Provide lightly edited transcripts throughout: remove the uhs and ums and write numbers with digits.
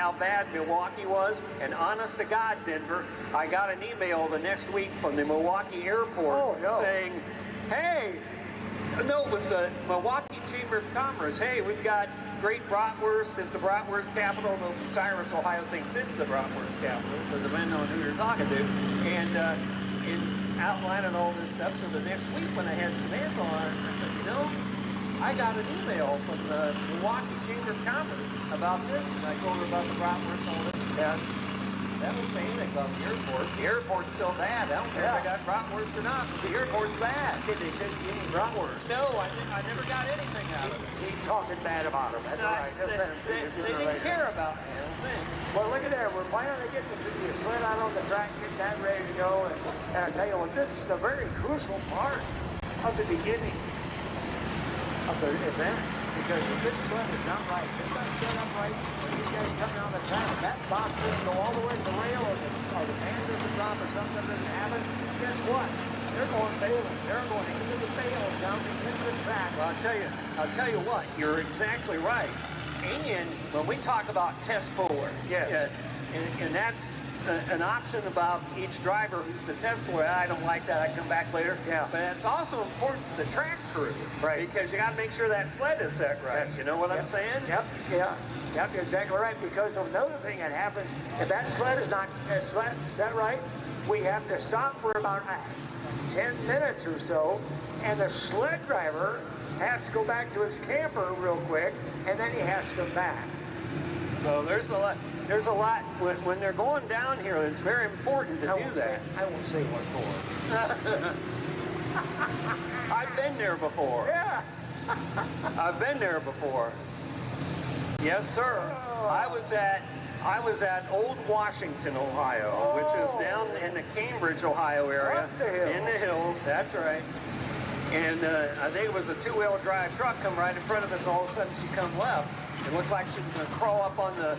how bad Milwaukee was. And honest to God, Denver, I got an email the next week from the Milwaukee airport saying, hey, no, it was the Milwaukee Chamber of Commerce. Hey, we've got great bratwurst. It's the bratwurst capital. Cyrus, Ohio thinks it's the bratwurst capital, so depending on who you're talking to. And in outlining all this stuff, so the next week when I had Samantha on, I said, you know, I got an email from the Milwaukee Chamber of Commerce about this, and I told her about the bratwurst and all this. And that was saying anything about the airport. The airport's still bad. I don't care if I got bratwurst or not, but the airport's bad. Did they send you any bratwurst? No, I never got anything out of it. He's talking bad about them. That's all right. They didn't care about me, I don't think. Well, look at there. We're finally getting the sled out on the track, getting that ready to go. And I tell you what, this is a very crucial part of the beginning of the event, because if this sled is not right, it's not set up right, when you guys come down the track, if that box doesn't go all the way to the rail, or the pan doesn't drop, or something doesn't happen, guess what? They're going bailing. They're going into the bales down the end of the track. Well, I'll tell you what, you're exactly right. And when we talk about test puller, and that's an option about each driver who's the test puller. I don't like that. I come back later. Yeah. But it's also important to the track crew, right? Because you got to make sure that sled is set right. Yes. You know what I'm saying? Yep. Yeah. Yep. You're exactly right. Because another thing that happens, if that sled is not set right, we have to stop for about 10 minutes or so, and the sled driver has to go back to his camper real quick, and then he has to come back. So there's a lot. There's a lot when they're going down here. It's very important to do that. I won't say what for. I've been there before. Yeah. I've been there before. Yes, sir. Oh. I was at Old Washington, Ohio, which is down in the Cambridge, Ohio area. Up the hill. In the hills. That's right. And I think it was a two-wheel drive truck come right in front of us, and all of a sudden she come left. It looked like she was going to crawl up on the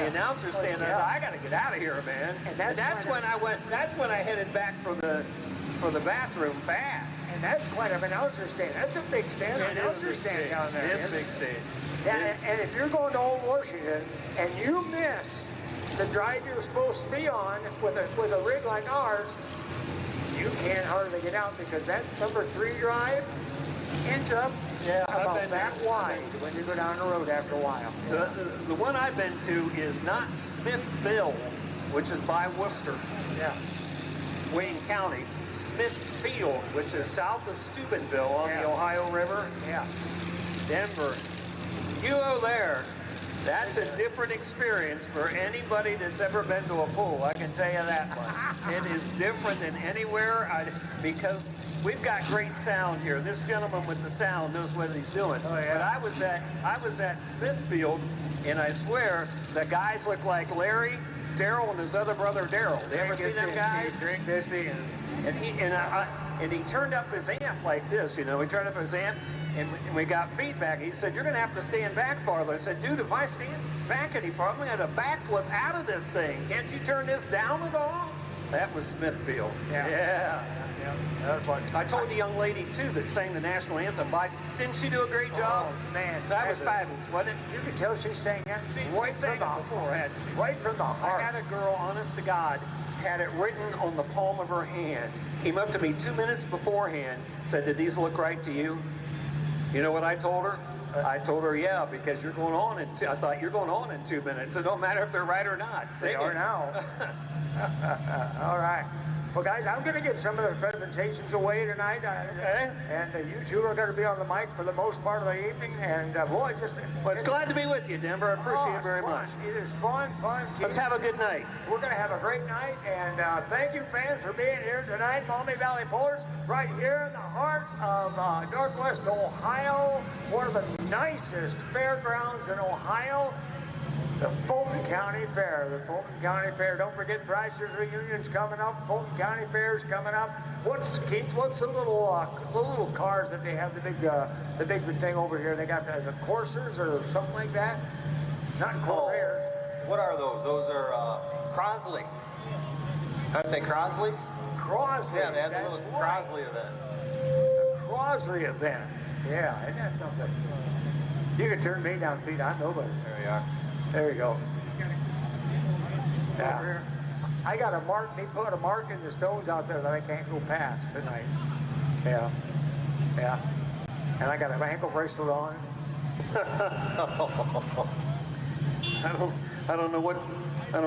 announcer stand. I got to get out of here, man. And that's when I went. That's when I headed back for the bathroom fast. And that's quite an announcer stand. That's a big stand. It is a big stage down there. It is a big stage. And if you're going to Old Washington and you miss the drive you're supposed to be on with a rig like ours, you can't hardly get out, because that number 3 drive ends up about that wide when you go down the road after a while. The one I've been to is not Smithville, which is by Worcester, Wayne County. Smithfield, which is south of Steubenville on the Ohio River. Yeah. Denver. You go there. That's a different experience for anybody that's ever been to a pool. I can tell you that much. It is different than anywhere, because we've got great sound here. This gentleman with the sound knows what he's doing. Oh, yeah. But I was at Smithfield, and I swear the guys look like Larry, Daryl, and his other brother Daryl. You ever see them guys? Drink this in. And he turned up his amp like this, you know. He turned up his amp, and we got feedback. He said, "You're going to have to stand back farther." I said, "Dude, if I stand back any farther, I'm going to have a backflip out of this thing. Can't you turn this down at all?" That was Smithfield. Yeah. That was fun. I told the young lady, too, that sang the national anthem. Didn't she do a great job? Oh, man. That was fabulous, wasn't it? You could tell she sang it Right from the before, hadn't she? Right from the heart. I had a girl, honest to God, had it written on the palm of her hand, came up to me 2 minutes beforehand, said, "Did these look right to you?" You know what I told her? I told her, "Yeah, because you're going on I thought, you're going on in 2 minutes. It don't matter if they're right or not. They are now. All right. Well, guys, I'm going to give some of the presentations away tonight, and you two are going to be on the mic for the most part of the evening. And boy, it's glad to be with you, Denver. I appreciate it very much. It is fun. Let's have a good night. We're going to have a great night, and thank you, fans, for being here tonight. Maumee Valley Pullers, right here in the heart of Northwest Ohio, one of the nicest fairgrounds in Ohio. The Fulton County Fair. The Fulton County Fair. Don't forget Thrasher's Reunion's coming up. Fulton County Fair's coming up. What's the little cars that they have, the big thing over here? They got the Coursers or something like that? Not Corsairs. What are those? Those are Crosley. Aren't they Crosleys? Crosley. Yeah, they had the little Crosley event. The Crosley event. Yeah, isn't that something? You can turn me down, Pete. I know, but there you are. There you go. Yeah. I got a mark. They put a mark in the stones out there that I can't go past tonight. Yeah. Yeah. And I got an ankle bracelet on. I don't know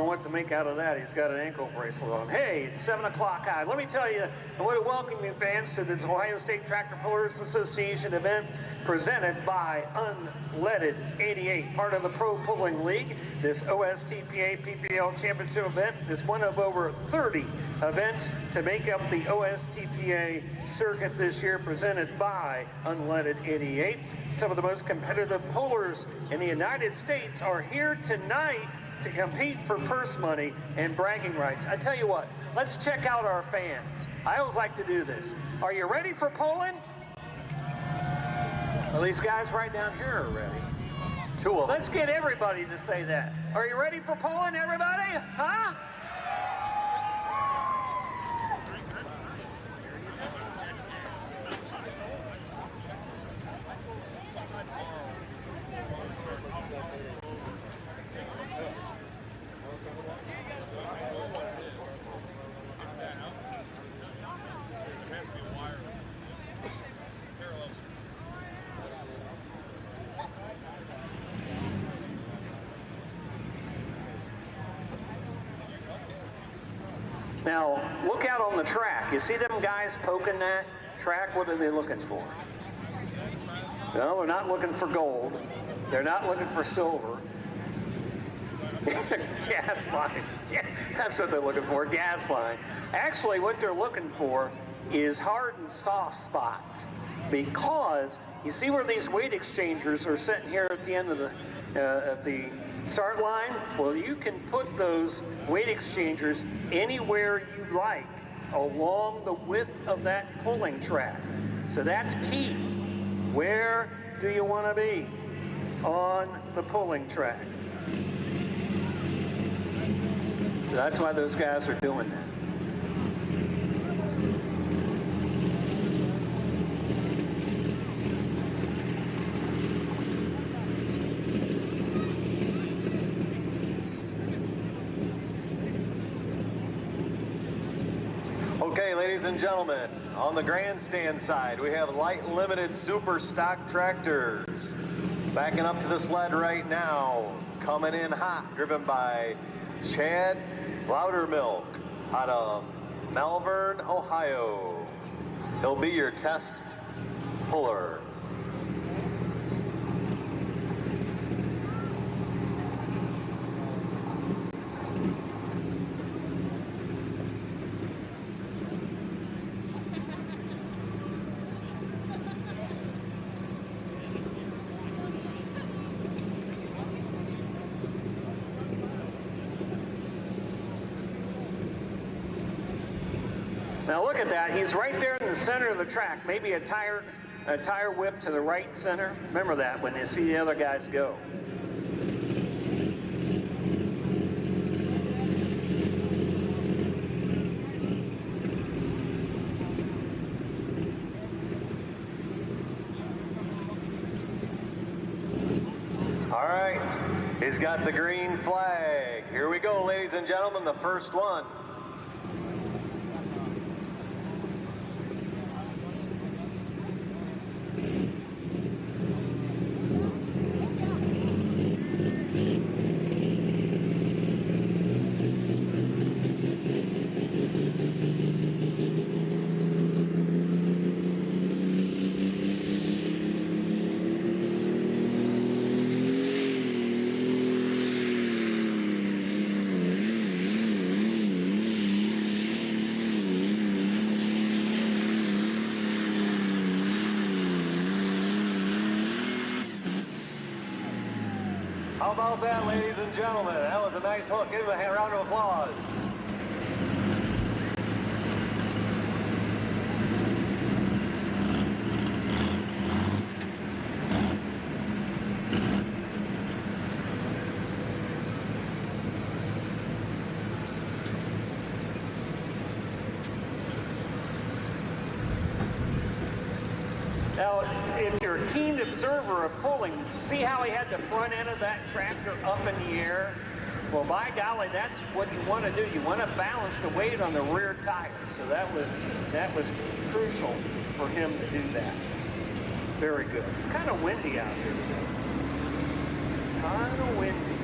what to make out of that. He's got an ankle bracelet on. Hey, it's 7 o'clock high. Let me tell you, I want to welcome you fans to this Ohio State Tractor Pullers Association event presented by Unleaded 88, part of the Pro Pulling League. This OSTPA PPL Championship event is one of over 30 events to make up the OSTPA circuit this year, presented by Unleaded 88. Some of the most competitive pullers in the United States are here tonight to compete for purse money and bragging rights. I tell you what, let's check out our fans. I always like to do this. Are you ready for pulling? Well, these guys right down here are ready. Two of them. Let's get everybody to say that. Are you ready for pulling, everybody? Huh? Now, look out on the track. You see them guys poking that track? What are they looking for? No, they're not looking for gold. They're not looking for silver. Gas line. Yeah, that's what they're looking for, gas line. Actually, what they're looking for is hard and soft spots, because you see where these weight exchangers are sitting here at the end of the start line? Well, you can put those weight exchangers anywhere you like along the width of that pulling track. So that's key. Where do you want to be on the pulling track? So that's why those guys are doing that. Okay, ladies and gentlemen, on the grandstand side, we have light limited super stock tractors. Backing up to the sled right now, coming in hot, driven by Chad Loudermilk out of Malvern, Ohio. He'll be your test puller. Now look at that. He's right there in the center of the track. Maybe a tire whip to the right center. Remember that when you see the other guys go. All right, he's got the green flag. Here we go, ladies and gentlemen, the first one. How about that, ladies and gentlemen? That was a nice hook. Give him a round of applause. Now, if you're a keen observer of pulling, see how he had the front end of that tractor up in the air? Well, by golly, that's what you want to do. You want to balance the weight on the rear tire. So that was crucial for him to do that. Very good. It's kind of windy out here today. Kind of windy.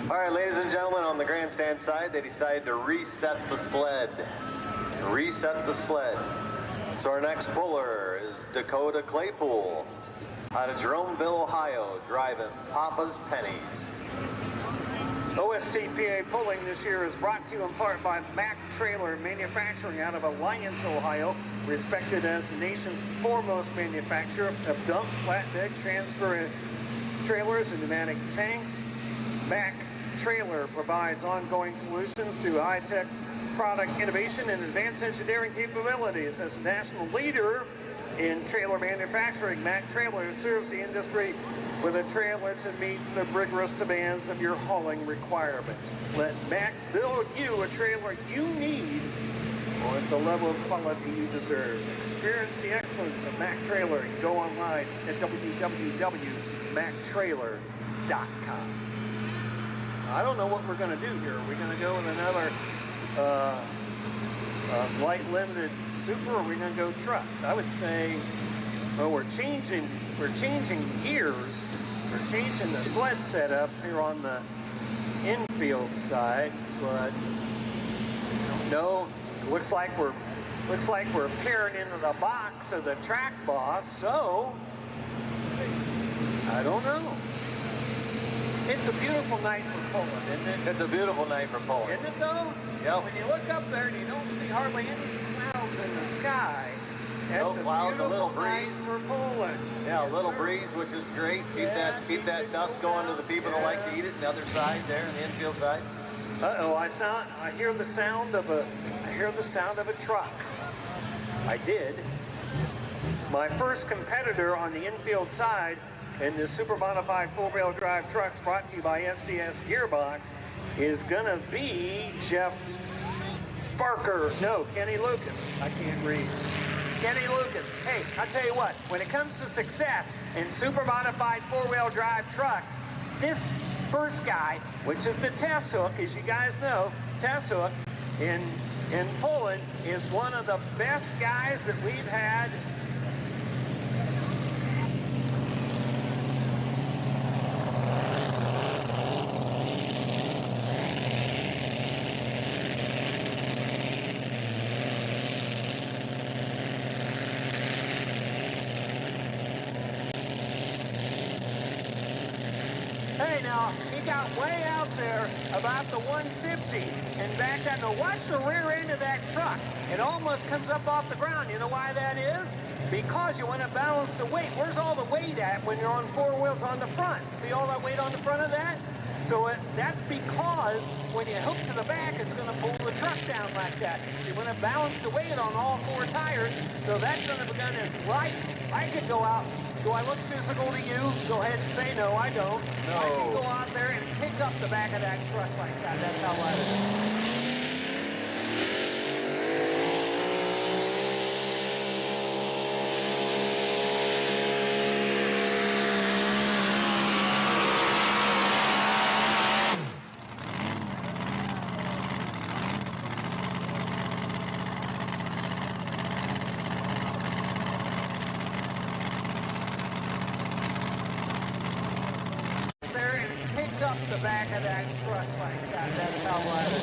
All right, ladies and gentlemen, on the grandstand side, they decided to reset the sled. Reset the sled. So our next puller is Dakota Claypool out of Jeromeville, Ohio, driving Papa's Pennies. OSTPA pulling this year is brought to you in part by Mack Trailer Manufacturing out of Alliance, Ohio, respected as the nation's foremost manufacturer of dump, flatbed, transfer trailers and pneumatic tanks. Mack Trailer provides ongoing solutions through high-tech product innovation and advanced engineering capabilities. As a national leader in trailer manufacturing, Mack Trailer serves the industry with a trailer to meet the rigorous demands of your hauling requirements. Let Mack build you a trailer you need or at the level of quality you deserve. Experience the excellence of Mack Trailer and go online at www.macktrailer.com. I don't know what we're going to do here. Are we going to go with another light limited super, or are we going to go trucks? I would say, well, we're changing gears. We're changing the sled setup here on the infield side, but no, it looks like we're peering into the box of the track boss. So I don't know. It's a beautiful night for pulling, isn't it? It's a beautiful night for pulling. Isn't it though? Yep. When you look up there and you don't see hardly any clouds in the sky, No clouds, a little night breeze. for pulling. Yeah, a little breeze, which is great. Keep that dust going to the people that like to eat it. The other side there, the infield side. Uh-oh, I hear the sound of a truck. I did. My first competitor on the infield side in the super modified four-wheel drive trucks brought to you by SCS Gearbox is gonna be Kenny Lucas. I can't read. Kenny Lucas. Hey, I'll tell you what, when it comes to success in super modified four-wheel drive trucks, this first guy, which is the test hook, as you guys know, test hook in Poland, is one of the best guys that we've had. Hey, now, he got way out there about the 150 and back down. Now, watch the rear end of that truck. It almost comes up off the ground. You know why that is? Because you want to balance the weight. Where's all the weight at when you're on four wheels on the front? See all that weight on the front of that? So that's because when you hook to the back, it's going to pull the truck down like that. So you want to balance the weight on all four tires. So that's going to be done as light. I could go out. Do I look physical to you? Go ahead and say no, I don't. No. I can go out there and pick up the back of that truck like that. That's how light it is. Up the back of that truck like that. That's how light it is.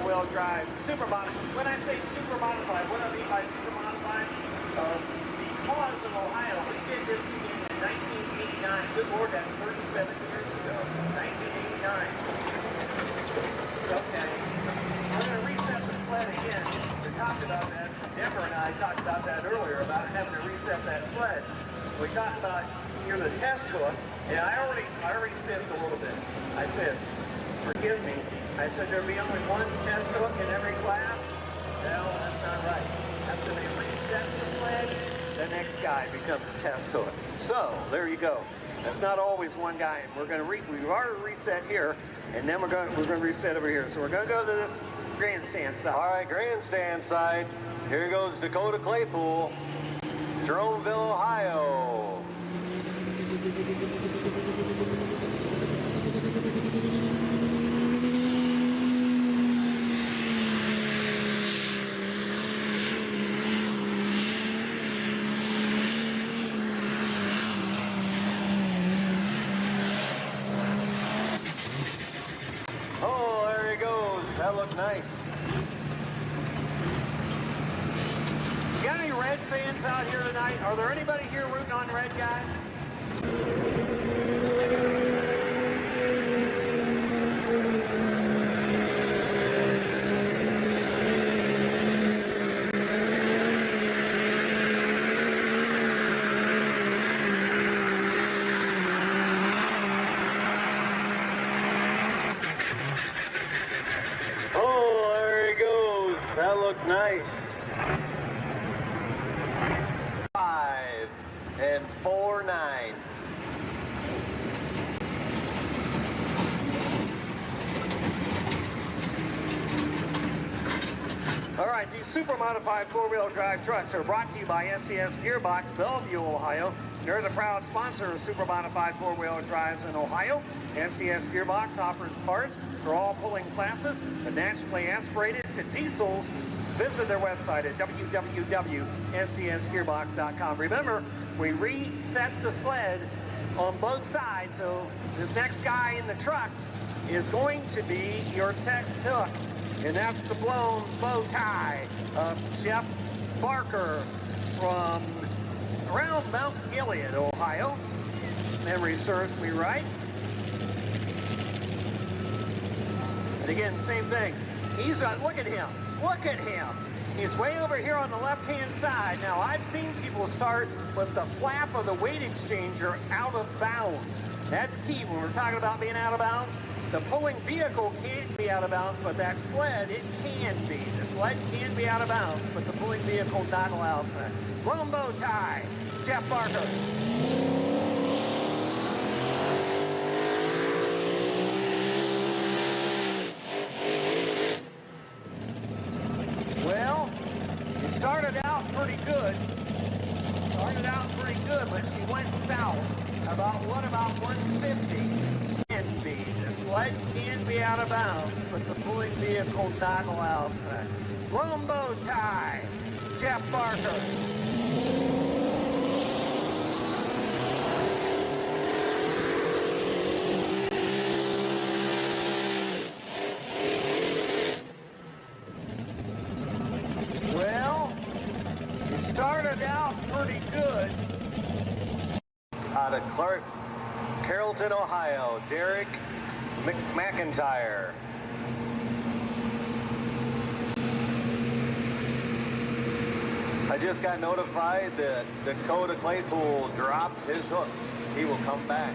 four-wheel drive, super modified. When I say super modified, what I mean by super modified? Because of Ohio, we did this beginning in 1989. Good Lord, that's 37 years ago. 1989. Okay. We're going to reset the sled again. We talked about that. Denver and I talked about that earlier, about having to reset that sled. We talked about here the test hook, and I already fibbed a little bit. I fibbed. Forgive me. I said there'd be only one test hook in every class. Well, that's not right. After they reset the sled, the next guy becomes test hook. So there you go. That's not always one guy. And we've already reset here, and then we're going to reset over here. So we're going to go to this grandstand side. All right, grandstand side. Here goes Dakota Claypool, Jeromeville, Ohio. Oh, there he goes. That looked nice. Got any Red fans out here tonight? Are there anybody here rooting on Red, guys? Oh, there he goes. That looked nice. 5 and 4.9. All right, these super modified four-wheel drive trucks are brought to you by SCS Gearbox, Bellevue, Ohio. They're the proud sponsor of super modified four-wheel drives in Ohio. SCS Gearbox offers parts for all pulling classes, but naturally aspirated to diesels. Visit their website at www.scsgearbox.com. Remember, we reset the sled on both sides, so this next guy in the trucks is going to be your text hook. And that's the blown bow tie of Jeff Barker from around Mount Gilead, Ohio. Memory serves me right. And again, same thing. He's look at him. Look at him. He's way over here on the left-hand side. Now, I've seen people start with the flap of the weight exchanger out of bounds. That's key when we're talking about being out of bounds. The pulling vehicle can't be out of bounds, but that sled, it can be. The sled can be out of bounds, but the pulling vehicle not allowed for that. Blown bow tie, Jeff Barker. Well, it started out pretty good. But she went south about 150. Can be. The sled can be out of bounds, but the pulling vehicle not allowed for that. Blown bow tie, Jeff Barker. Well, it started out pretty good. Out of Carrollton, Ohio, Derek McIntire. I just got notified that Dakota Claypool dropped his hook. He will come back.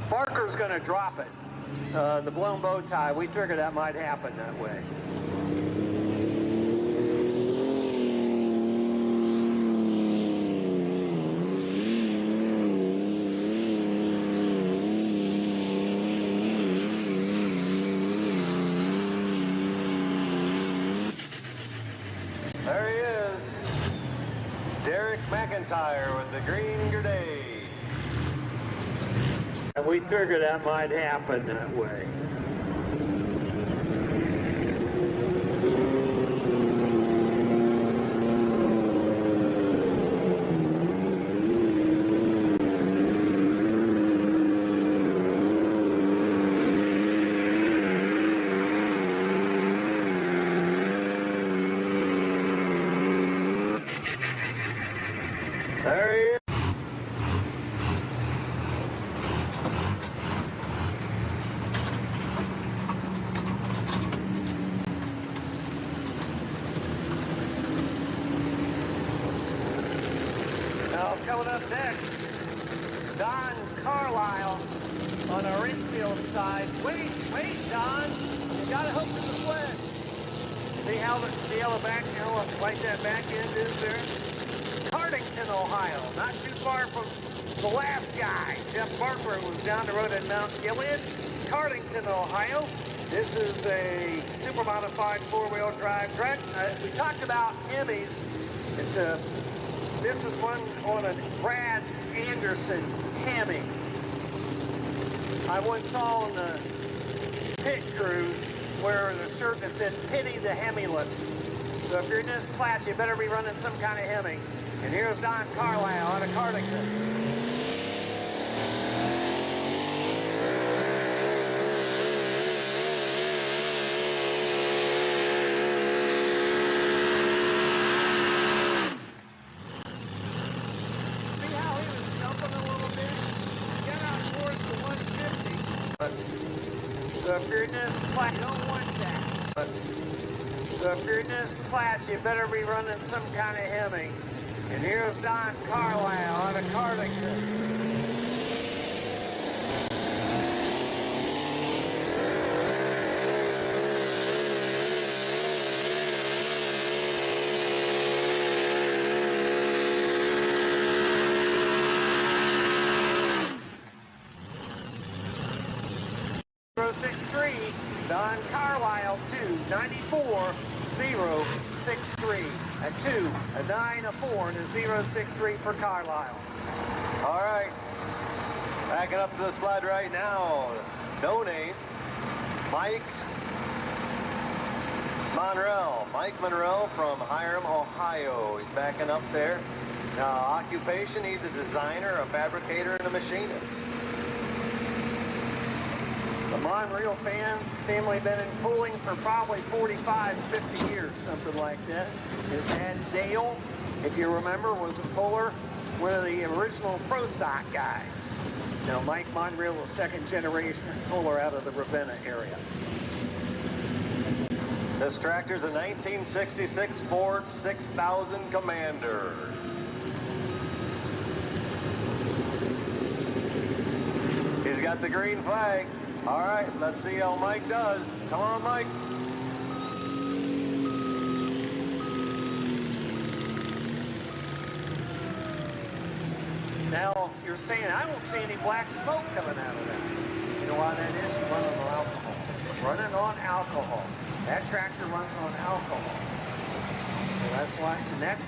Barker's going to drop it. The blown bow tie, we figured that might happen that way. There he is. Derek McIntire with the green grenade. And we figured that might happen that way. coming up next, Don Carlisle on our infield side. Wait, Don. You gotta hook to the sled. See how the back, like that back end is there? Cardington, Ohio. Not too far from the last guy. Jeff Barker was down the road at Mount Gilead. Cardington, Ohio. This is a super modified four-wheel drive truck. We talked about Hemis. This is one on a Brad Anderson Hemi. I once saw on the pit crew where the shirt that said "Pity the Hemiless." So if you're in this class, you better be running some kind of Hemi. And here's Don Carlisle out of Cardington. So if you're in this class, you don't want that. So if you're in this class, you better be running some kind of Hemi. And here's Don Carlisle out of Cardington. 063, Don Carlisle 294-063. A 2, a 9, a 4, and a 063 for Carlisle. All right. Backing up to the sled right now. No name. Mike Monroe. Mike Monroe from Hiram, Ohio. He's backing up there. Now, occupation, he's a designer, a fabricator, and a machinist. The Monreal family been in pulling for probably 45, 50 years, something like that. His dad, Dale, if you remember, was a puller, one of the original Pro Stock guys. Now, Mike Monreal was second generation puller out of the Ravenna area. This tractor's a 1966 Ford 6000 Commander. He's got the green flag. All right, let's see how Mike does. Come on, Mike. Now, you're saying, I don't see any black smoke coming out of that. You know why that is? Running on alcohol. Running on alcohol. That tractor runs on alcohol. So that's why, and that's,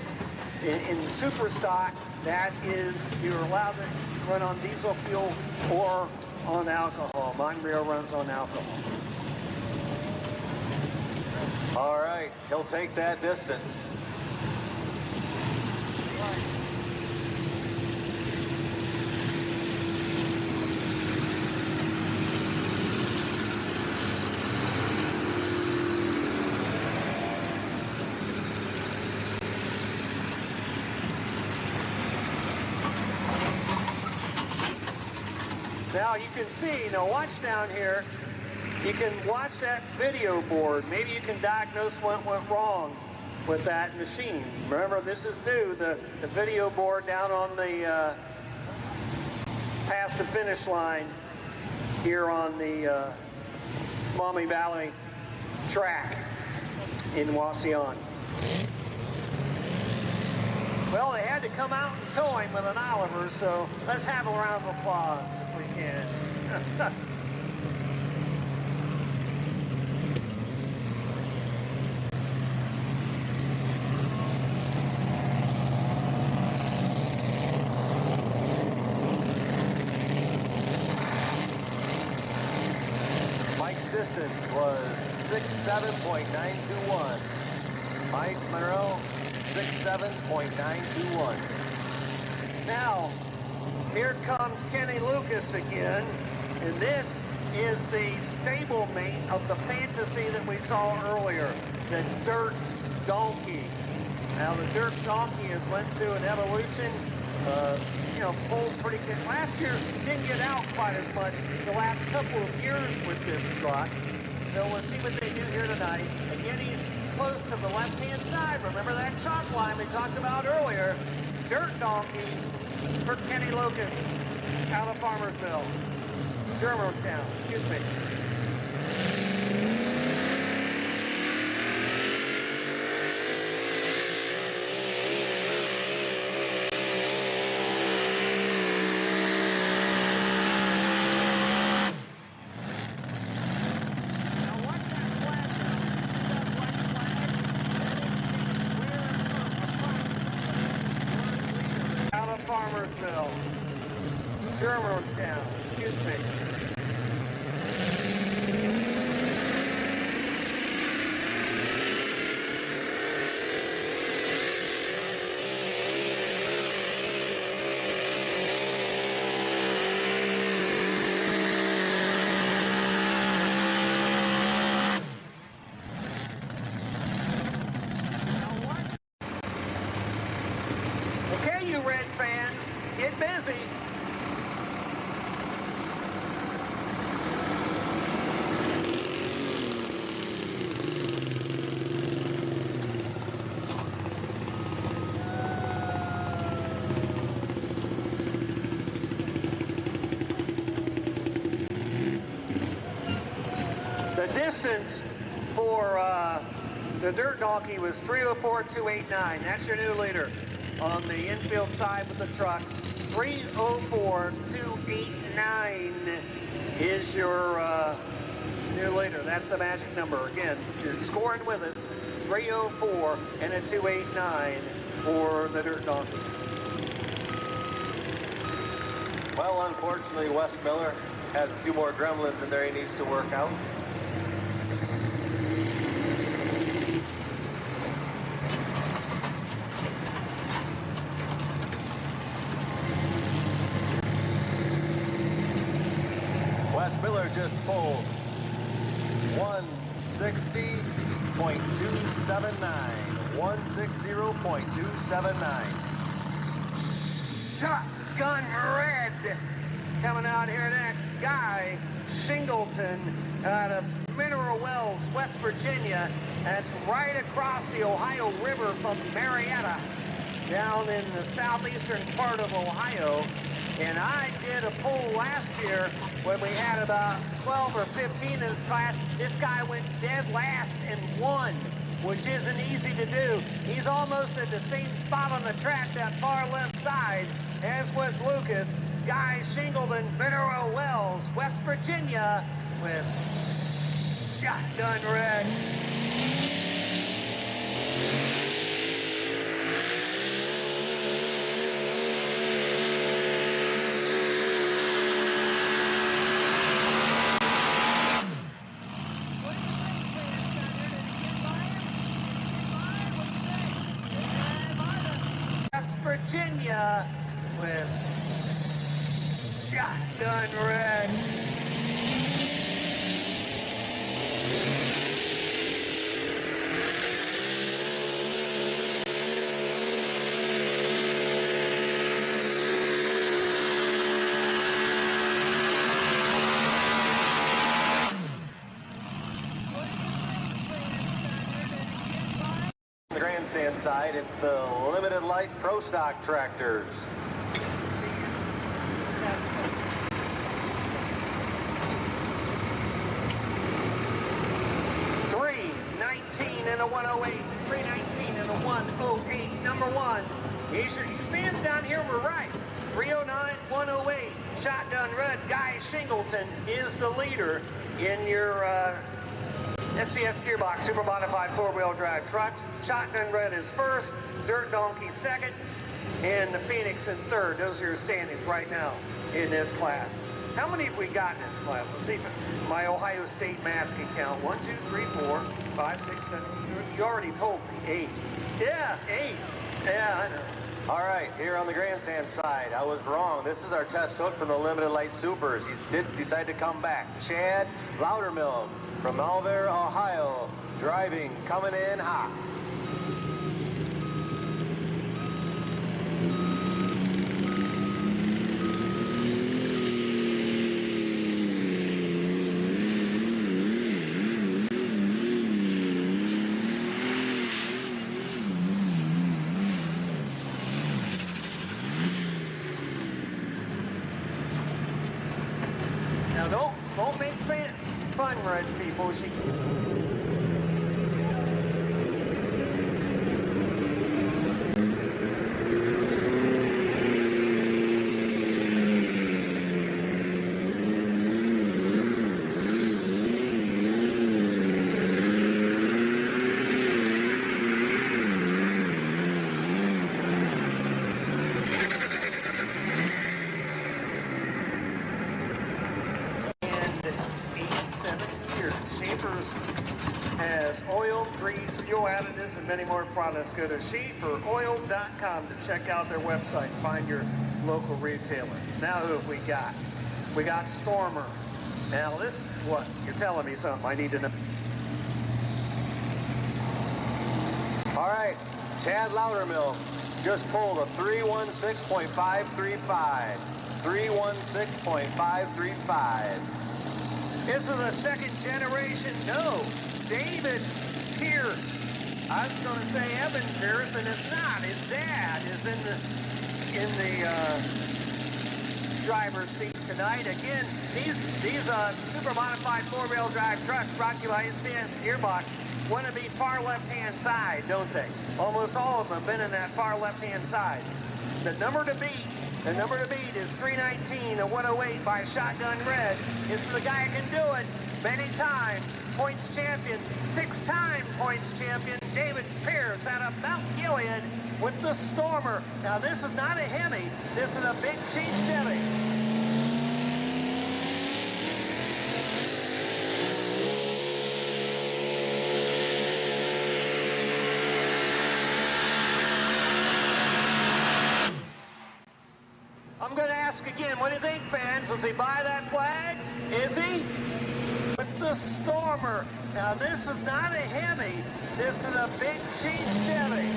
in super stock, that is, you're allowed to run on diesel fuel or on alcohol. Monreal runs on alcohol. All right, he'll take that distance. Now you can see, now watch down here, you can watch that video board. Maybe you can diagnose what went wrong with that machine. Remember, this is new, the video board down on the past the finish line here on the Maumee Valley track in Wauseon. Well, they had to come out and tow him with an Oliver, so let's have a round of applause if we can. Mike's distance was 67.921. Mike Monroe, 67.921. Now, here comes Kenny Lucas again, and this is the stablemate of the Fantasy that we saw earlier, the Dirt Donkey. Now, the Dirt Donkey has went through an evolution, pulled pretty good. Last year, didn't get out quite as much the last couple of years with this truck. So we'll see what they do here tonight. Again, he's close to the left-hand side. Remember that chalk line we talked about earlier. Dirt Donkey, for Kenny Lucas out of Farmersville. Germantown, excuse me. Farmersville, Germantown, excuse me. Okay, you Red fans, get busy. The distance for the Dirt Donkey was 304.289. That's your new leader. On the infield side with the trucks, 304.289 is your new leader. That's the magic number. Again, you're scoring with us, 304 and a 289 for the Dirt Donkey. Well, unfortunately, Wes Miller has a few more gremlins in there he needs to work out. Wes Miller just pulled 160.279. 160.279. Shotgun Red. Coming out here next, Guy Shingleton out of Mineral Wells, West Virginia. That's right across the Ohio River from Marietta, down in the southeastern part of Ohio. And I did a poll last year when we had about 12 or 15 in this class. This guy went dead last and won, which isn't easy to do. He's almost at the same spot on the track, that far left side, as was Lucas. Guy Shingleton, Mineral Wells, West Virginia, with Shotgun Red. Virginia with Shotgun Red. On the grandstand side, it's the Limited Light Pro Stock tractors. And a 108, 319 and a 108. Number one, he's your fans down here were right. 309, 108. Shotgun Red. Guy Shingleton is the leader in your SCS Gearbox Super-Modified four-wheel drive trucks. Shotgun Red is first, Dirt Donkey second, and the Phoenix in third. Those are your standings right now in this class. How many have we got in this class? Let's see if my Ohio State math can count. 1, 2, 3, 4, 5, 6, 7. You already told me. 8. Yeah, 8. Yeah, I know. All right, here on the grandstand side, I was wrong. This is our test hook from the Limited Light Supers. He did decide to come back. Chad Loudermilk from Malvern, Ohio, driving, coming in hot. French people. Has oil, grease, fuel additives, and many more products. Go to SchaeferOil.com to check out their website and find your local retailer. Now who have we got? We got Stormer. Now this, what? You're telling me something I need to know. All right, Chad Loudermilk just pulled a 316.535. 316.535. This is a second generation, no, David Pierce. I was going to say Evan Pierce, and it's not. His dad is in the driver's seat tonight. Again, these super modified four-wheel drive trucks brought to you by SCS Gearbox want to be far left-hand side, don't they? Almost all of them have been in that far left-hand side. The number to beat is 319 and 108 by Shotgun Red. This is the guy who can do it many times. Points champion, 6-time points champion, David Pierce out of Mount Gilead with the Stormer. Now this is not a Hemi, this is a big cheap Chevy. I'm going to ask again, what do you think, fans? Does he buy that flag? Is he? With the Stormer. Now, this is not a Hemi. This is a big, cheap Chevy.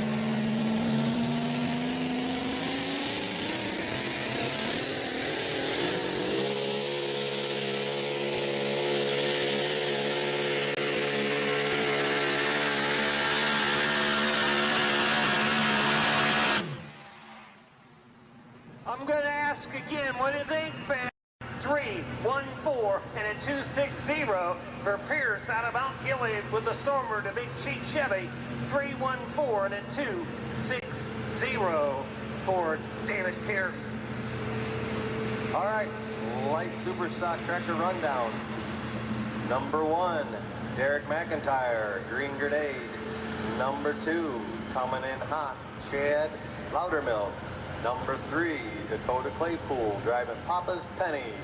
I'm going to ask again, what do you think, fans? 314 and a 260 for Pierce out of Mount Gilead with the Stormer to big cheap Chevy. 314 and a 260 for David Pierce. All right, light super stock tractor rundown. Number 1, Derek McIntire, Green Grenade. Number 2, coming in hot, Chad Loudermilk. Number 3, Dakota Claypool, driving Papa's Pennies.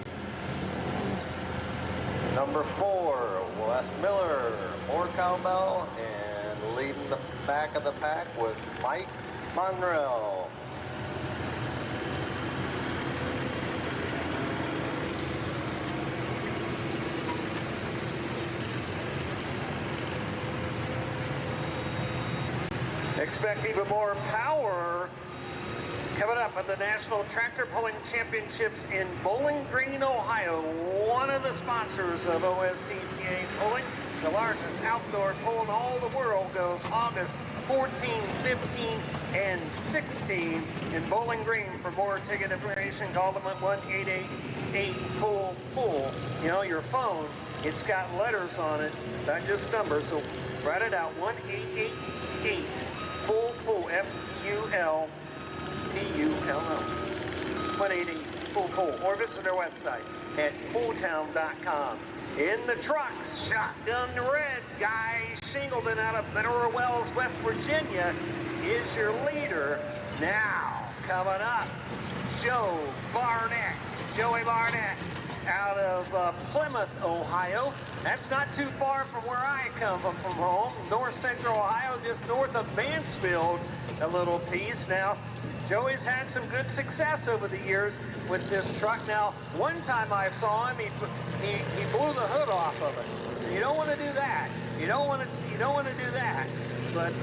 Number 4, Wes Miller, more cowbell, and leading the back of the pack with Mike Monreal. Expect even more power coming up at the National Tractor Pulling Championships in Bowling Green, Ohio. One of the sponsors of OSTPA Pulling, the largest outdoor pull in all the world, goes August 14, 15, and 16 in Bowling Green. For more ticket information, call them at 1-888-PULL-PULL. You know, your phone, it's got letters on it, not just numbers, so write it out, 1-888-PULL-PULL, F-U-L. P-U-L-L. 180-PULL-PULL. Or visit their website at pulltown.com. In the trucks, Shotgun Red, Guy Shingleton out of Mineral Wells, West Virginia, is your leader. Now, coming up, Joey Barnett, out of Plymouth, Ohio. That's not too far from where I come from home. North Central Ohio, just north of Mansfield, a little piece. Now, Joey's had some good success over the years with this truck. Now, one time I saw him, he blew the hood off of it. So you don't want to do that. You don't want to do that. But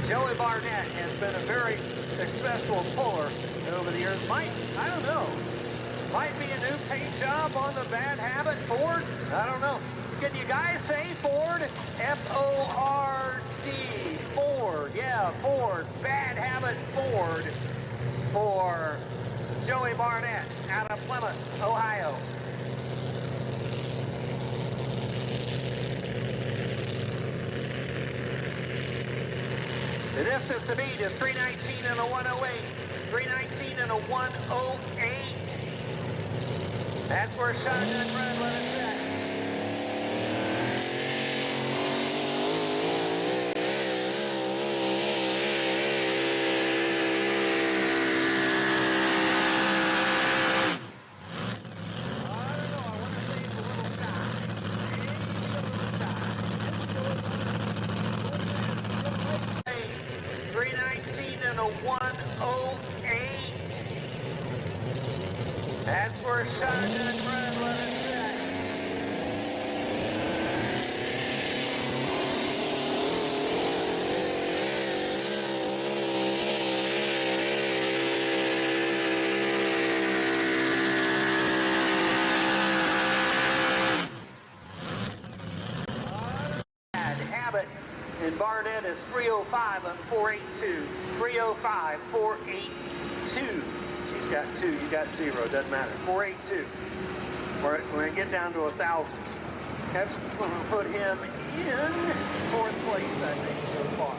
Joey Barnett has been a very successful puller over the years. I don't know. Might be a new paint job on the Bad Habit Ford. I don't know. Can you guys say Ford? F-O-R-D. Ford. Yeah, Ford. Bad Habit Ford for Joey Barnett out of Plymouth, Ohio. The distance to beat is 319 and a 108. 319 and a 108. That's where Shotgun Brad let us set. That's where Shotgun Brad let us set. Habit in Barnett is 305 and 482. 305, 482. She's got 2, you got 0, doesn't matter. 482. We're going to get down to 1,000s. That's going to put him in 4th place, I think, so far.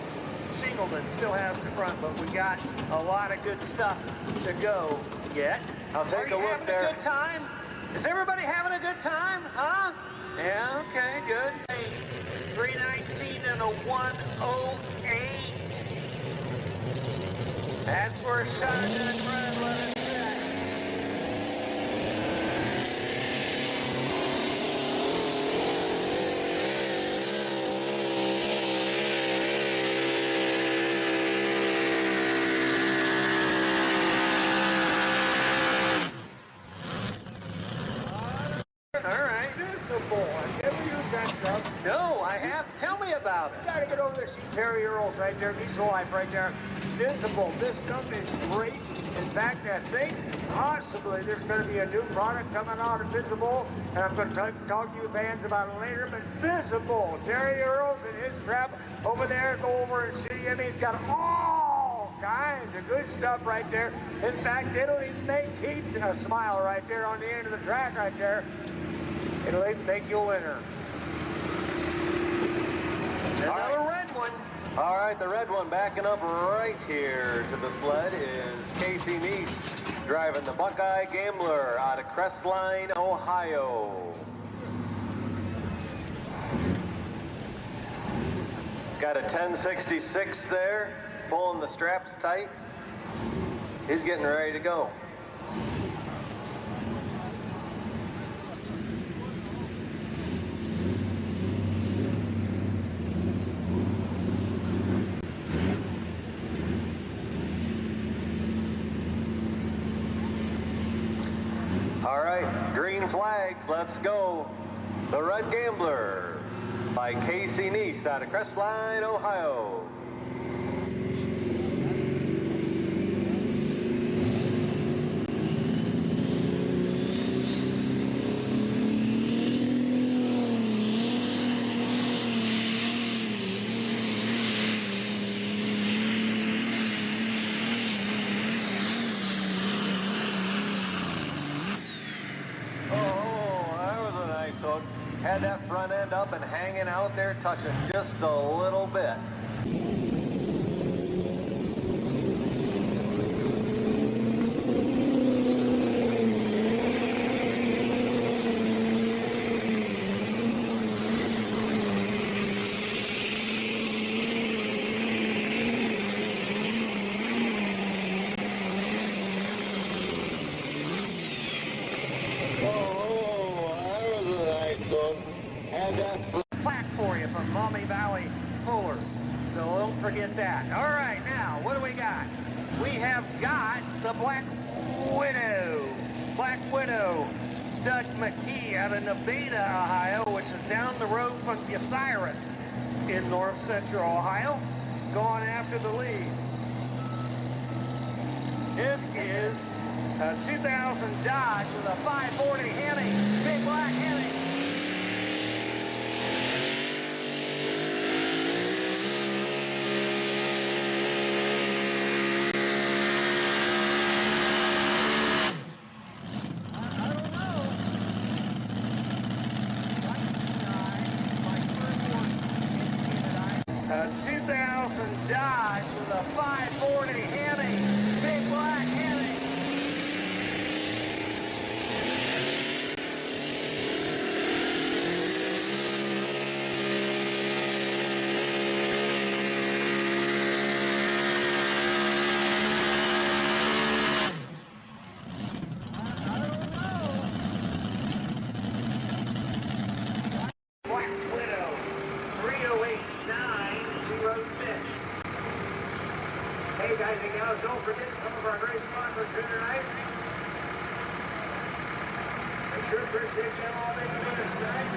Shingleton still has the front, but we got a lot of good stuff to go yet. I'll take a look there. Having a good time? Is everybody having a good time? Huh? Yeah, okay, good. 319 and a 108. That's where Shotgun Brad let us set. All right, visible. Have you ever used that stuff? No, I have. Tell me about it. You gotta get over there, see Terry Earls right there, Diesel Life right there. Visible. This stuff is great. In fact, I think possibly there's going to be a new product coming out of Visible, and I'm going to talk to you fans about it later. But Visible, Terry Earls and his strap over there, go over and see him. He's got all kinds of good stuff right there. In fact, it'll even make Keith smile right there on the end of the track right there. It'll even make you a winner. Another red one. All right, the red one backing up right here to the sled is Casey Neese, driving the Buckeye Gambler out of Crestline, Ohio. He's got a 1066 there, pulling the straps tight. He's getting ready to go. All right, green flags, let's go. The Red Gambler by Casey Neese out of Crestline, Ohio. Had that front end up and hanging out there, touching just a little bit. Plaque for you from Maumee Valley Pullers. So don't forget that. All right, now, what do we got? We have got the Black Widow. Black Widow. Doug McKee out of Nevada, Ohio, which is down the road from Bucyrus in north central Ohio, going after the lead. This is a 2000 Dodge with a 540 Hemi, big black Hemi. A 2000 Dodge with a 540 Hemi, big black Hemi. Hey guys and gals, don't forget some of our great sponsors here tonight. I sure appreciate them all being with us tonight.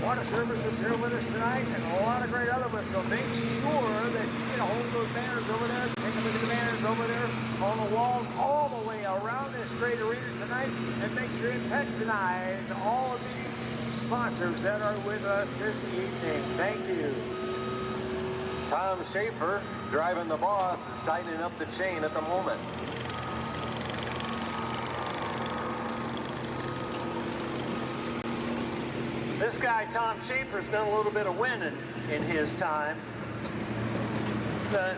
Water Services here with us tonight, and a lot of great other ones, so make sure that you get a hold of those banners over there. Take a look at the banners over there on the walls all the way around this great arena tonight, and make sure you patronize all of the sponsors that are with us this evening. Thank you. Tom Schaefer, driving the boss, is tightening up the chain at the moment. This guy, Tom Schaefer's done a little bit of winning in his time. So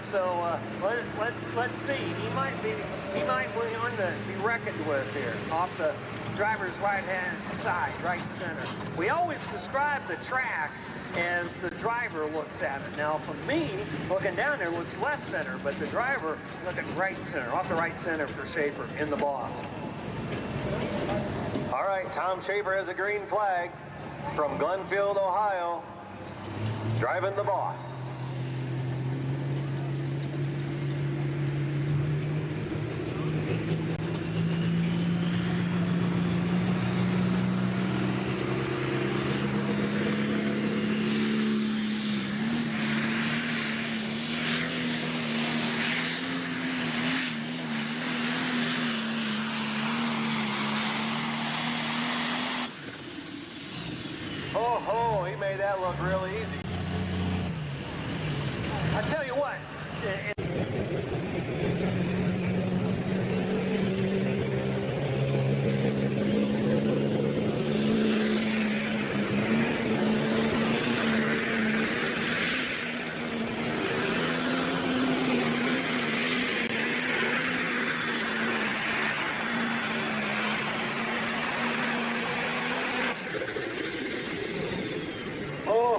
let's see. He might be one to be reckoned with here off the driver's right-hand side, right center. We always describe the track as the driver looks at it. Now, for me, looking down there looks left center, but the driver looking right center, off the right center for Schaefer in the boss. All right, Tom Schaefer has a green flag from Glenfield, Ohio, driving the boss. Oh, he made that look real easy. I tell you what.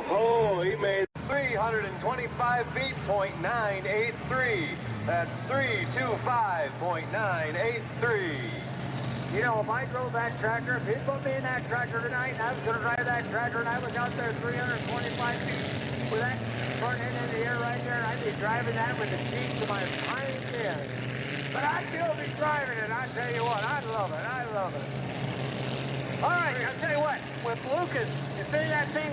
Oh, he made 325 feet, .983. That's 325.983. You know, if I drove that tractor, if he'd put me in that tractor tonight, and I was going to drive that tractor, and I was out there 325 feet with that front end in the air right there, I'd be driving that with the cheeks of my hind end. But I'd still be driving it. I tell you what, I love it. I love it. All right, I'll tell you what, with Lucas, you see that thing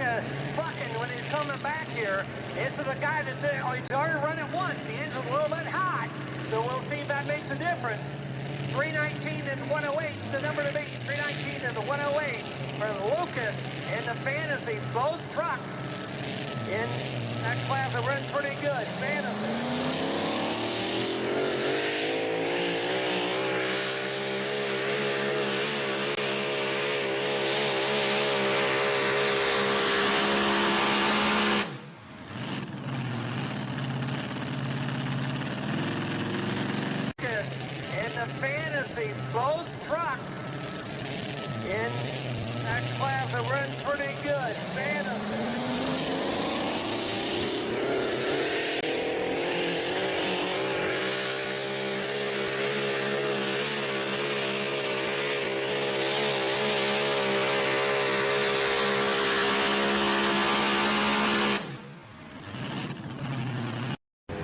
fucking when he's coming back here, this is the guy that's, he's already run it once. The engine's a little bit hot, so we'll see if that makes a difference. 319 and 108 is the number to beat. 319 and the 108 for Lucas and the Fantasy. Both trucks in that class are running pretty good. Fantasy. Fantasy, both trucks in that class are running pretty good. Fantasy.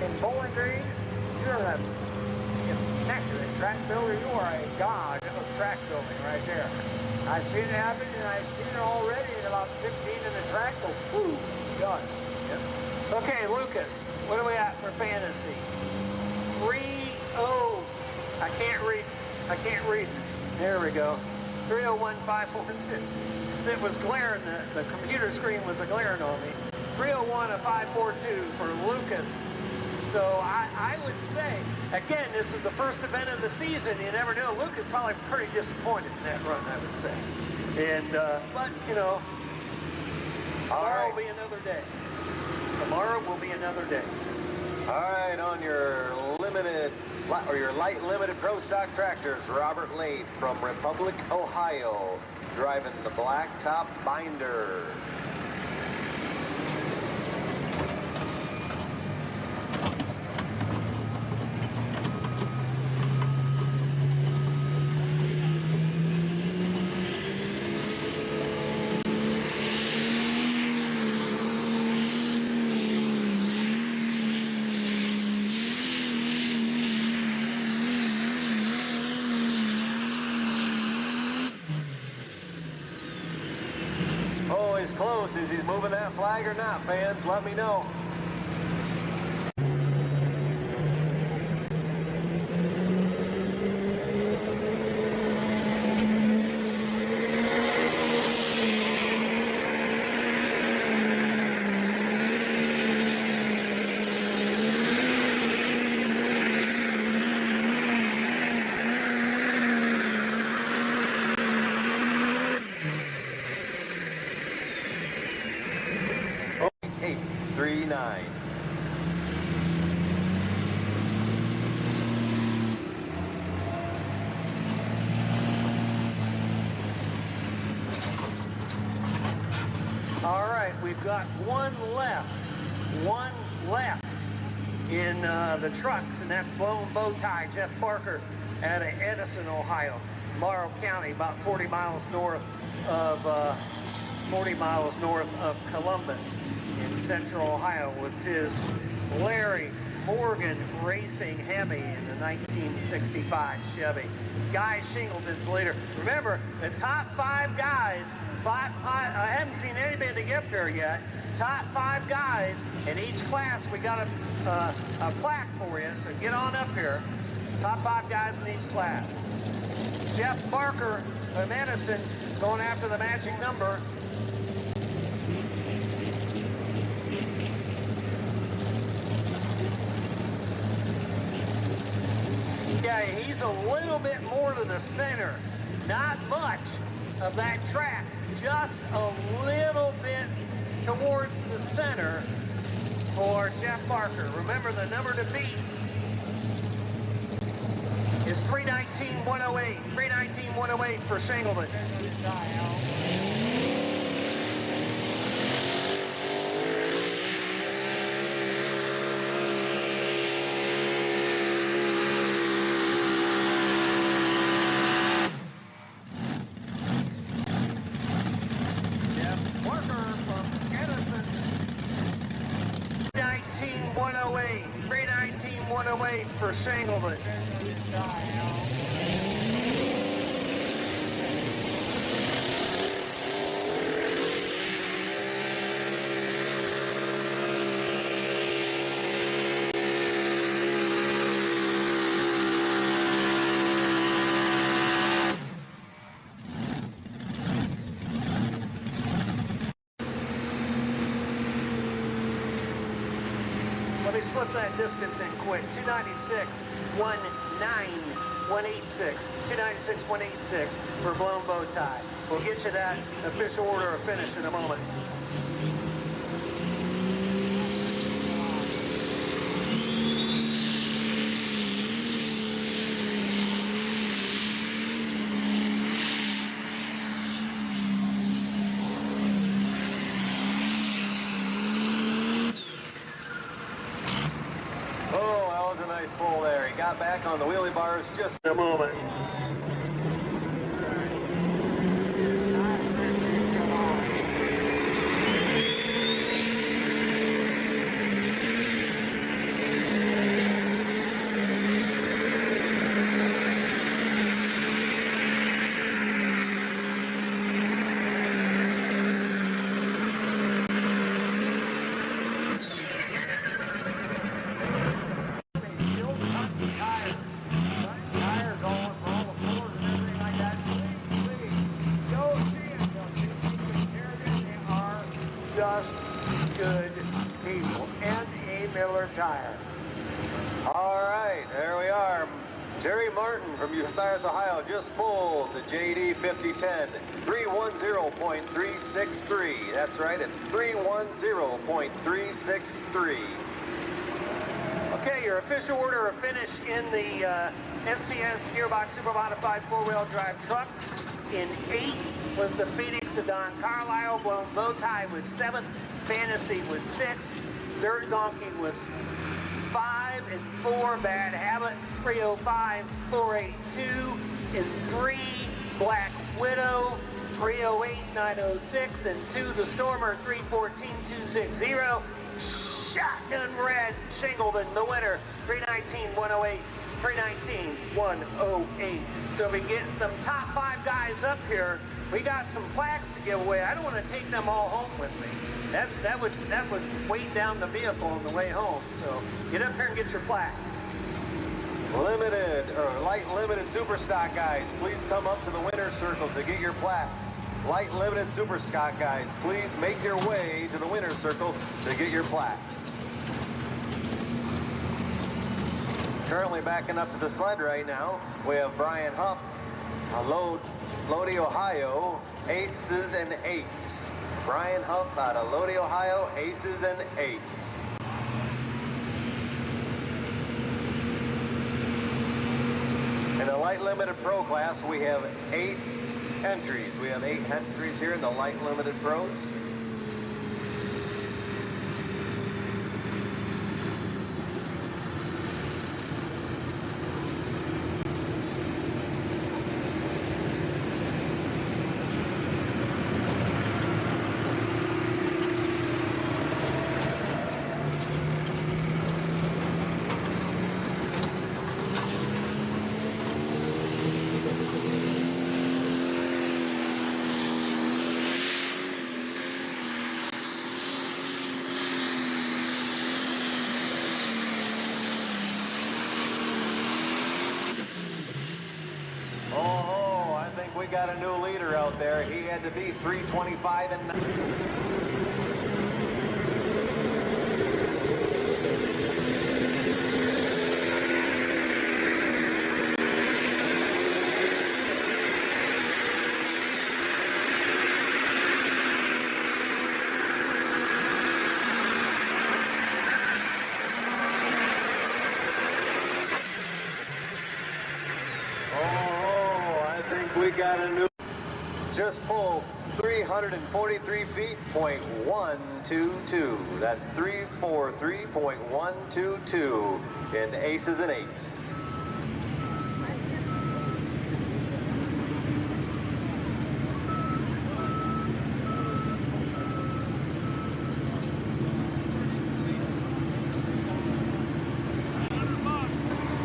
In Bowling Green, you're an immaculate track builder. You are a god of track building right there. I've seen it happen, and I've seen it already in about 15 in the track. So, whoo, done. Yep. Okay, Lucas, what do we got for Fantasy? 3-0. I can't read. There we go. 301.542. It was glaring. The computer screen was glaring on me. 301.542 for Lucas. So I would say, again, this is the first event of the season. You never know. Luke is probably pretty disappointed in that run, I would say. And but you know, Tomorrow will be another day. Tomorrow will be another day. All right, on your limited, or your light limited pro stock tractors, Robert Lade from Republic, Ohio, driving the blacktop binder. Close. Is he moving that flag or not, fans? Let me know. All right, we've got one left in the trucks, and that's Blown Bow Tie, Jeff Barker out of Edison, Ohio, Morrow County, about 40 miles north of Columbus in central Ohio, with his Larry Morgan Racing Hemi in the 1965 Chevy. Guy Shingleton's leader. Remember, the top 5 guys, I haven't seen anybody get there yet. Top 5 guys in each class. We got a plaque for you, so get on up here. Top 5 guys in each class. Jeff Barker of Edison going after the magic number. Yeah, he's a little bit more to the center. Not much of that track, just a little bit towards the center for Jeff Barker. Remember, the number to beat is 319-108. 319-108 for Shingleton. Jeff Barker from Edison. 319-108. 319-108 for Shingleton. Let me slip that distance in quick. 296, 186. 296, 186 for Blown Bow Tie. We'll get you that official order of finish in a moment. Pull there. He got back on the wheelie bars just in a moment. Just good people. And a Miller Tire. All right, there we are. Jerry Martin from Bucyrus, Ohio just pulled the JD 5010, 310.363. That's right, it's 310.363. Okay, your official order of finish in the SCS Gearbox Super-Modified four-wheel drive trucks. In 8th was the Phoenix of Don Carlisle. Blown Bowtie was 7th. Fantasy was 6th. Dirt Donkey was 5 and 4. Bad Habit 305, 482. In 3, Black Widow 308, 906. And 2, the Stormer 314, 260. Shotgun Red Shingleton, the winner, 319, 108. 319, 108. So if we get them top 5 guys up here, we got some plaques to give away. I don't want to take them all home with me. That would weight down the vehicle on the way home. So get up here and get your plaque. Light limited super stock guys, please come up to the winner's circle to get your plaques. Light limited super stock guys, please make your way to the winner's circle to get your plaques. Currently backing up to the sled right now, we have Bryan Huff, Lodi, Ohio, aces and 8s. Bryan Huff out of Lodi, Ohio, aces and 8s. In the light limited pro class, we have 8 entries. We have 8 entries here in the light limited pros. We got a new leader out there. He had to be 325 and 9. We got a new, just pulled 343 feet, .122. That's 343.122 in aces and 8s.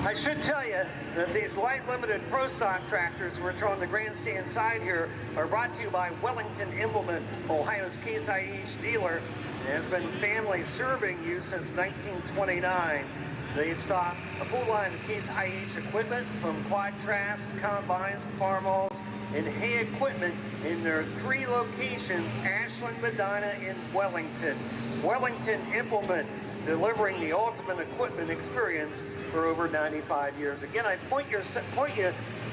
I should tell you that these light limited pro stock tractors, which are on the grandstand side here, are brought to you by Wellington Implement, Ohio's Case IH dealer. It has been family serving you since 1929. They stock a full line of Case IH equipment from quad tracks, combines, farmalls, and hay equipment in their 3 locations, Ashland, Medina, and Wellington. Wellington Implement, delivering the ultimate equipment experience for over 95 years. Again, I point you, if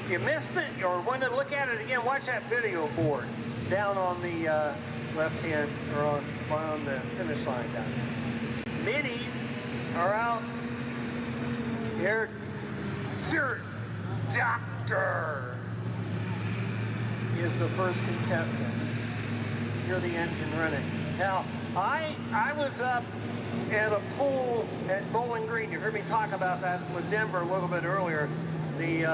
you missed it or want to look at it again, watch that video board down on the left hand, or on the finish line down there. Minis are out here. Dirt Doctor is the first contestant. Hear the engine running. Now, I was up at a pool at Bowling Green. You heard me talk about that with Denver a little bit earlier. The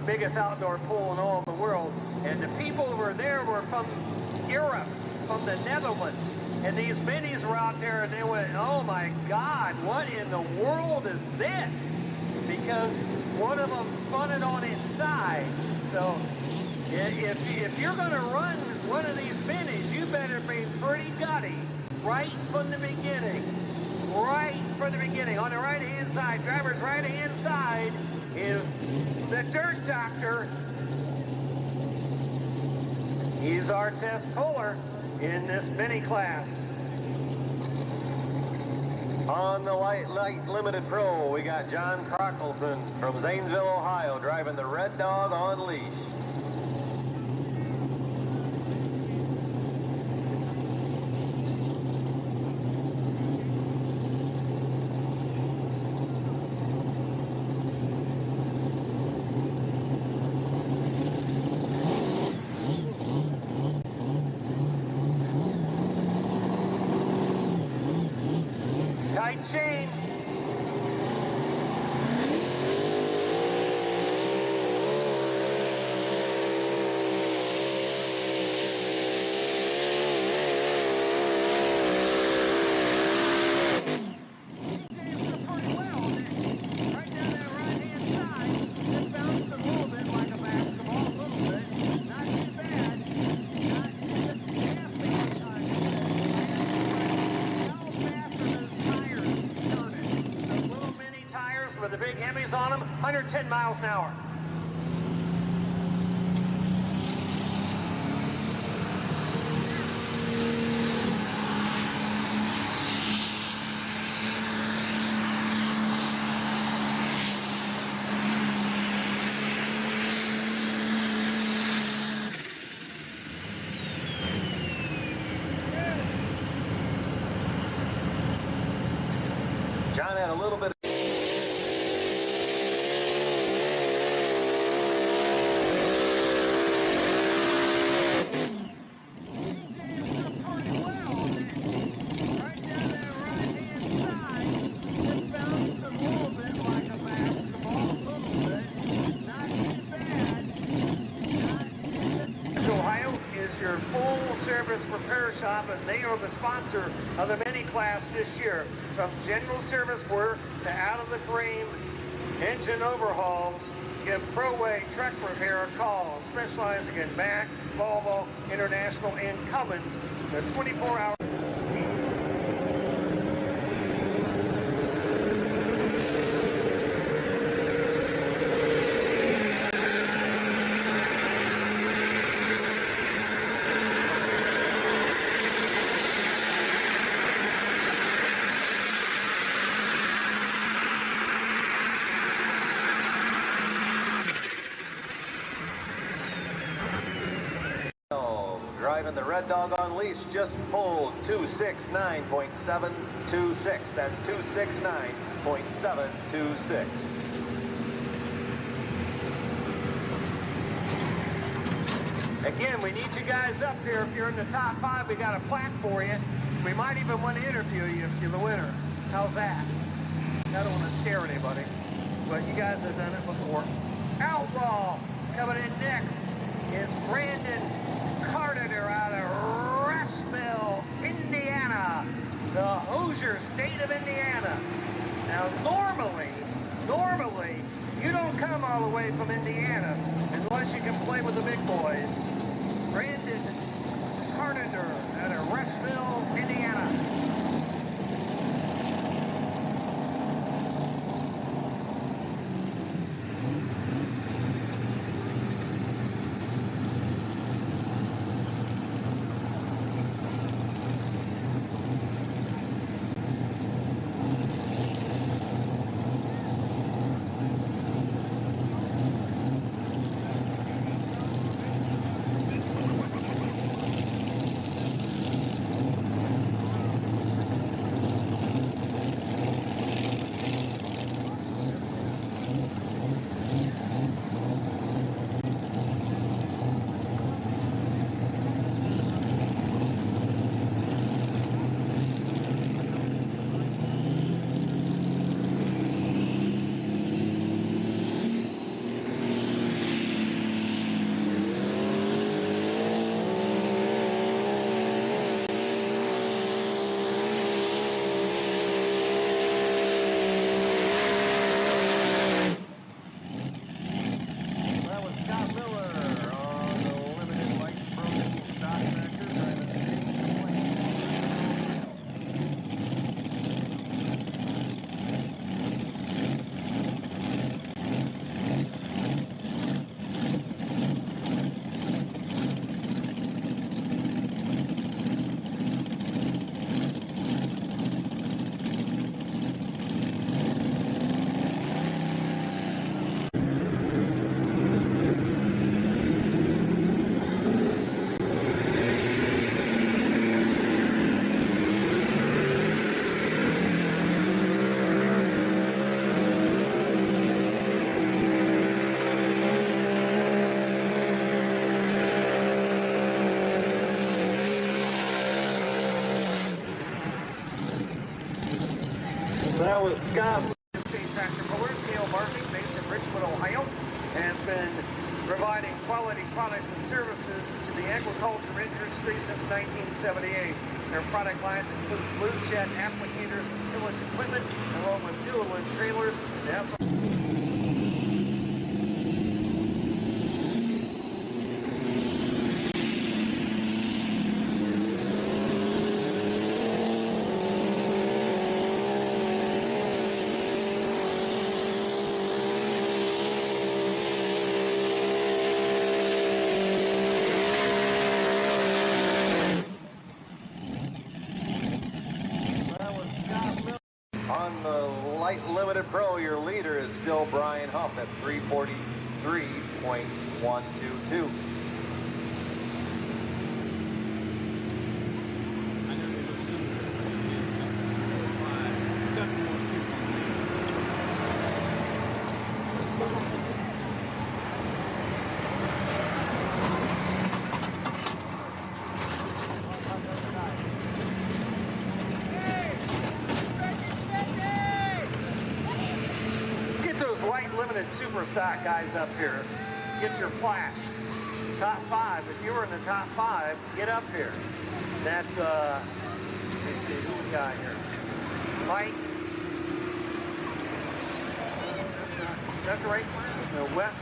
biggest outdoor pool in all of the world. And the people over there were from Europe, from the Netherlands. And these minis were out there and they went, oh my God, what in the world is this? Because one of them spun it on its side. So if you're going to run one of these minis, you better be pretty gutty right from the beginning. Right from the beginning. On the right-hand side, driver's right-hand side is the Dirt Doctor. He's our test puller in this mini class. On the light limited pro, we got John Crockleton from Zanesville, Ohio, driving the Red Dog on leash. Tight chain. With the big Hemis on them, 110 miles an hour. John had a little bit of your full service repair shop, and they are the sponsor of the mini class this year. From general service work to out of the frame engine overhauls, give Proway truck repair a call, specializing in Mack, Volvo, International, and Cummins. They're 24-hour. Driving the Red Dog on leash just pulled 269.726. That's 269.726. Again, we need you guys up here. If you're in the top 5, we got a plaque for you. We might even want to interview you if you're the winner. How's that? I don't want to scare anybody, but you guys have done it before. Outlaw coming in next is Brandon Carter out of Rushville, Indiana, the Hoosier state of Indiana. Now, normally, you don't come all the way from Indiana unless you can play with the big boys. Brandon Carter out of Rushville, Indiana. That was Scott. State Tractor Pullers, Neil Murphy, based in Richmond, Ohio, has been providing quality products and services to the agriculture industry since 1978. Their product lines include blue shed applicators and tillage equipment, along with dual and trailers. They also On the light limited pro, your leader is still Bryan Huff at 343.122. Light limited super stock guys up here. Get your plaques. Top 5. If you were in the top 5, get up here. That's let me see who we got here. Mike. Is that the right one? No, Wes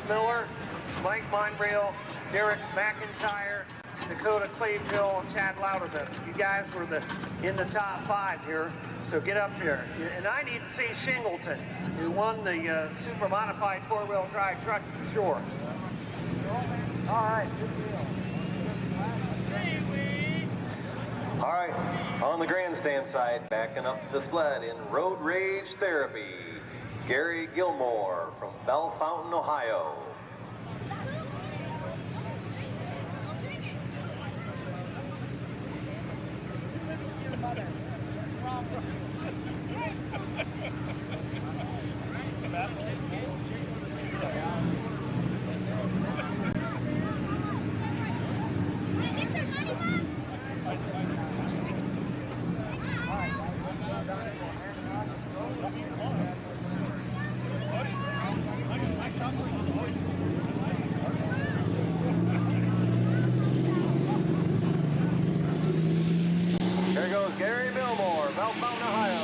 Miller, Mike Monreal, Derek McIntire, Dakota Clayville, Chad Louderman. You guys were in the top 5 here. So get up here. And I need to see Shingleton, who won the super modified 4-wheel drive trucks for sure. all right, good deal. All right, on the grandstand side, backing up to the sled in Road Rage Therapy, Gary Gilmore from Bell Fountain, Ohio. Here goes Gary Milmore, Bell Fountain, Ohio.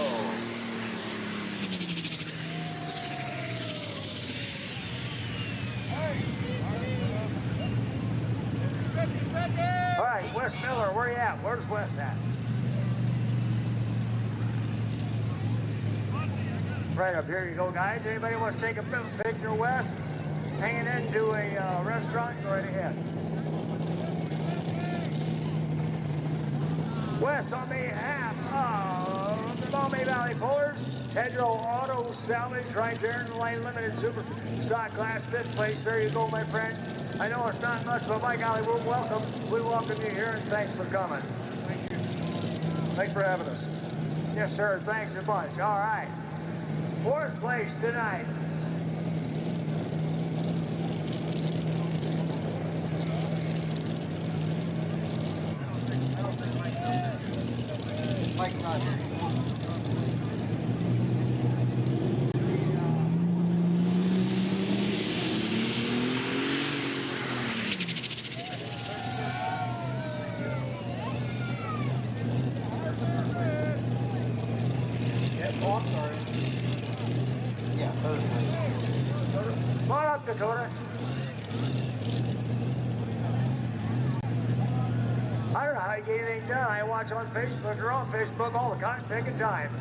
All right, Wes Miller, where you at? Where's Wes at? Right up here you go, guys. Anybody wants to take a picture of Wes? Hanging into a restaurant, go right ahead. Wes, on behalf of the Maumee Valley Pullers, Tedrow Auto Salvage right there in the light limited super stock class 5th place. There you go, my friend. I know it's not much, but by golly, we welcome you here, and thanks for coming. Thank you. Thanks for having us. Yes, sir. Thanks a bunch. All right. 4th place tonight. Mike's not here. Come on up, Dakota. I don't know how you get anything done. I watch on Facebook. You're on Facebook all the time, taking time.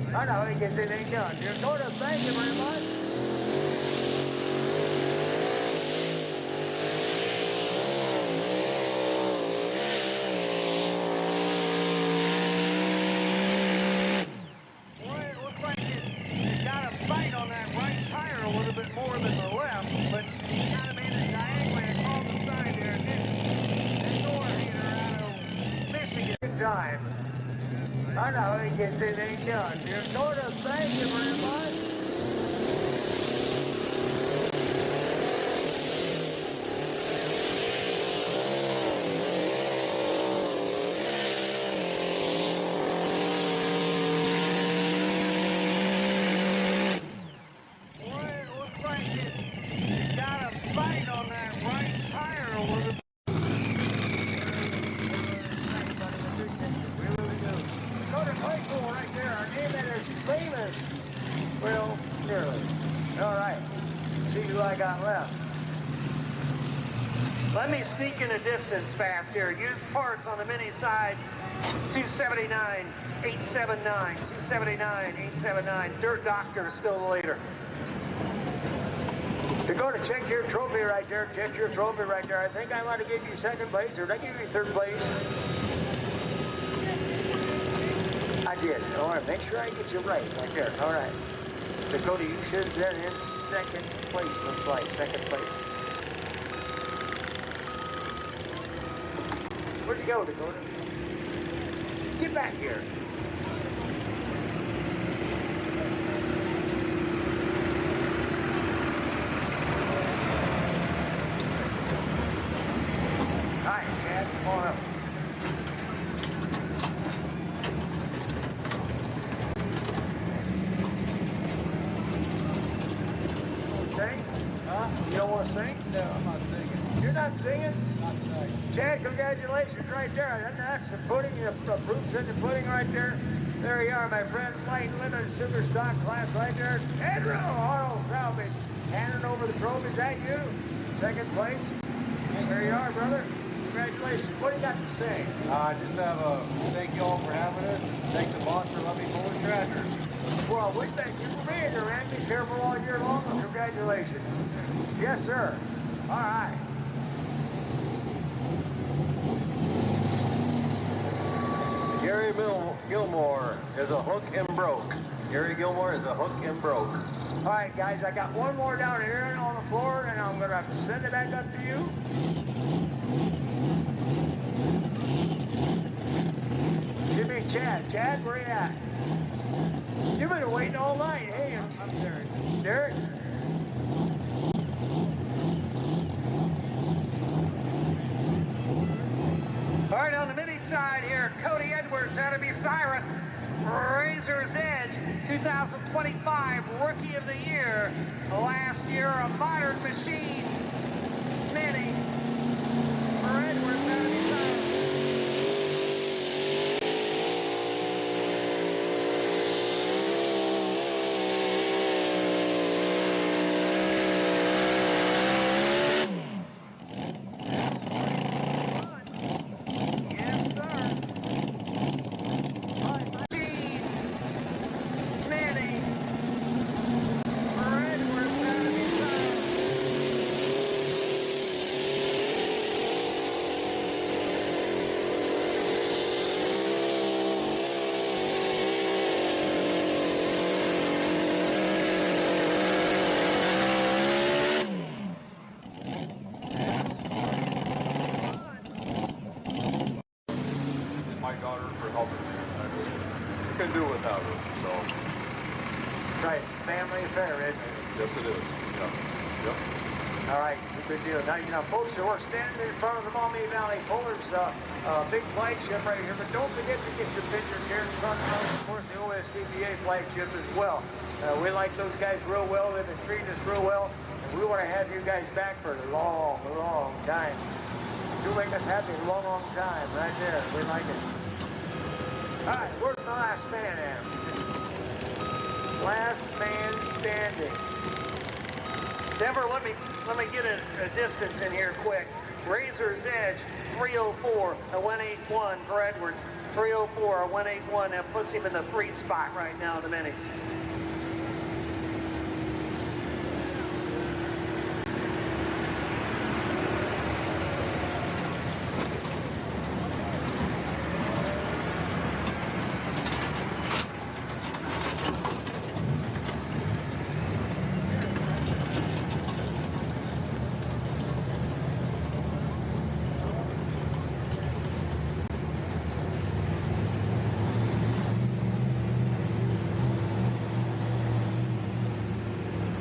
I don't know how he gets anything done. Dakota, thank you very much. Boy, it looks like it got a bite on that right tire a little bit more than the left, but it kind of made it diagonally across the side there, didn't it? That door heater out of Michigan time. I know how he gets anything done. Dakota, thank you very much. Let me sneak in a distance fast here. Used parts on the mini side, 279, 879, 279, 879. Dirt Doctor is still the leader. You're going to check your trophy right there. Check your trophy right there. I think I might have given you second place, or did I give you third place? I did. All right, make sure I get you right there. All right. Dakota, you should have been in second place, looks like. Second place. Where'd you go, Dakota? Get back here. Hi, Chad. Come on up. You don't want to sing? No, I'm not singing. You're not singing? Not tonight. Chad, congratulations right there. That's the pudding, the proof's in the pudding right there. There you are, my friend. Light limited super stock class right there. Ted Rowe, Auto Salvage. Handing over the trophy. Is that you? Second place. There you are, brother. Congratulations. What do you got to say? Just have a thank you all for having us. Thank the boss for letting me pull his tractor. Well, we thank you for being here, man. Be careful all year long, and congratulations. Yes, sir. All right. Gary Gilmore is a hook and broke. Gary Gilmore is a hook and broke. All right, guys, I got one more down here on the floor, and I'm going to have to send it back up to you. Should be Chad. Chad, where you at? You've been waiting all night, hey? I'm Derek. Derek? All right, on the mini side here, Cody Edwards out of Bucyrus. Razor's Edge, 2025 Rookie of the Year. Last year, a modern machine. Mini for Edwards out of Bucyrus. Right, it's a family affair, isn't it? Yes, it is. Yep. All right, good deal. Now, folks, we're standing in front of the Maumee Valley Pullers, big flagship right here. But don't forget to get your pictures here in front of, of course, the OSTPA flagship as well. We like those guys real well. They've been treating us real well. And we want to have you guys back for a long, long time. You make us happy a long, long time right there. We like it. All right, where's the last man at? Last man standing. Denver, let me get a distance in here quick. Razor's Edge, 304, a 181 for Edwards. 304, a 181. That puts him in the 3 spot right now in the minis.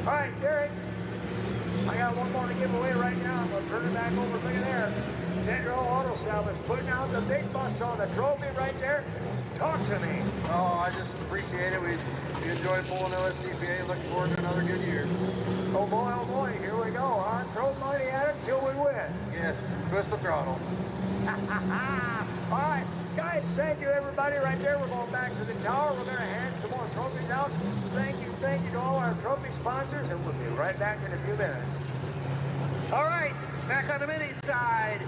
All right, Derek, I got one more to give away right now. I'm going to turn it back over. Look at there. Tendro Auto Salvage putting out the big butts on the trophy right there. Talk to me. Oh, I just appreciate it. We enjoyed pulling OSTPA. Looking forward to another good year. Oh boy, here we go. Huh? Throw money at it till we win. Yes, twist the throttle. All right, guys, thank you, everybody, right there. We're going back to the tower. We're going to hand some more trophies out. Thank you to all our trophy sponsors, and we'll be right back in a few minutes. All right, Back on the mini side,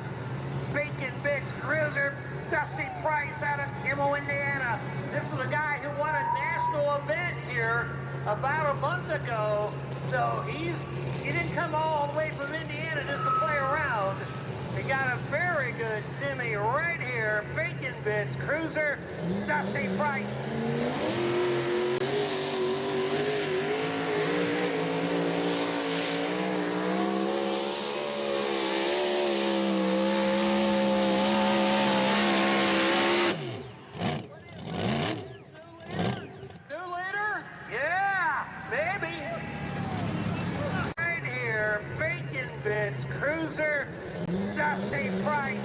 Bacon Bix Cruiser, Dusty Price out of Kimmel, Indiana. This is a guy who won a national event here about a month ago. So he didn't come all the way from Indiana just to play around. He got a very good Jimmy right here. Bacon Bix Cruiser, Dusty Price. Cruiser, Dusty Price.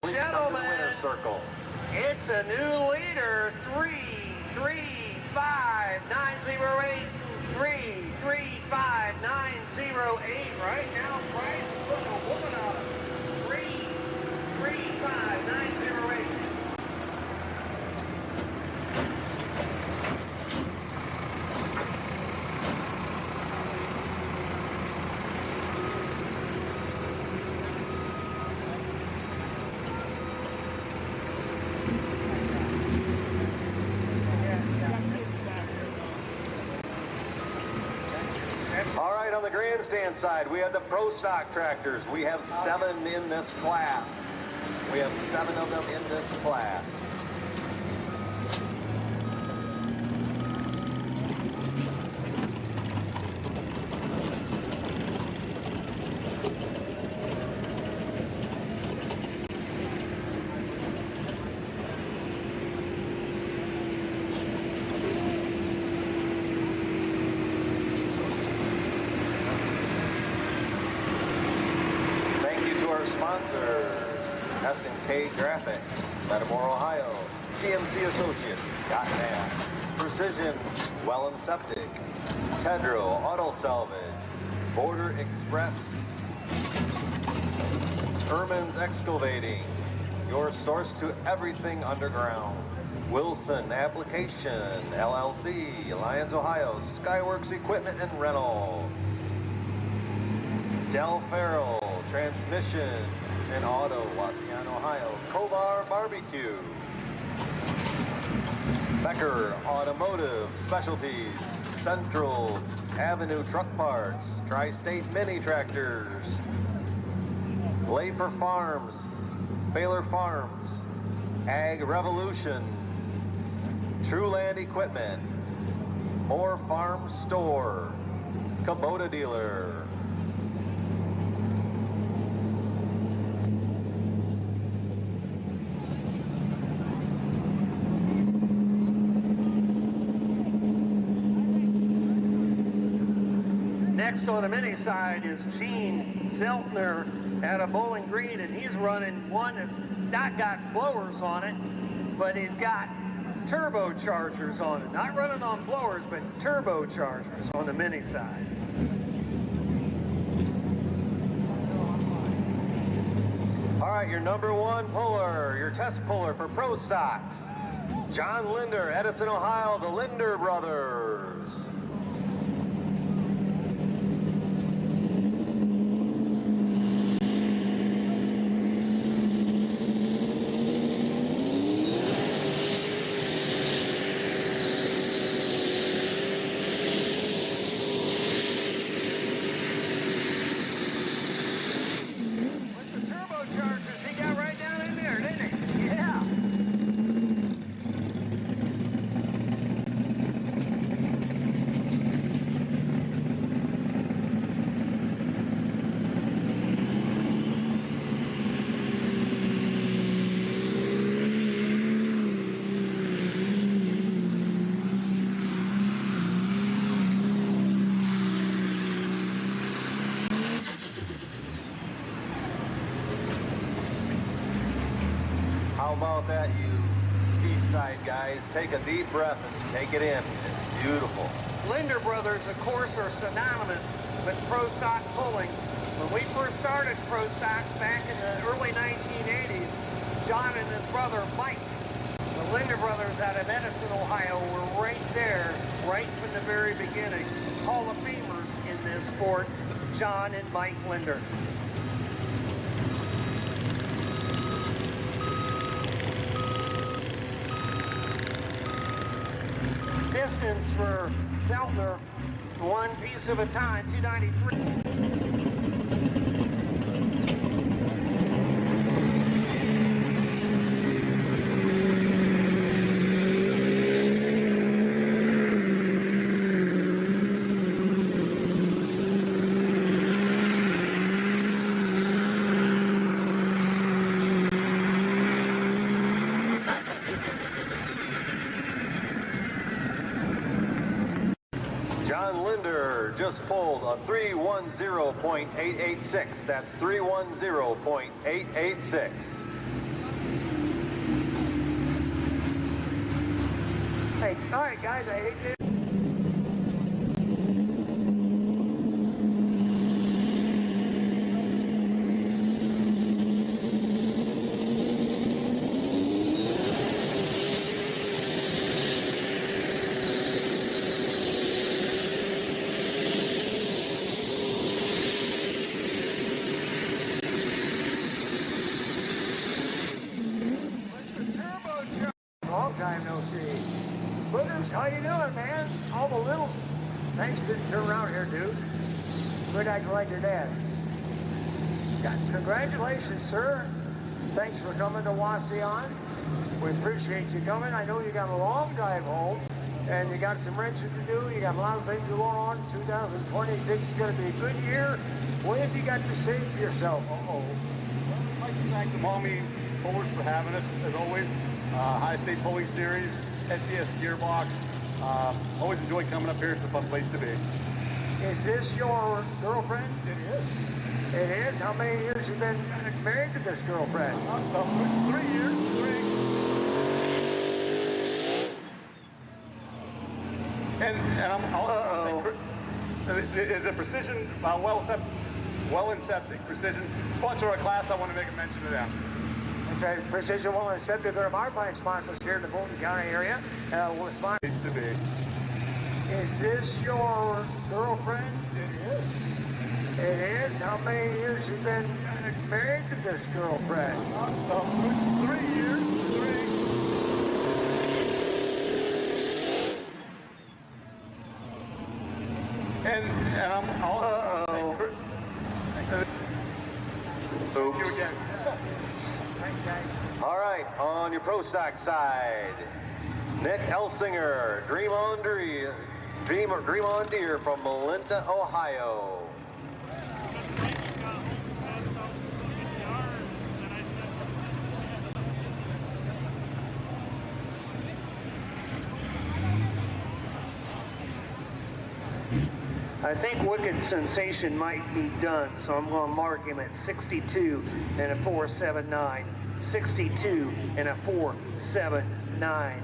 Gentlemen, circle. It's a new leader, 335,908, 335,908. Right now, Price putting a woman on him. 335,908. All right, on the grandstand side, we have the Pro Stock tractors. We have 7 in this class. We have 7 of them in this class. Sponsors, S&K Graphics, Metamora, Ohio, GMC Associates, Scott Knapp, Precision, Well and Septic, Tedro, Auto Salvage, Border Express, Erman's Excavating, your source to everything underground, Wilson Application, LLC, Lyons, Ohio, Skyworks Equipment and Rental, Del Farrell, Transmission and Auto, Wauseon, Ohio, Kovar Barbecue, Becker Automotive Specialties, Central Avenue Truck Parts, Tri-State Mini Tractors, Lafer Farms, Baylor Farms, Ag Revolution, Trueland Equipment, Moore Farm Store, Kubota Dealer. Next on the mini side is Gene Zeltner out of Bowling Green, and he's running one that's not got blowers on it, but he's got turbochargers on it. Not running on blowers, but turbochargers on the mini side. All right, your number 1 puller, your test puller for Pro Stocks, John Linder, Edison, Ohio, the Linder Brothers. How about that, you east side, guys. Take a deep breath and take it in. It's beautiful. Linder Brothers, of course, are synonymous with pro stock pulling. When we first started pro stocks back in the early 1980s, John and his brother Mike, the Linder Brothers out of Edison, Ohio, were right there, right from the very beginning. Hall of Famers in this sport, John and Mike Linder. Pistons for Feltner, one piece of a time, 293. Just pulled a 310.886. That's 310.886. Hey, all right, guys, I hate this. How you doing, man? All the littles. Thanks, didn't turn around here, dude. Good acting like your dad. Congratulations, sir. Thanks for coming to Wauseon. We appreciate you coming. I know you got a long drive home, and you got some wrenching to do. You got a lot of things going on. 2026 is going to be a good year. What have you got to say for yourself? Well, I'd like to thank the Maumee pullers for having us, as always. High State Pulling Series, SCS Gearbox. Always enjoy coming up here. It's a fun place to be. Is this your girlfriend? It is. It is? How many years have you been married to this girlfriend? 3 years. 3. And I'm also is a Precision Wellington Septic Precision sponsor our class. I want to make a mention of them. Okay, Precision Wellington Septic, they're our bike sponsors here in the Fulton County area. We're sponsored. To be. Is this your girlfriend? It is. It is? How many years have you been married to this girlfriend? 3 years. 3. And I'm also Oops. you again. Thanks, guys. All right, on your pro stock side, Nick Elsinger, Dream on Deer from Wellington, Ohio. I think Wicked Sensation might be done, so I'm going to mark him at 62 and a 479. 62 and a 479.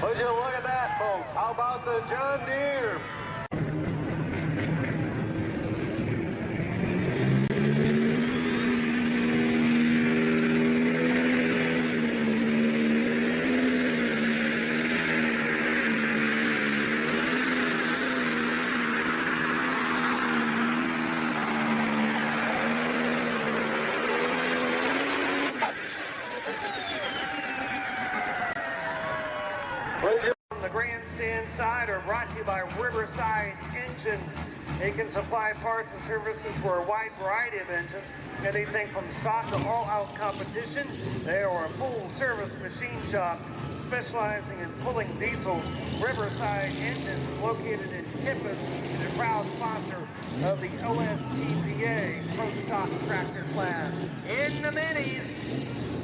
Would you look at that, folks? How about the John Deere? From the Grand grandstand side are brought to you by Riverside Engines. They can supply parts and services for a wide variety of engines, anything from stock to all-out competition. They are a full-service machine shop specializing in pulling diesels. Riverside Engines is located in Tippett and a proud sponsor of the OSTPA Pro Stock Tractor class. In the minis,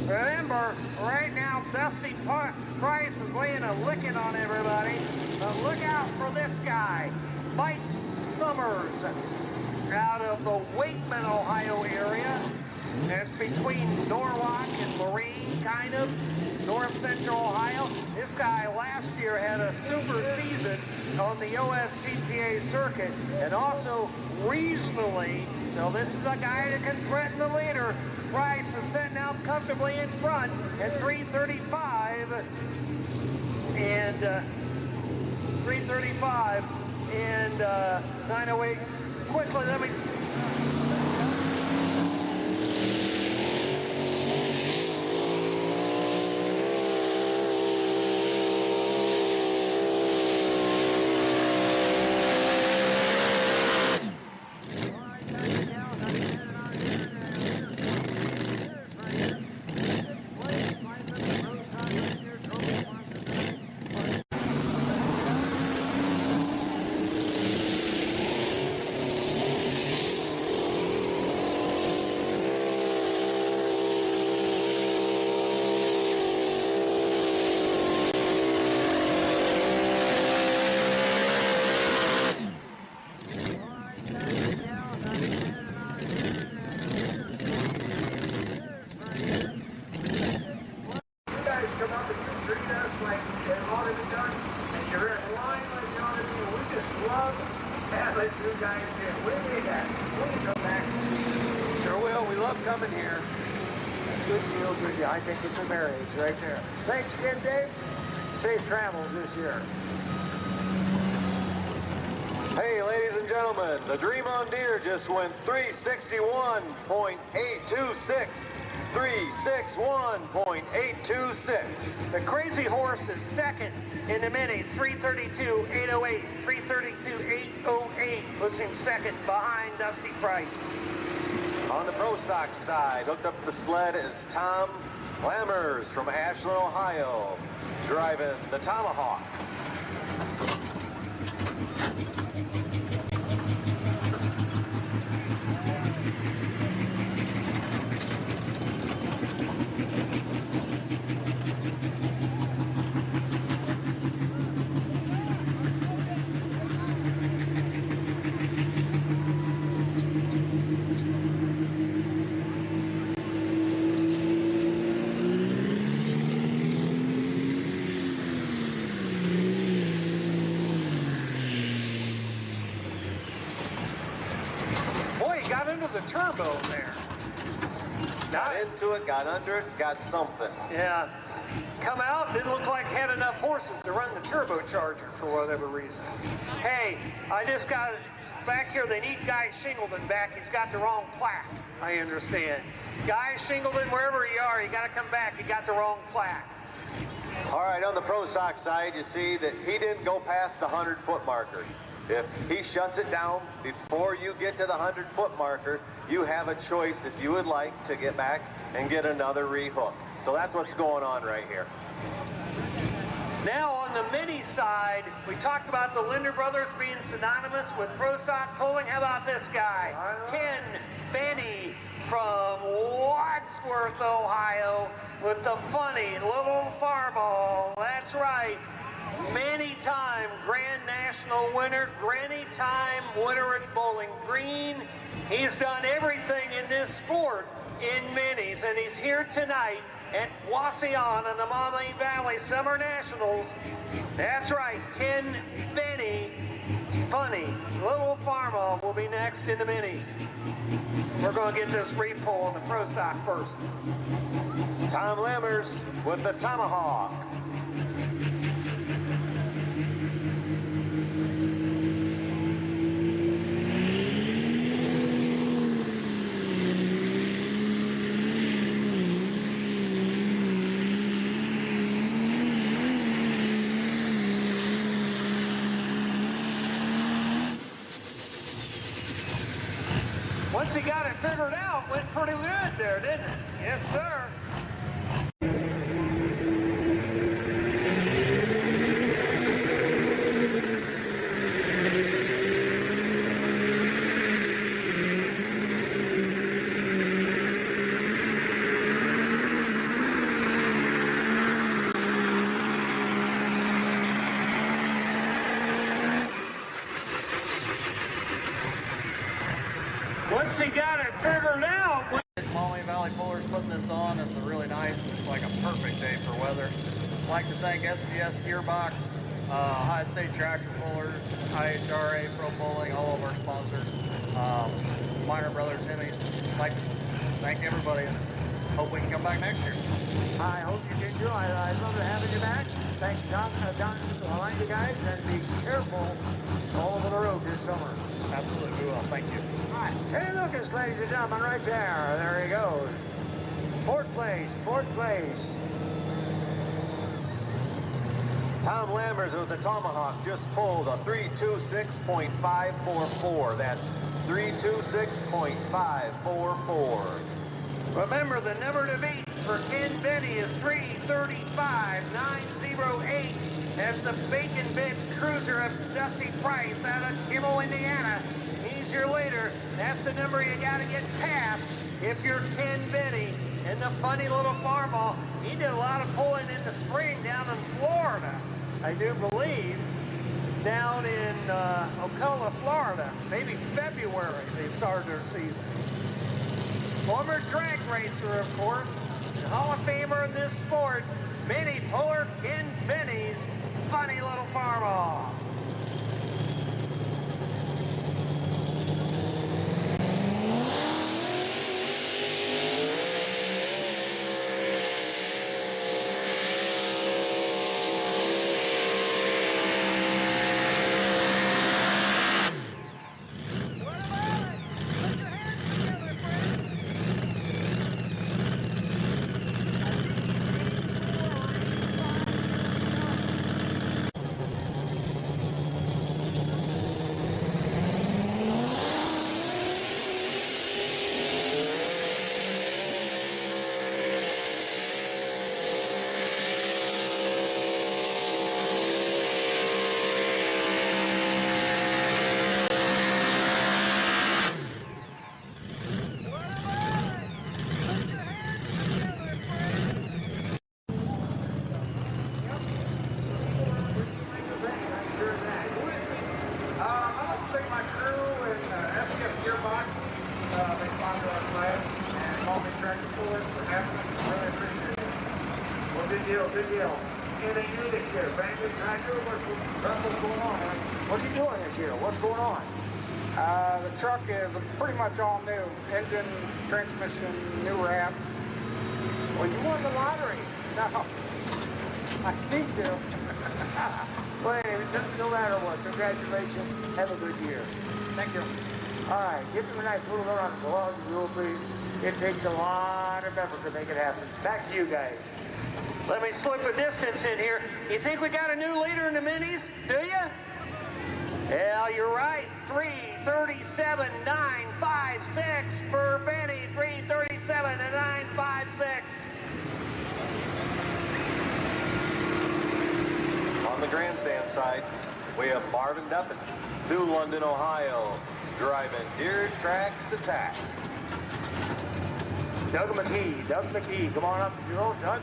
remember, right now, Dusty Price is laying a licking on everybody. But look out for this guy, Mike Summers, out of the Wakeman, Ohio area. It's between Norwalk and Marine, kind of, north central Ohio. This guy last year had a super season on the OSTPA circuit and also regionally. So this is a guy that can threaten the leader. Price is sitting out comfortably in front at 335 and 335 and 908. Quickly, let me. I think it's a marriage right there. Thanks again, Dave. Safe travels this year. Hey, ladies and gentlemen, the Dream on Deer just went 361.826. 361.826. The Crazy Horse is second in the minis, 332.808. 332.808 puts him second behind Dusty Price. On the Pro Stock side, hooked up the sled is Tom Lammers from Ashland, Ohio, driving the Tomahawk. The turbo there. Got into it, got under it, got something. Yeah. Come out, didn't look like had enough horses to run the turbocharger for whatever reason. Hey, I just got back here, they need Guy Shingleton back. He's got the wrong plaque, I understand. Guy Shingleton, wherever you are, you got to come back. You got the wrong plaque. All right, on the Pro Stock side, you see that he didn't go past the 100-foot marker. If he shuts it down before you get to the 100-foot marker, you have a choice if you would like to get back and get another rehook. So that's what's going on right here. Now on the mini side, we talked about the Linder brothers being synonymous with Pro Stock pulling. How about this guy? Ken Veney from Wadsworth, Ohio, with the funny Lil Farmall. That's right. Many-time Grand National winner, granny-time winner at Bowling Green. He's done everything in this sport in minis, and he's here tonight at Wauseon on the Maumee Valley Summer Nationals. That's right, Ken Veney. It's funny. Lil Farmall will be next in the minis. We're going to get this repull on the Pro Stock first. Tom Lammers with the Tomahawk. Once he got it figured out, went pretty good there, didn't it? Yes, sir. Once he got it figured out. Maumee Valley Pullers putting this on. It's a really nice, it's like a perfect day for weather. I'd like to thank SCS Gearbox, High State Tractor Pullers, IHRA, Pro Pulling, all of our sponsors, Minor Brothers, Hemis. I'd like to thank everybody and hope we can come back next year. I hope you did too. I love having you back. Thanks, Don. I like you guys, and be careful all over the road this summer. Absolutely, we will. Thank you. All right. Hey, Lucas, ladies and gentlemen, right there. There he goes. Fourth place. Tom Lammers with the Tomahawk just pulled a 326.544. That's 326.544. Remember, the number to beat for Ken Veney is 335.908. That's the Bacon Bits Cruiser of Dusty Price out of Kimmel, Indiana. He's your leader. That's the number you got to get past if you're Ken Veney. And the funny Lil Farmall, he did a lot of pulling in the spring down in Florida. I do believe down in Ocala, Florida. Maybe February they started their season. Former drag racer, of course, and Hall of Famer in this sport, mini puller Ken Veney's funny Lil Farmall. SCS Gearbox, they sponsor our class, and Maumee Tractor Pullers for Haffner. Really appreciate it. Well, good deal. Anything new this year? Brand new tractor? What's going on, man? What are you doing this year? What's going on? The truck is pretty much all new. Engine, transmission, new wrap. Well, you won the lottery. No, I speak to. Well, no matter what, congratulations. Have a good year. Thank you. All right, give them a nice little round of applause, if you will, please. It takes a lot of effort to make it happen. Back to you guys. Let me slip a distance in here. You think we got a new leader in the minis? Do you? Well, you're right. 337.956 for Veney. 337.956. On the grandstand side, we have Marvin Deppen, New London, Ohio, driving Deer Tracks Attack. Doug McKee, come on up. You're old, Doug.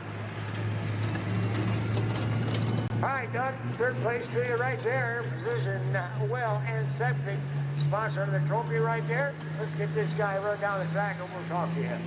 All right, Doug, third place to you right there. Position well and septic. Sponsor of the trophy right there. Let's get this guy run down the track and we'll talk to you.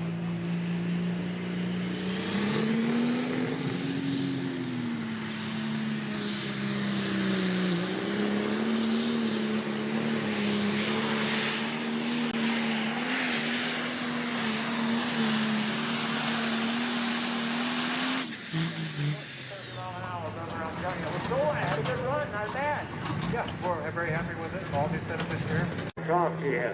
Yeah, we're very happy with it. All be set up this year. Talk to you.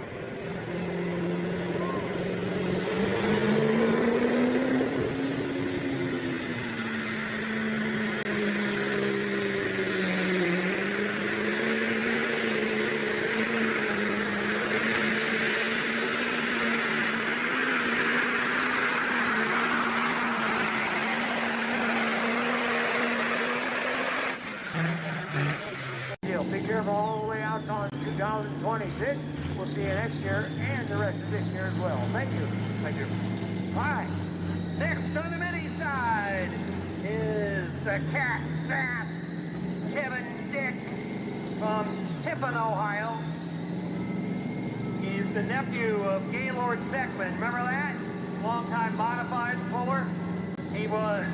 26. We'll see you next year and the rest of this year as well. Thank you. Thank you. All right. Next on the mini side is the Cat Sass Kevin Dick from Tiffin, Ohio. He's the nephew of Gaylord Zeckman. Remember that? Longtime modified puller. He was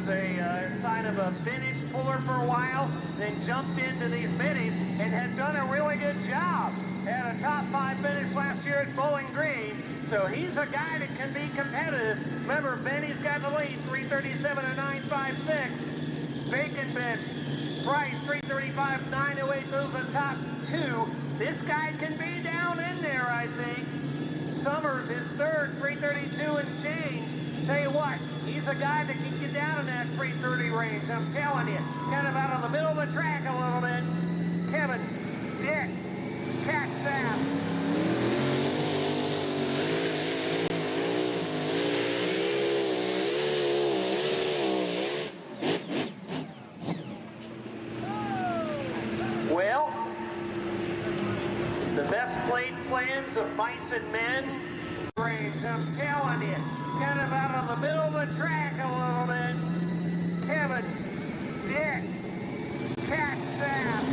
a sign of a vintage puller for a while, then jumped into these minis and had done a really good job. Had a top 5 finish last year at Bowling Green, so he's a guy that can be competitive. Remember, Benny's got the lead, 337 and 956. Bacon Bits, Price, 335, 908, those are the top 2. This guy can be down in there, I think. Summers is third, 332 and change. Tell you what, he's a guy that can get down in that 330 range, I'm telling you. Kind of out on the middle of the track a little bit. Kevin, Dick, Cat Sass. Well, the best laid plans of mice and men range, I'm telling you. Kind of out on the middle of the track a little bit. Kevin, Dick, Cat Sass.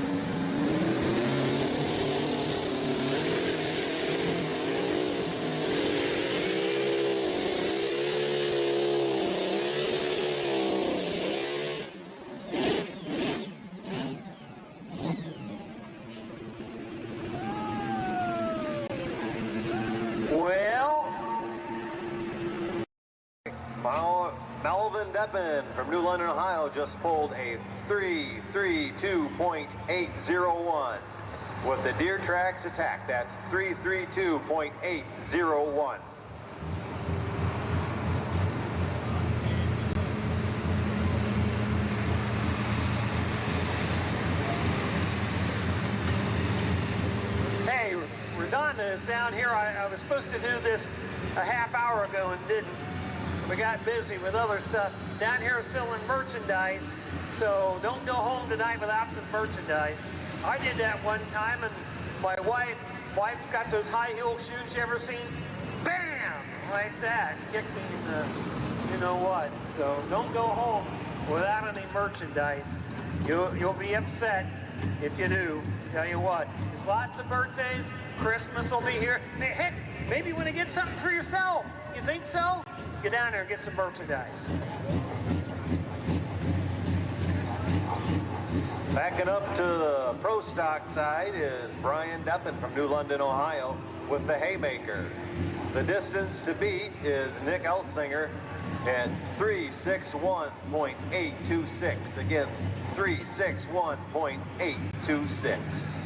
Melvin Deppen from New London, Ohio just pulled a 332.801 with the Deer Tracks Attack. That's 332.801. Hey, Redonda is down here. I was supposed to do this a half hour ago and didn't. We got busy with other stuff. Down here selling merchandise, so don't go home tonight without some merchandise. I did that one time, and my wife got those high-heel shoes you ever seen? Bam! Like that. Kicked me in the you-know-what. So don't go home without any merchandise. You'll be upset if you do. Tell you what, there's lots of birthdays. Christmas will be here. Heck, maybe you want to get something for yourself. You think so? Get down there and get some merchandise. Backing up to the pro stock side is Bryan Deppen from New London, Ohio with the Haymaker. The distance to beat is Nick Elsinger at 361.826. Again, 361.826.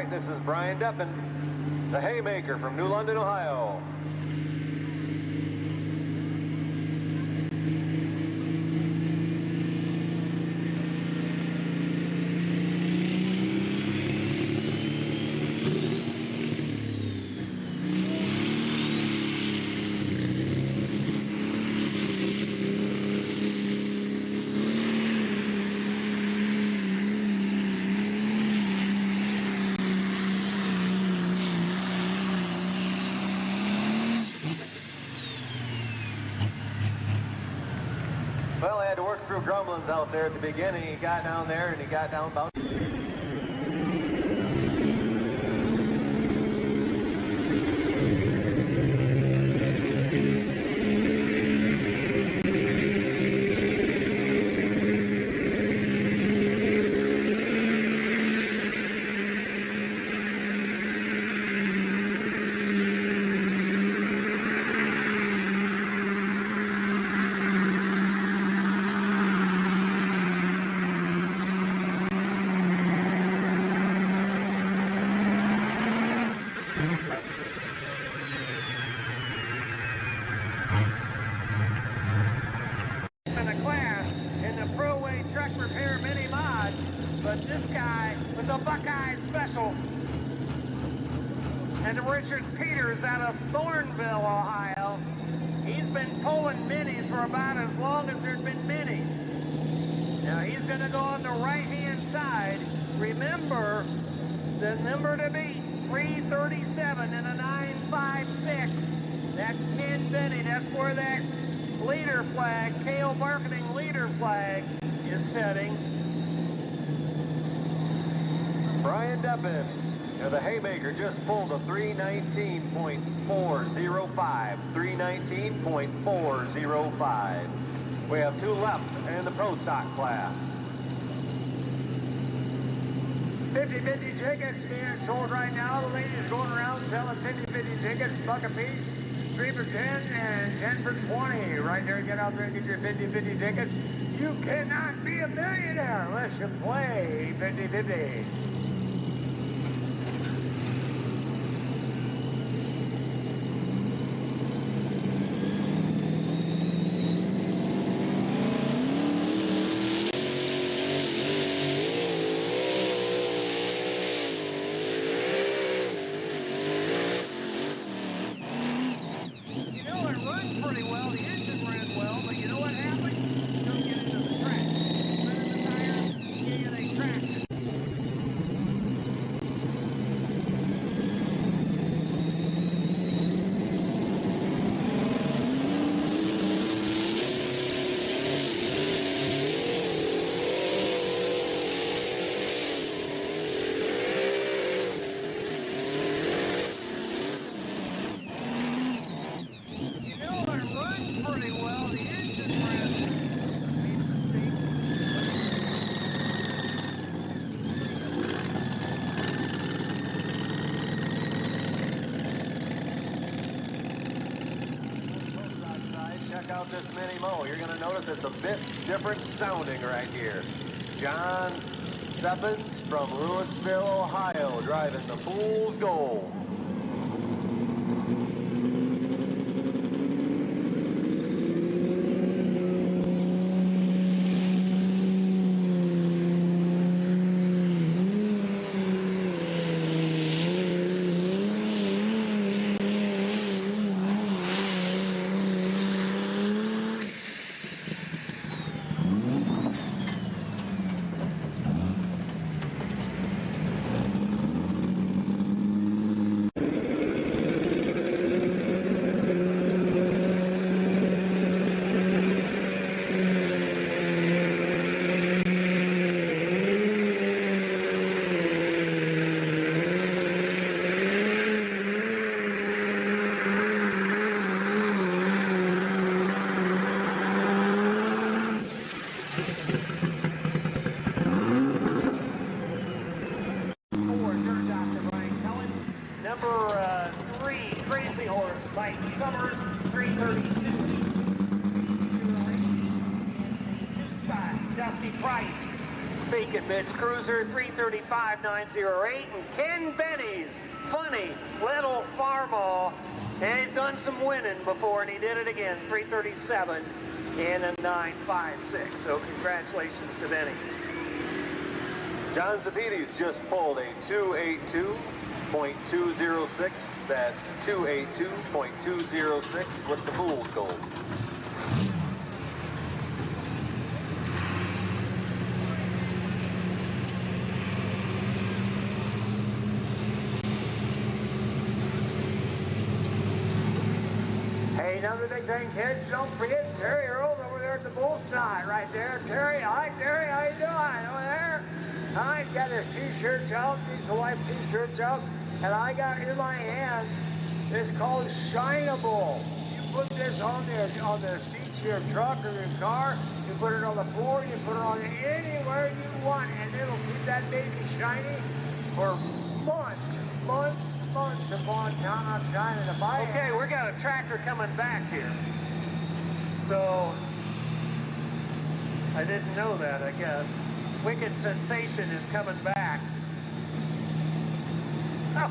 This is Bryan Deppen, the Haymaker from New London, Ohio. Well, I had to work through grumblings out there at the beginning. He got down there and he got down about... and to Richard Peters out of Thornville, Ohio. He's been pulling minis for about as long as there's been minis. Now he's going to go on the right-hand side. Remember, the number to beat, 337 and a 956. That's Ken Veney. That's where that leader flag, KO Marketing leader flag, is setting. Brian Deppen, the Haymaker just pulled a 319.405. 319.405. We have two left in the Pro Stock class. 50-50 tickets being sold right now. The ladies going around selling 50-50 tickets, $1 a piece, 3 for 10 and 10 for 20. Right there, get out there and get your 50-50 tickets. You cannot be a millionaire unless you play 50-50. This Mini Mo, you're going to notice it's a bit different sounding right here. John Seppens from Louisville, Ohio, driving the Fool's Gold. Bits Cruiser 335.908, and Ken Veney's funny Lil Farmall, and he's done some winning before, and he did it again, 337 and a 956. So congratulations to Veney. John Zapides just pulled a 282.206. That's 282.206 with the Fool's Gold. Another big thing, kids, don't forget Terry Earls over there at the bullseye right there. Terry, hi Terry, how you doing over there? I got his t-shirts out, these white t-shirts out, and I got in my hand, it's called Shineable. You put this on the seats of your truck or your car, you put it on the floor, you put it on anywhere you want, and it'll keep that baby shiny for months upon time to buy it. Okay, we got a tractor coming back here. So, I didn't know that, I guess. Wicked Sensation is coming back. Oh,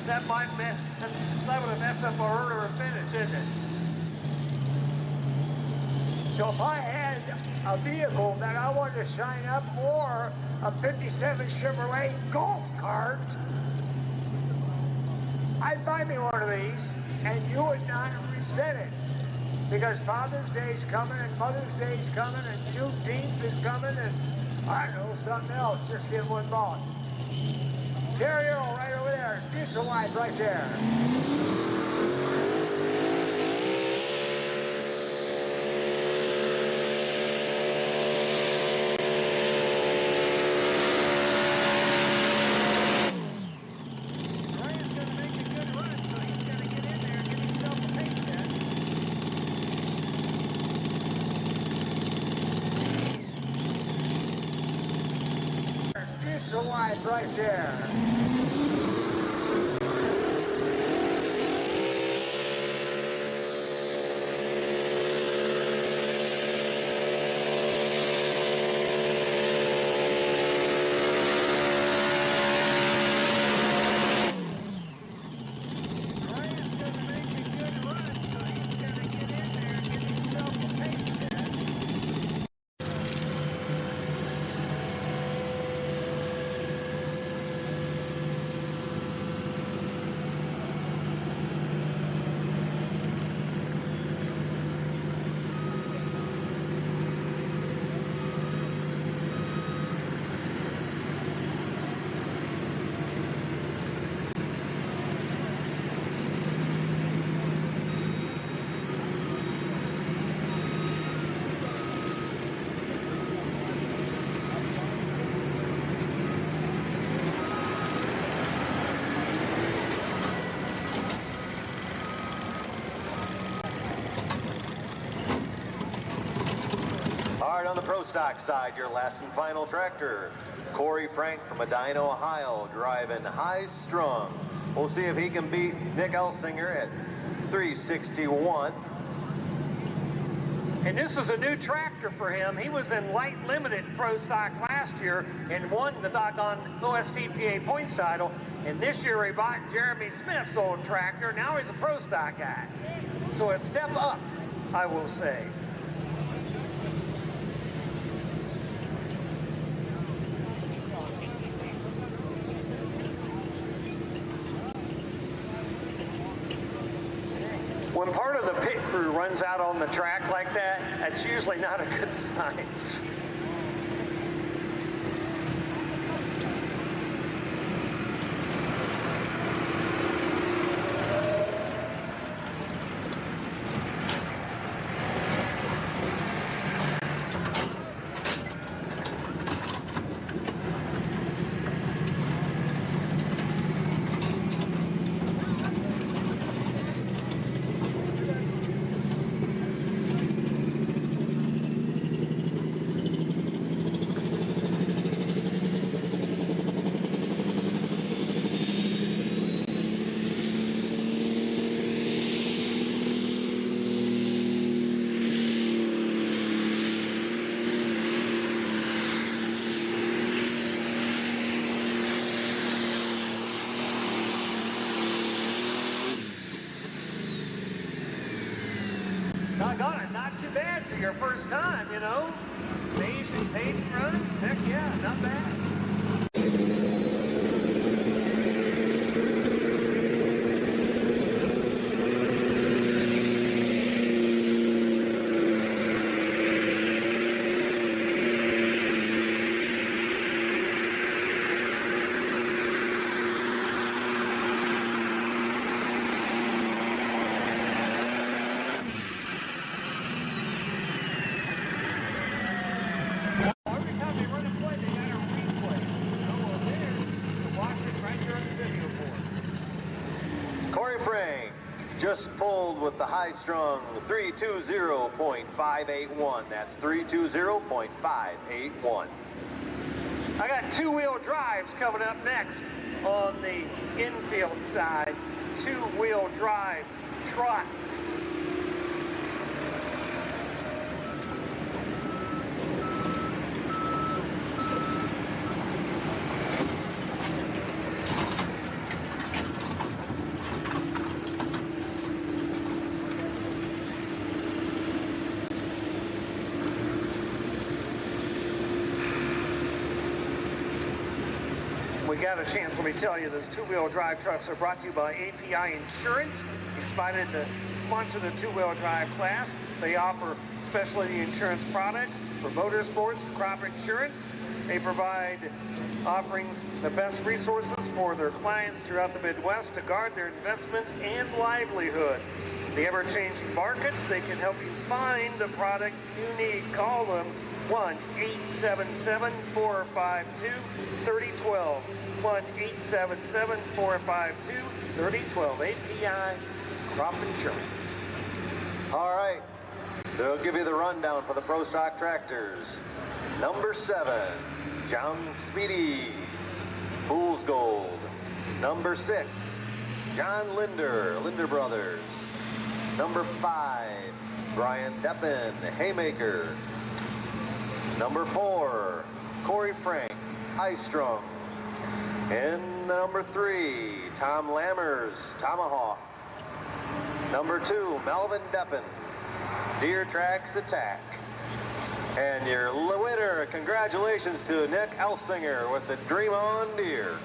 that would have messed up our order of finish, isn't it? So if I had a vehicle that I wanted to shine up, or a 57 Chevrolet golf cart, I'd buy me one of these, and you would not resent it. Because Father's Day's coming, and Mother's Day's coming, and Juneteenth is coming, and I don't know, something else. Just get one bought. Terry Earl right over there. Diesel light right there. Light right there. On the Pro Stock side, your last and final tractor, Corey Frank from Medina, Ohio, driving high strung. We'll see if he can beat Nick Elsinger at 361. And this is a new tractor for him. He was in light limited Pro Stock last year and won the doggone OSTPA points title. And this year he bought Jeremy Smith's old tractor. Now he's a Pro Stock guy. So a step up, I will say. When part of the pit crew runs out on the track like that, that's usually not a good sign. Doggone it, not too bad for your first time, you know. Paving run, heck yeah, not bad. Just pulled with the high-strung 320.581. That's 320.581. I got two-wheel drives coming up next on the infield side. Two-wheel drive trucks. we got a chance, let me tell you, those two-wheel drive trucks are brought to you by API Insurance. Excited to sponsor the two-wheel drive class. They offer specialty insurance products for motorsports, crop insurance. They provide offerings, the best resources for their clients throughout the Midwest to guard their investments and livelihood. The ever-changing markets, they can help you find the product you need. Call them 1-877-452-3012. 1-877-452-3012. API Crop Insurance. All right, they'll give you the rundown for the Pro Stock Tractors. Number 7, John Speedy's Fool's Gold. Number 6, John Linder Brothers. Number 5, Brian Deppen, Haymaker. Number 4, Corey Frank, High Strung. And number 3, Tom Lammers, Tomahawk. Number 2, Melvin Deppen, Deer Tracks Attack. And your winner, congratulations to Nick Elsinger with the Dream On Deer.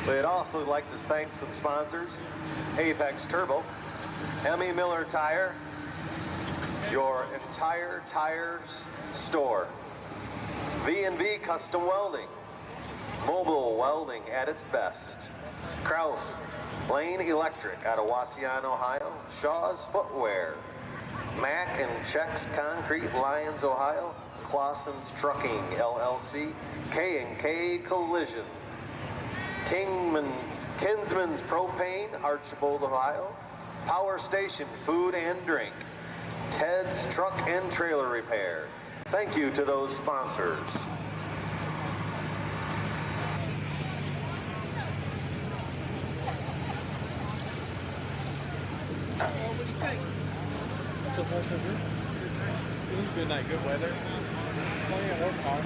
We'd also like to thank some sponsors: Apex Turbo, Emmy Miller Tire, your entire tires store, V&V Custom Welding, mobile welding at its best, Kraus Lane Electric out of Wauseon, Ohio, Shaw's Footwear, Mack and Chex Concrete, Lyons, Ohio, Clausen's Trucking LLC, K&K Collision, Kinsman's Propane, Archibald, Ohio, Power Station Food and Drink, Ted's Truck and Trailer Repair. Thank you to those sponsors. What do you think? So far, so good. It's good night, good weather. Plenty of work hard.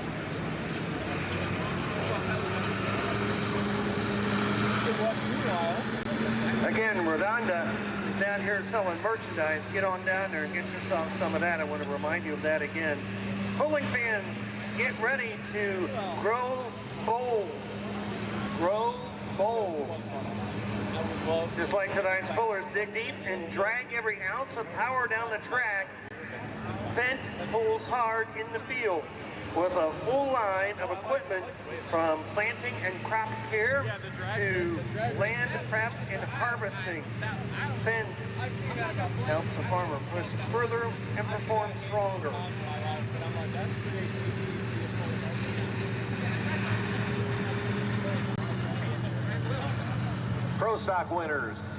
Again, Redonda is down here selling merchandise. Get on down there and get yourself some of that. I want to remind you of that again. Pulling fans, get ready to grow bold. Grow bold. Just like tonight's pullers, dig deep and drag every ounce of power down the track. Fendt pulls hard in the field with a full line of equipment from planting and crop care to land prep and harvesting. Fendt helps the farmer push further and perform stronger. Pro Stock winners,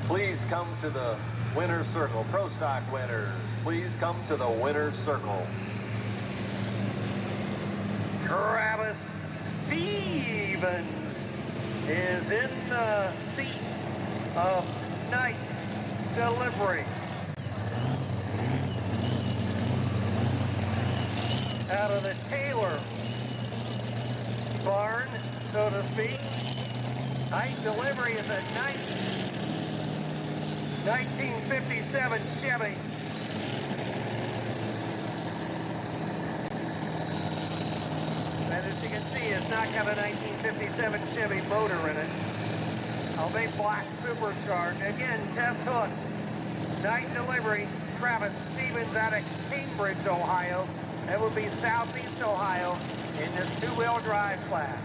please come to the winner's circle. Pro Stock winners, please come to the winner's circle. Travis Stevens is in the seat of night delivery. Out of the Taylor barn, so to speak. Night delivery is a 1957 Chevy. And as you can see, it's not got a 1957 Chevy motor in it. They black supercharged. Again, test hook. Night delivery, Travis Stevens out of Cambridge, Ohio. That would be Southeast Ohio in this two-wheel drive class.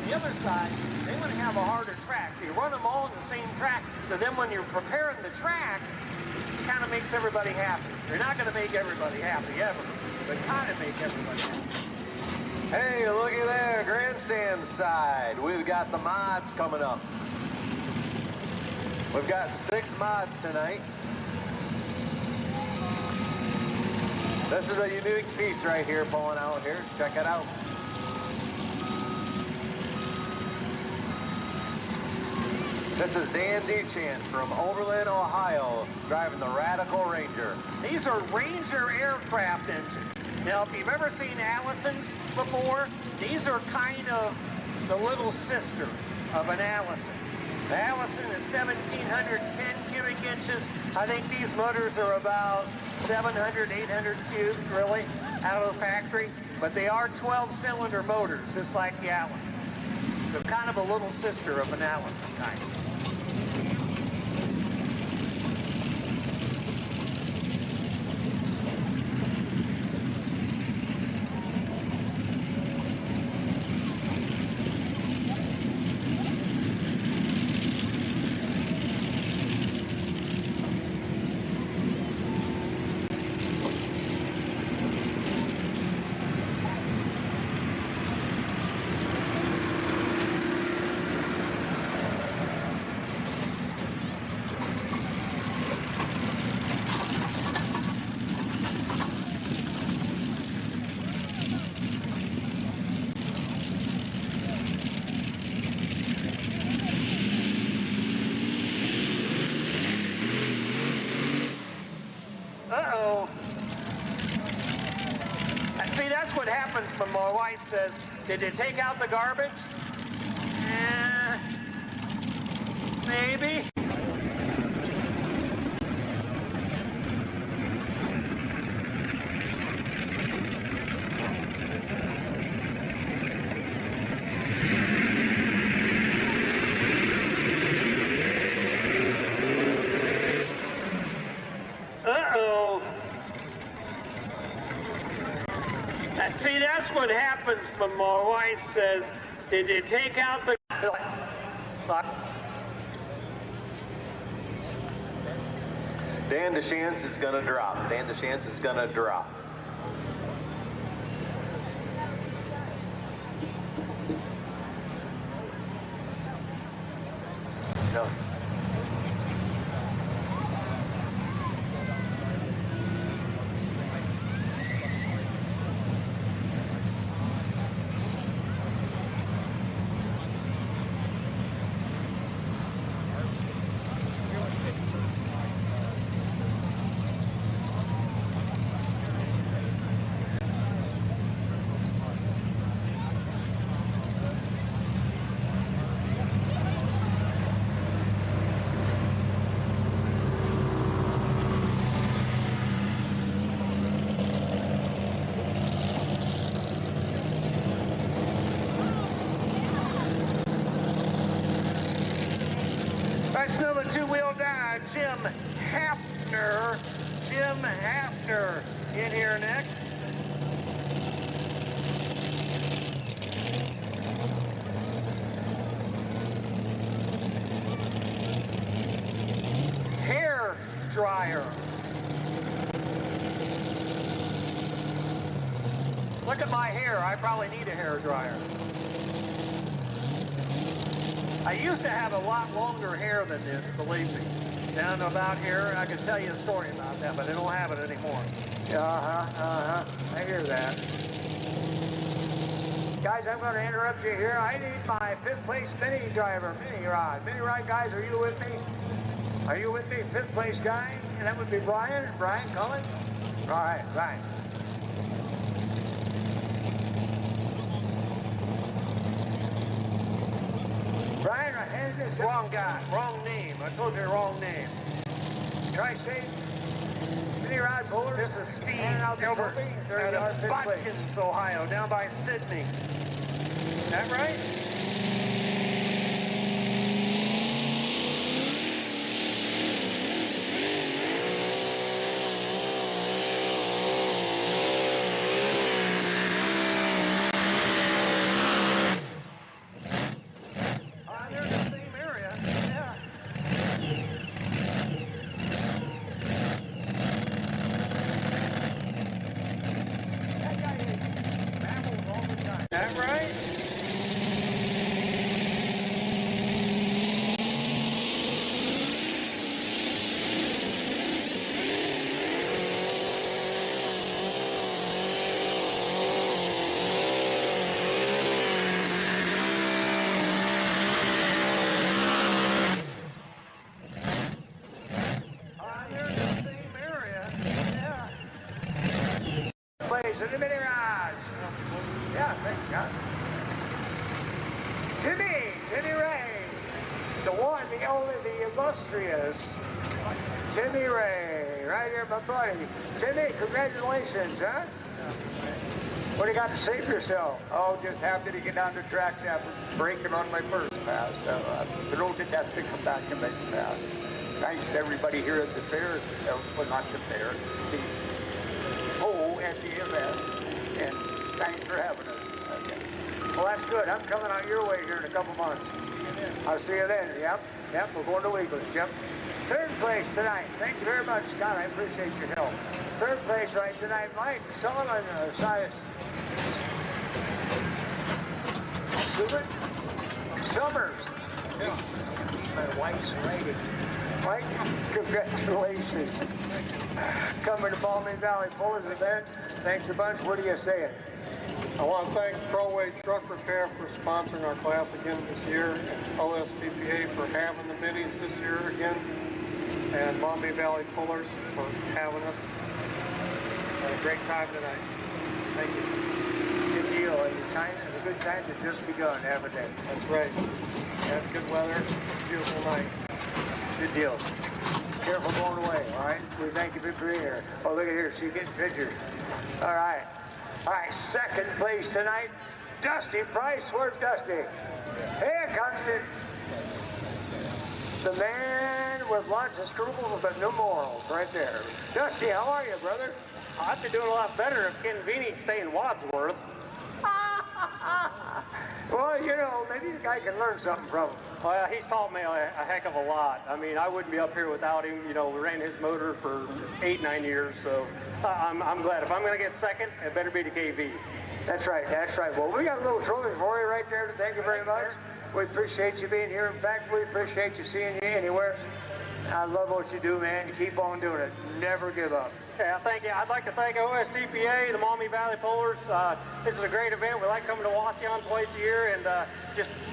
the other side, they want to have a harder track. So you run them all on the same track. So then when you're preparing the track, it kind of makes everybody happy. You're not going to make everybody happy ever, but kind of make everybody happy. Hey, looky there, grandstand side. We've got the mods coming up. We've got 6 mods tonight. This is a unique piece right here pulling out here. Check it out. This is Dan Dechan from Oberlin, Ohio, driving the Radical Ranger. These are Ranger aircraft engines. Now, if you've ever seen Allisons before, these are kind of the little sister of an Allison. The Allison is 1,710 cubic inches. I think these motors are about 700, 800 cubes, really, out of the factory. But they are 12-cylinder motors, just like the Allisons. So kind of a little sister of an Allison kind. See, that's what happens when my wife says, did they take out the garbage? Maybe. See, that's what happens when my wife says, did they take out the... Dan DeChance is going to drop. Dan DeChance is going to drop. No. That's number 2-wheel drive, Jim Haffner. Jim Haffner in here next. Hair dryer. Look at my hair. I probably need a hair dryer. I used to have a lot longer hair than this, believe me. Down to about here, I could tell you a story about that, but I don't have it anymore. I hear that. Guys, I'm going to interrupt you here. I need my 5th place mini driver, mini rod. Mini rod guys, are you with me? Are you with me, 5th place guy? And that would be Brian. Brian, coming? All right, Brian. Brian, I handed this. Wrong guy, wrong name. I told you the wrong name. Tri-State mini rod puller. This is Steve out Gilbert out of 5th place. Botkins, Ohio, down by Sydney. Is that right? boys in the mini garage. Yeah, thanks, Scott. Timmy Ray. The one, the only, the illustrious Timmy Ray. Right here, my buddy. Timmy, congratulations, huh? What do you got to say for yourself? Oh, just happy to get down the track after breaking on my first pass. Thrilled to death to come back and make the pass. Thanks to everybody here at the fair, well, not the fair, the OSTPA, and thanks for having us. Well, that's good. I'm coming out your way here in a couple months. I'll see you then. Yep, we're going to Weeklands. Yep. Third place tonight. Thank you very much, Scott. I appreciate your help. Third place right tonight, Mike Sullivan, Summers. Yeah. My wife's writing. Mike, congratulations. Coming to Maumee Valley Pullers event. Thanks a bunch. What are you saying? I want to thank Proway Truck Repair for sponsoring our class again this year, and OSTPA for having the minis this year again, and Maumee Valley Pullers for having us. Had a great time tonight. Thank you. Good deal. The good times have just begun, haven't they? That's right. Had good weather, beautiful night. Good deal. Careful going away, all right? We thank you for being here. Oh, look at here. She gets pictures. All right. All right, second place tonight, Dusty Price. Where's Dusty? Here comes it. The man with lots of scruples but no morals right there. Dusty, how are you, brother? I'd be doing a lot better if Ken Veney stayed in Wadsworth. Well, you know, maybe the guy can learn something from him. Well, he's taught me a heck of a lot. I mean, I wouldn't be up here without him. You know, we ran his motor for 8-9 years, so I'm glad. If I'm going to get second, it better be the KV. That's right. Well, we got a little trophy for you right there. Thank you very much. We appreciate you being here. In fact, we appreciate you seeing you anywhere. I love what you do, man. You keep on doing it. Never give up. Yeah, thank you. I'd like to thank OSTPA, the Maumee Valley Pullers. This is a great event. We like coming to Wauseon twice a year, and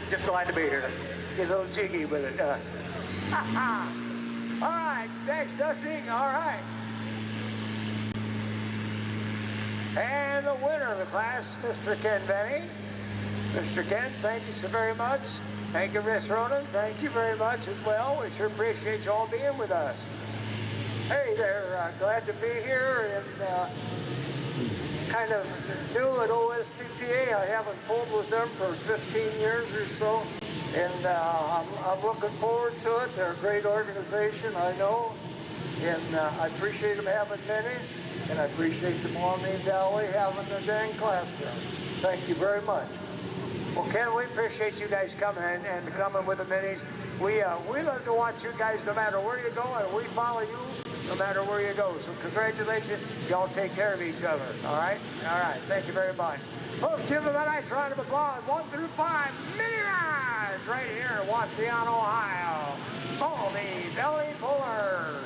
just glad to be here. Get a little jiggy with it. All right. Thanks, Dusty. All right. And the winner of the class, Mr. Ken Veney. Mr. Ken, thank you so very much. Thank you, Miss Ronan. Thank you very much as well. We sure appreciate you all being with us. Hey there, glad to be here and kind of new at OSTPA. I haven't pulled with them for 15 years or so, and I'm looking forward to it. They're a great organization, I know, and I appreciate them having minis, and I appreciate the Maumee Valley having the dang class there. Thank you very much. Well, Ken, we appreciate you guys coming and coming with the minis. We love to watch you guys no matter where you go, and we follow you no matter where you go. So congratulations. Y'all take care of each other. All right? All right. Thank you very much. Folks, give them a nice round of applause. 1 through 5 mini rides right here in Wauseon, Ohio. Maumee Valley Pullers.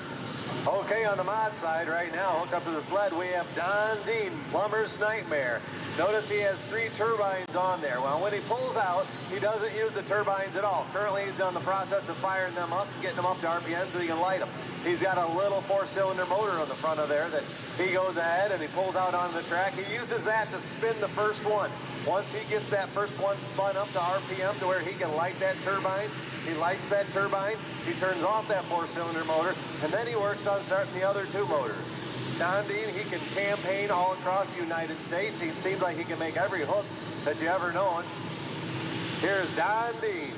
Okay, on the mod side right now, hooked up to the sled, we have Don Dean, Plumber's Nightmare. Notice he has 3 turbines on there. Well, when he pulls out, he doesn't use the turbines at all. Currently, he's in the process of firing them up and getting them up to RPM so he can light them. He's got a little 4-cylinder motor on the front of there that he goes ahead and he pulls out onto the track. He uses that to spin the first one. Once he gets that first one spun up to RPM to where he can light that turbine, he lights that turbine, he turns off that 4-cylinder motor, and then he works on starting the other 2 motors. Don Dean, he can campaign all across the United States. He seems like he can make every hook that you ever known. Here's Don Dean.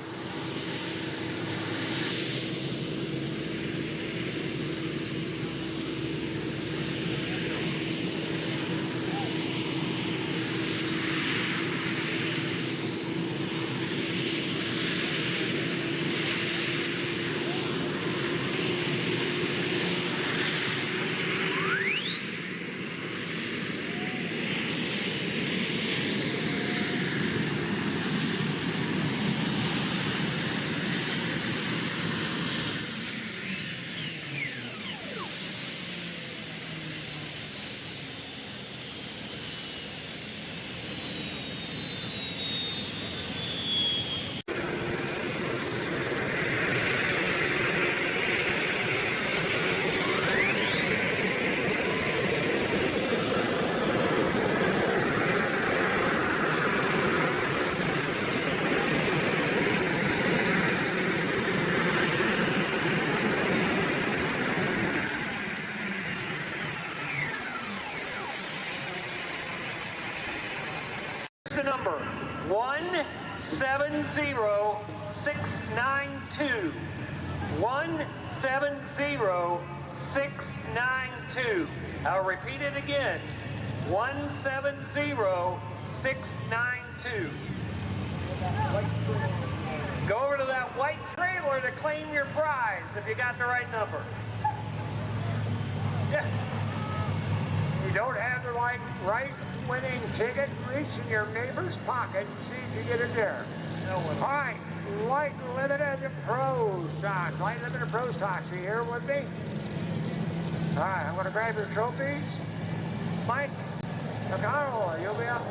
170-692. 170-692. I'll repeat it again. 170-692. Go over to that white trailer to claim your prize if you got the right number. Yeah. You don't have the right winning ticket, reach in your neighbor's pocket and see if you get it there. All right, Light Limited Pro Stocks. Light Limited Pro Stocks, are you here with me? All right, I'm going to grab your trophies. Mike McIntire, you'll be up.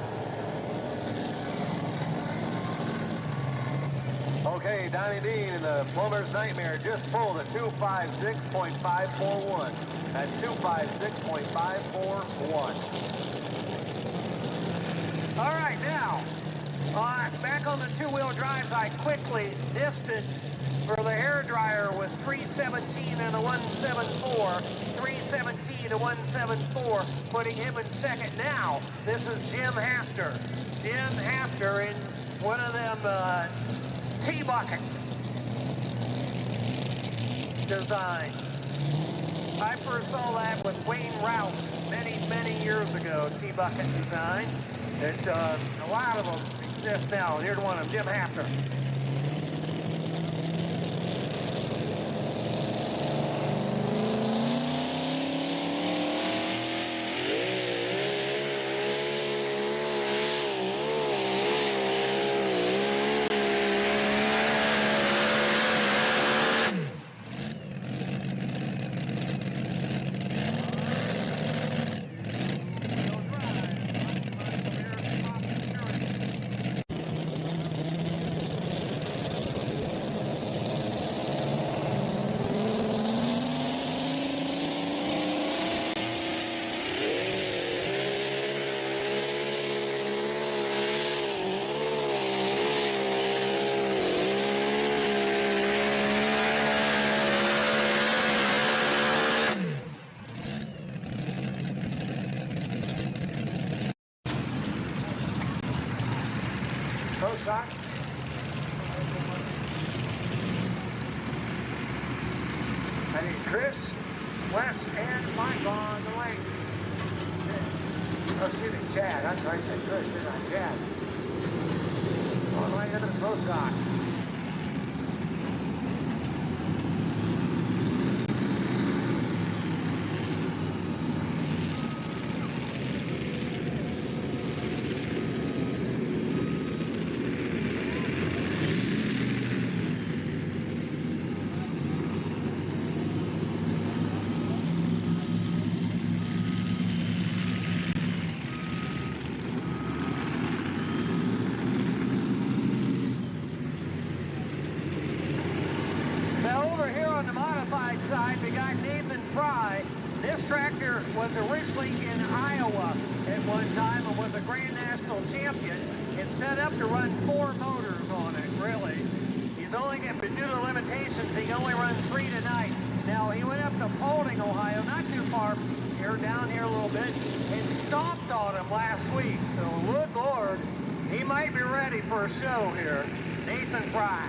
Okay, Donnie Dean in the Plumber's Nightmare just pulled a 256.541. That's 256.541. All right, now, back on the two-wheel drives, I quickly distanced for the hairdryer was 317 and a 174. 317 to 174, putting him in second. Now, this is Jim Haffner. Jim Haffner in one of them T-buckets design. I first saw that with Wayne Rouse many, many years ago, T-bucket design. It, a lot of them exist now. Here's one of them, Jim Haffner. I need Chris, Wes, and Mike on the lane. Oh, excuse me, Chad. I'm sorry, I said Chris, didn't I? Chad. On the lane into the pro stock. Side, we got Nathan Fry. This tractor was originally in Iowa at one time and was a Grand National champion. It's set up to run 4 motors on it, really. He's only getting, due to limitations, he can only run 3 tonight. Now, he went up to Fulton, Ohio, not too far here, down here a little bit, and stomped on him last week. So, good Lord, he might be ready for a show here. Nathan Fry.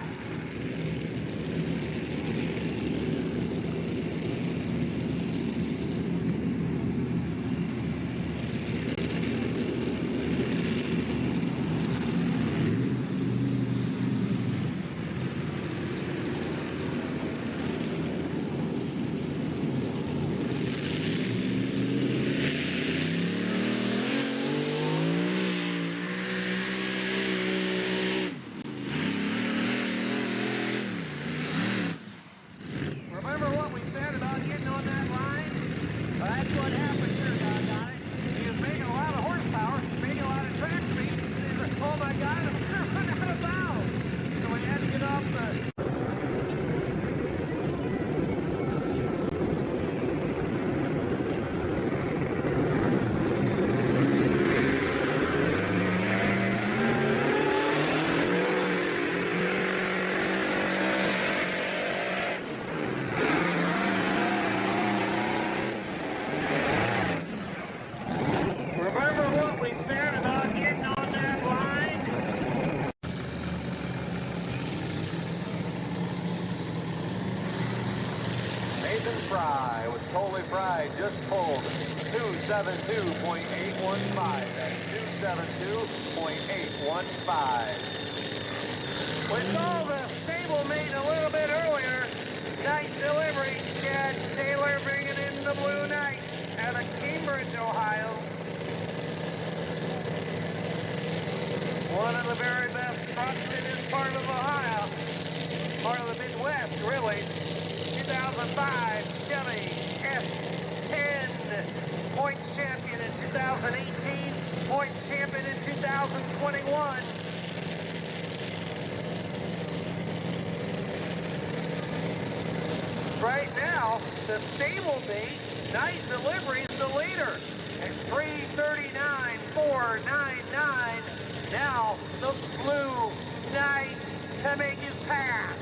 Fry with Totally Fried just pulled 272.815. That's 272.815. We saw the stablemate a little bit earlier. Night delivery, Chad Taylor bringing in the Blue Knight out of Cambridge, Ohio. One of the very best trucks in this part of Ohio. Part of the Midwest, really. 2005 Chevy S10, points champion in 2018, points champion in 2021. Right now, the stablemate night delivery is the leader at 339.499. Now the Blue Knight to make his pass.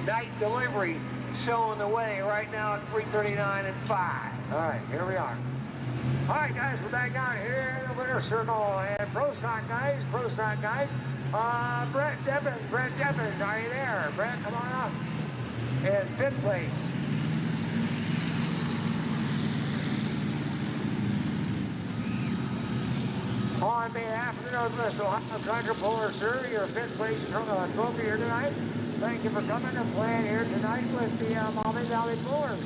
Night delivery showing the way right now at 339 and 5. All right, here we are. All right, guys, we're back out here in the winner's circle. And Pro Stock guys. Brett Devin, are you there? Brett, come on up. In fifth place. On behalf of the Northwest Ohio Tractor Puller, sir, your fifth place trophy here tonight. Thank you for coming and playing here tonight with the Maumee Valley Pullers.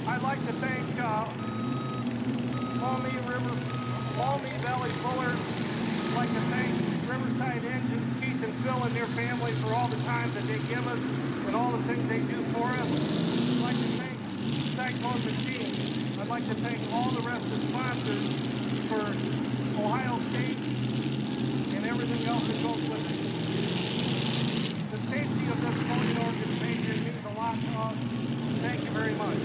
I'd like to thank Maumee Valley Pullers. I'd like to thank Riverside Engines, Keith and Phil and their family for all the time that they give us and all the things they do for us. I'd like to thank Cyclone Machine. I'd like to thank all the rest of the sponsors for Ohio State and everything else that goes with it. The safety of this voting organization means a lot to us. Thank you very much.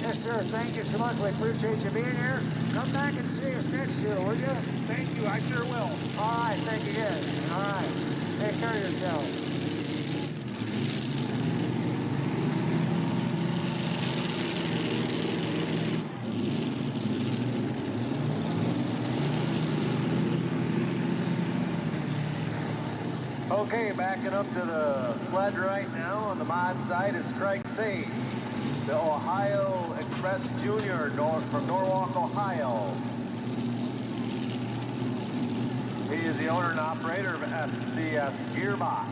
Yes, sir. Thank you so much. We appreciate you being here. Come back and see us next year, would you? Thank you. I sure will. All right. Thank you again. All right. Take care of yourself. Okay, backing up to the sled right now on the mod side is Craig Sage, the Ohio Express Junior from Norwalk, Ohio. He is the owner and operator of SCS Gearbox.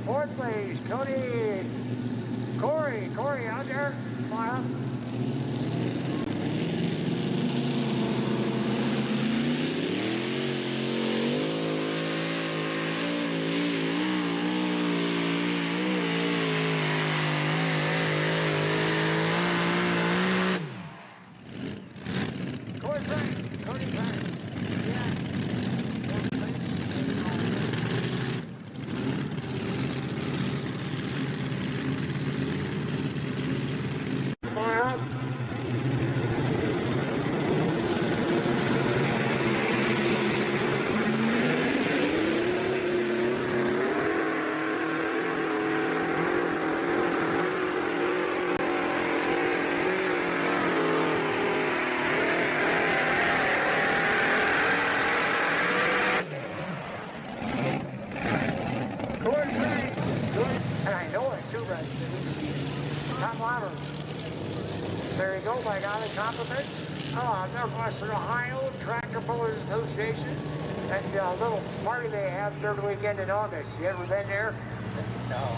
Fourth place, Corey out there, come on up. Cody Frank, yeah. Come on go by golly compliments. Northwestern Ohio Tractor Pullers Association. That little party they have third weekend in August. You ever been there? No.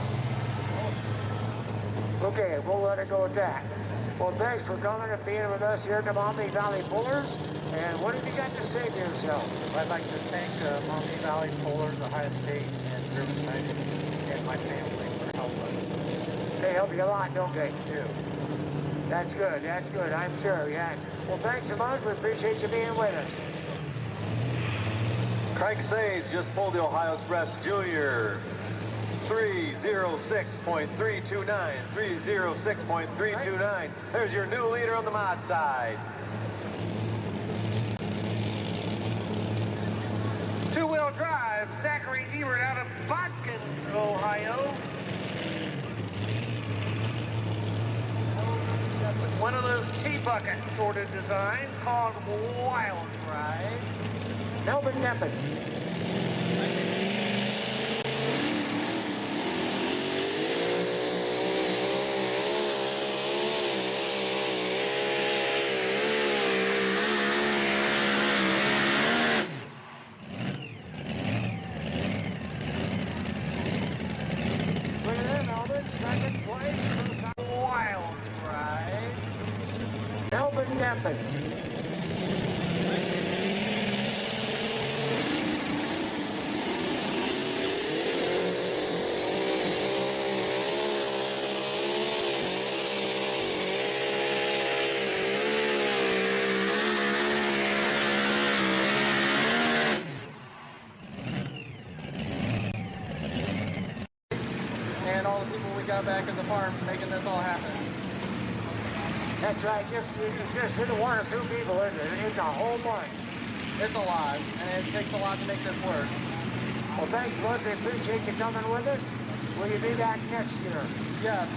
Okay, we'll let it go at that. Well, thanks for coming and being with us here at the Maumee Valley Pullers. And what have you got to say for yourself? I'd like to thank Maumee Valley Pullers, Ohio State, and Riverside, and my family for helping us. They help you a lot, don't they? They do. That's good, I'm sure, yeah. Well, thanks so much. We appreciate you being with us. Craig Sage just pulled the Ohio Express Junior 306.329, 306.329. There's your new leader on the mod side. Two-wheel drive, Zachary Ebert out of Bodkins, Ohio. One of those T-bucket sort of designs called Wild Ride. Melvin Neppin. Look at that, Melvin. Second place. Wild Ride. Melvin Neppin. And all the people we got back at the farm making this all happen. That's right. It's just one or two people, isn't it? It's a whole bunch. It's a lot, and it takes a lot to make this work. Well, thanks, Bud. We appreciate you coming with us. Will you be back next year? Yes.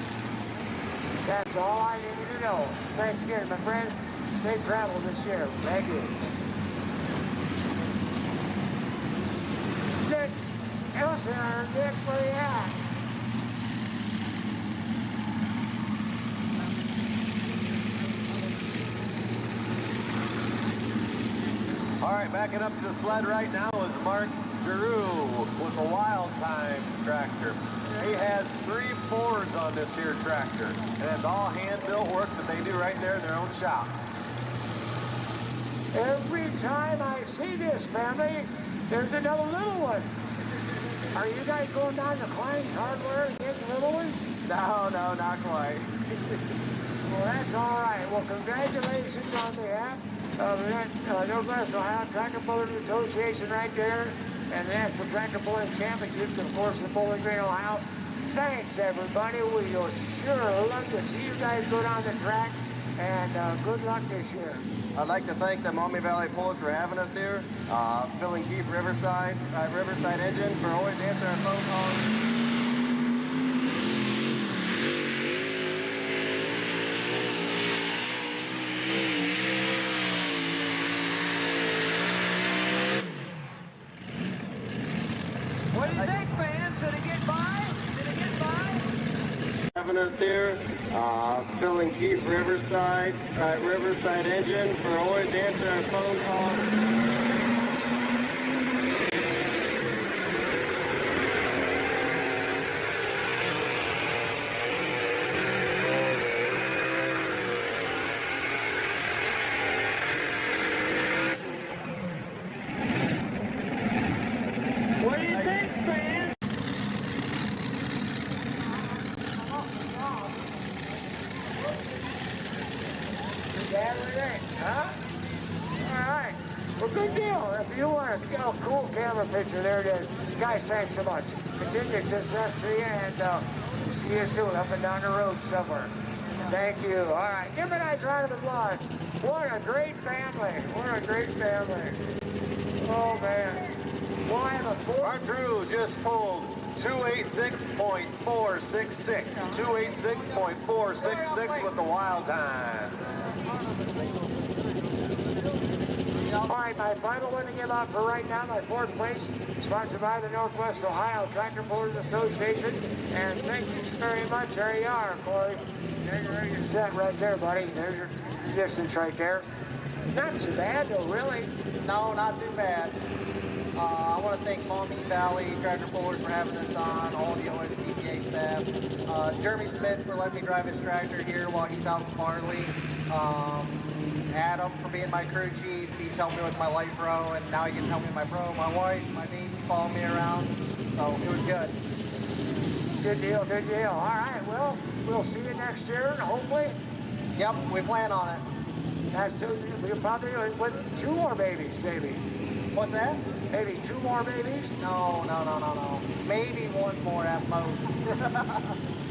That's all I needed to know. Thanks again, my friend. Safe travel this year. Thank you. Dick Elson, Dick, where you at? All right, backing up to the sled right now is Mark Giroux with a Wild Times tractor. He has 3 4s on this here tractor, and it's all hand-built work that they do right there in their own shop. Every time I see this family, there's another little one. Are you guys going down to Klein's Hardware and getting little ones? No, not quite. Well, that's all right. Well, congratulations on behalf of the Northwest Ohio Tractor Pullers Association right there, and the National Tractor Pulling Championships, and of course, the Bowling Green, Ohio. Thanks, everybody. We'll sure love to see you guys go down the track, and good luck this year. I'd like to thank the Maumee Valley Pullers for having us here. Phil and Keith Riverside Engine for always answering our phone calls. What do you think, fans? Did it get by? Having us here, Phil and Keith Riverside Engine for always answering our phone calls. What do you think, fans? Saturday, huh? All right. Well, good deal. If you want a cool camera picture, there it is. Guys, thanks so much. Continued success to you, and see you soon up and down the road somewhere. Thank you. All right. Give me a nice round of applause. What a great family. What a great family. Oh, man. Well, I have a Mark Giroux just pulled 286.466, 286.466 with the Wild Times. All right, my final one to give out for right now, my fourth place, sponsored by the Northwest Ohio Tractor Pullers Association. And thank you very much. There you are, Corey. There you're set right there, buddy. There's your distance right there. Not so bad, though, really. No, not too bad. I want to thank Maumee Valley Tractor Pullers for having us on, all the OSTPA staff, Jeremy Smith for letting me drive his tractor here while he's out in Farley, Adam for being my crew chief. He's helped me with my light pro, and now he can help me with my pro. My wife, my baby, follow me around, so it was good. Good deal, good deal. All right, well, we'll see you next year, hopefully. Yep, we plan on it. That's we'll probably with 2 more babies, maybe. What's that? Maybe 2 more babies? No. Maybe 1 more at most.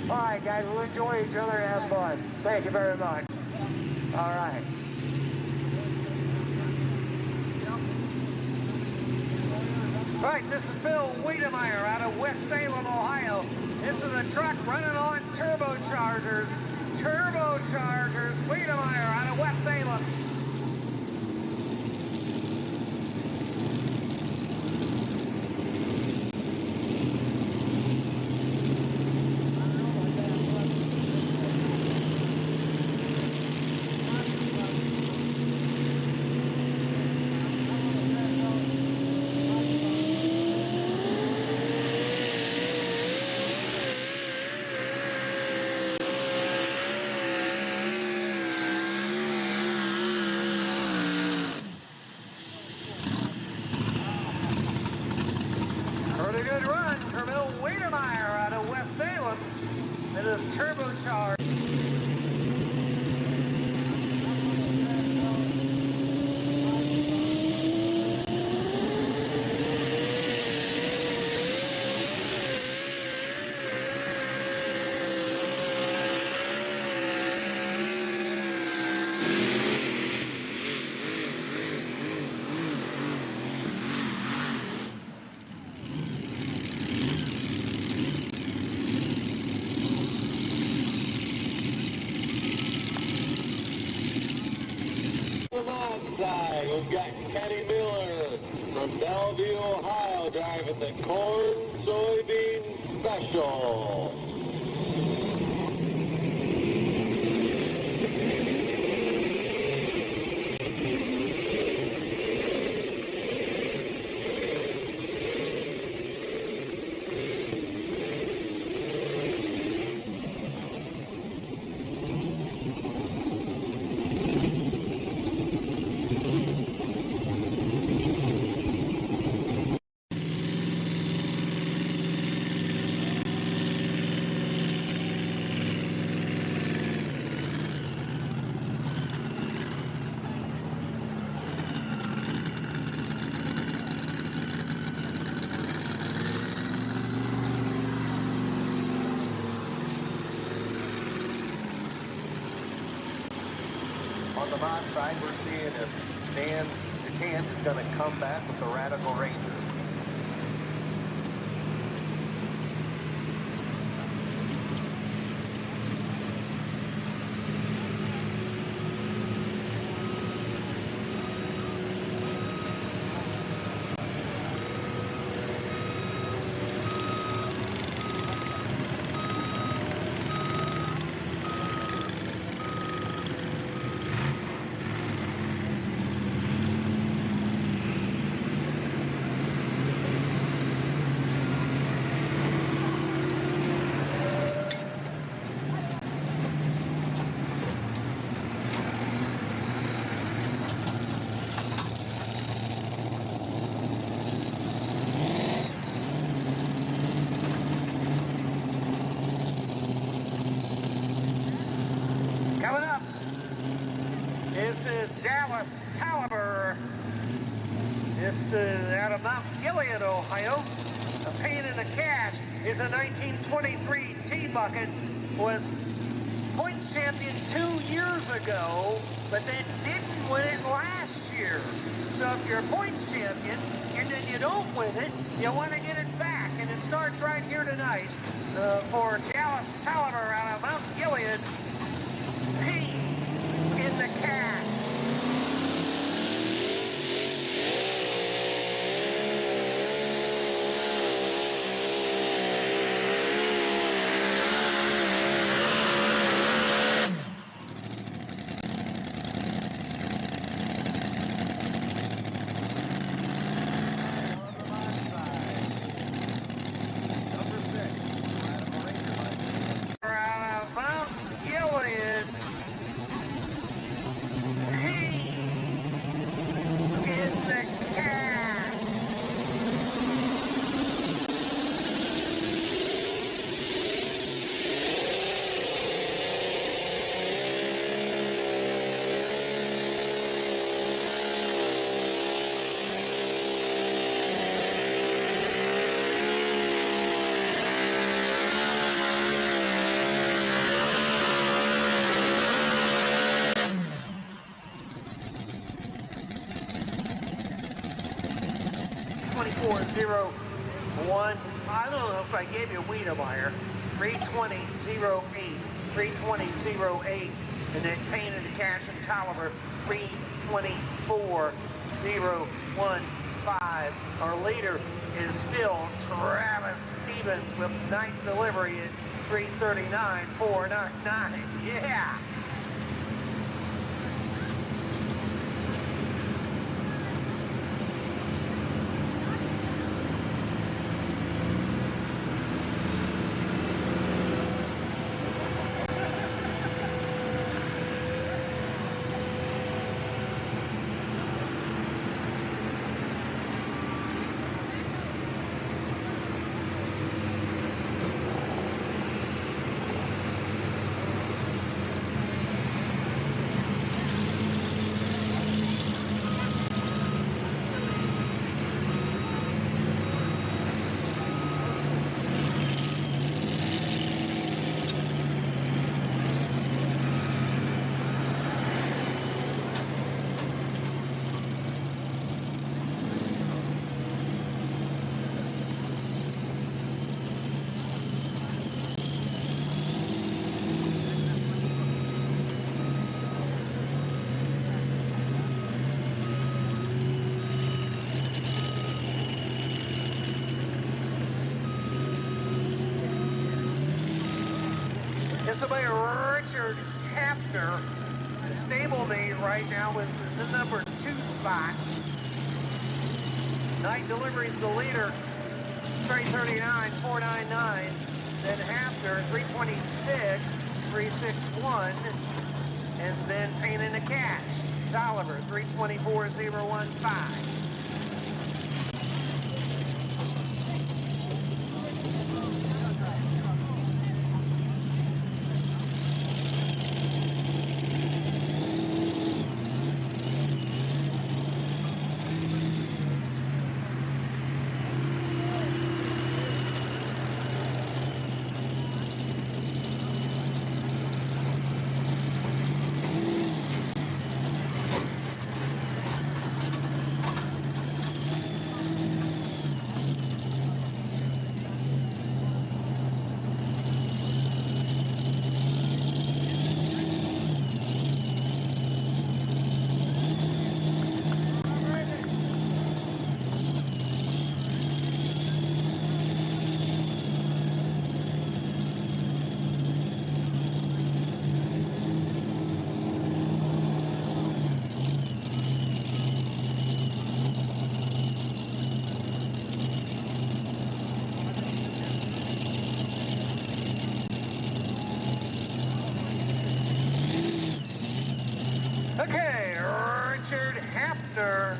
All right, guys, we'll enjoy each other and have fun. Thank you very much. All right. Right, this is Phil Wiedemeyer out of West Salem, Ohio. This is a truck running on turbochargers. Turbochargers, Wiedemeyer out of West Salem. Pretty good run for Bill Wiedemeyer out of West Salem. It is turbocharged. We've got Kenny Miller from Bellevue, Ohio, driving the corn soybean special. On the mod side, we're seeing if Dan DeCant is going to come back with the Radical Ranger. Coming up, this is Dallas Taliber. This is out of Mount Gilead, Ohio. A pain in the cash is a 1923 T-Bucket. Was points champion 2 years ago, but then didn't win it last year. So if you're a points champion and then you don't win it, you want to get it back. And it starts right here tonight for Dallas Taliber out of Mount Gilead. Pain in the cash. 324.01. I don't know if I gave you Wiedemeyer. 320.08. 320.08. And then painted the Cash and Tolliver. 324.015. Our leader is still Travis Stevens with night delivery at 339.499. Yeah. This will be Richard Haffner. The stablemate right now is the number 2 spot. Night delivery's the leader, 339.499. Then Haffner, 326, 361. And then painting the Cash. Tolliver, 324.015. Okay, Richard Haffner.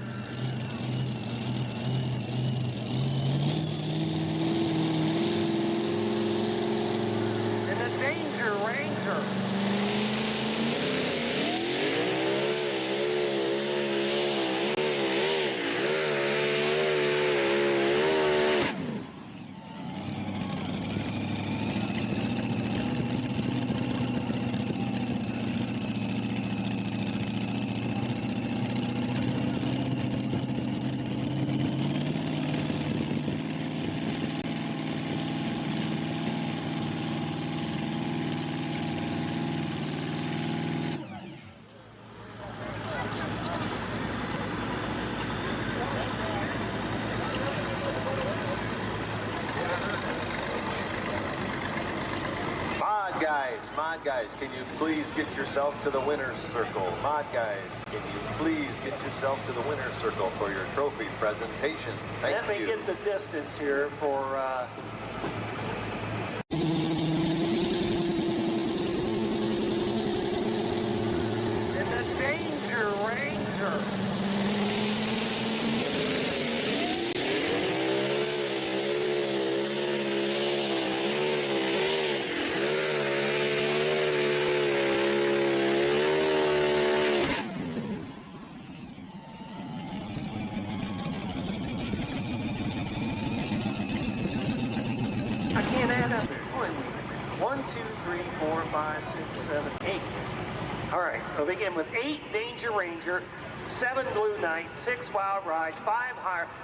And the Danger Ranger. Mod guys, can you please get yourself to the winner's circle? Mod guys, can you please get yourself to the winner's circle for your trophy presentation? Thank you. Let me get the distance here for... And the Danger Ranger. I can't add up. 1, 2, 3, 4, 5, 6, 7, 8. All right, we'll begin with 8 Danger Ranger, 7 Blue Night, 6 Wild Ride, 5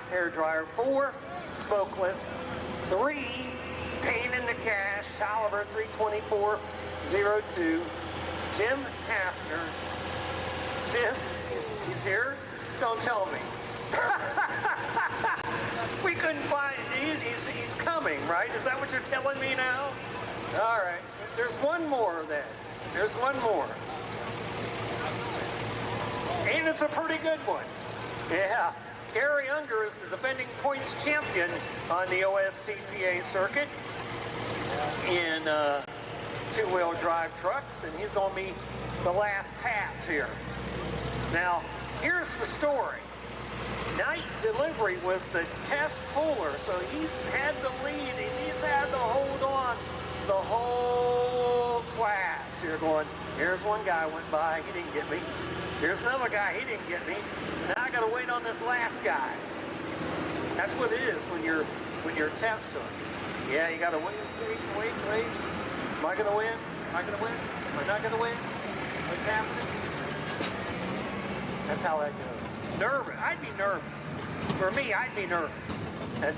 Hair Dryer, 4 Smokeless, 3 Pain in the Cash, Oliver 32402, Jim Haffner. Jim, he's here? Don't tell me. We couldn't find, he's coming, right? Is that what you're telling me now? All right, there's one more then. There's one more. And it's a pretty good one. Yeah, Gary Unger is the defending points champion on the OSTPA circuit in two-wheel drive trucks, and he's going to be the last pass here. Now, here's the story. Night Delivery was the test puller, so he's had the lead, and he's had to hold on the whole class. You're going, here's one guy went by, he didn't get me. Here's another guy, he didn't get me. So now I got to wait on this last guy. That's what it is when you're testing. Yeah, you got to wait. Am I going to win? Am I going to win? Am I not going to win? What's happening? That's how that goes. Nervous. I'd be nervous. For me, I'd be nervous. And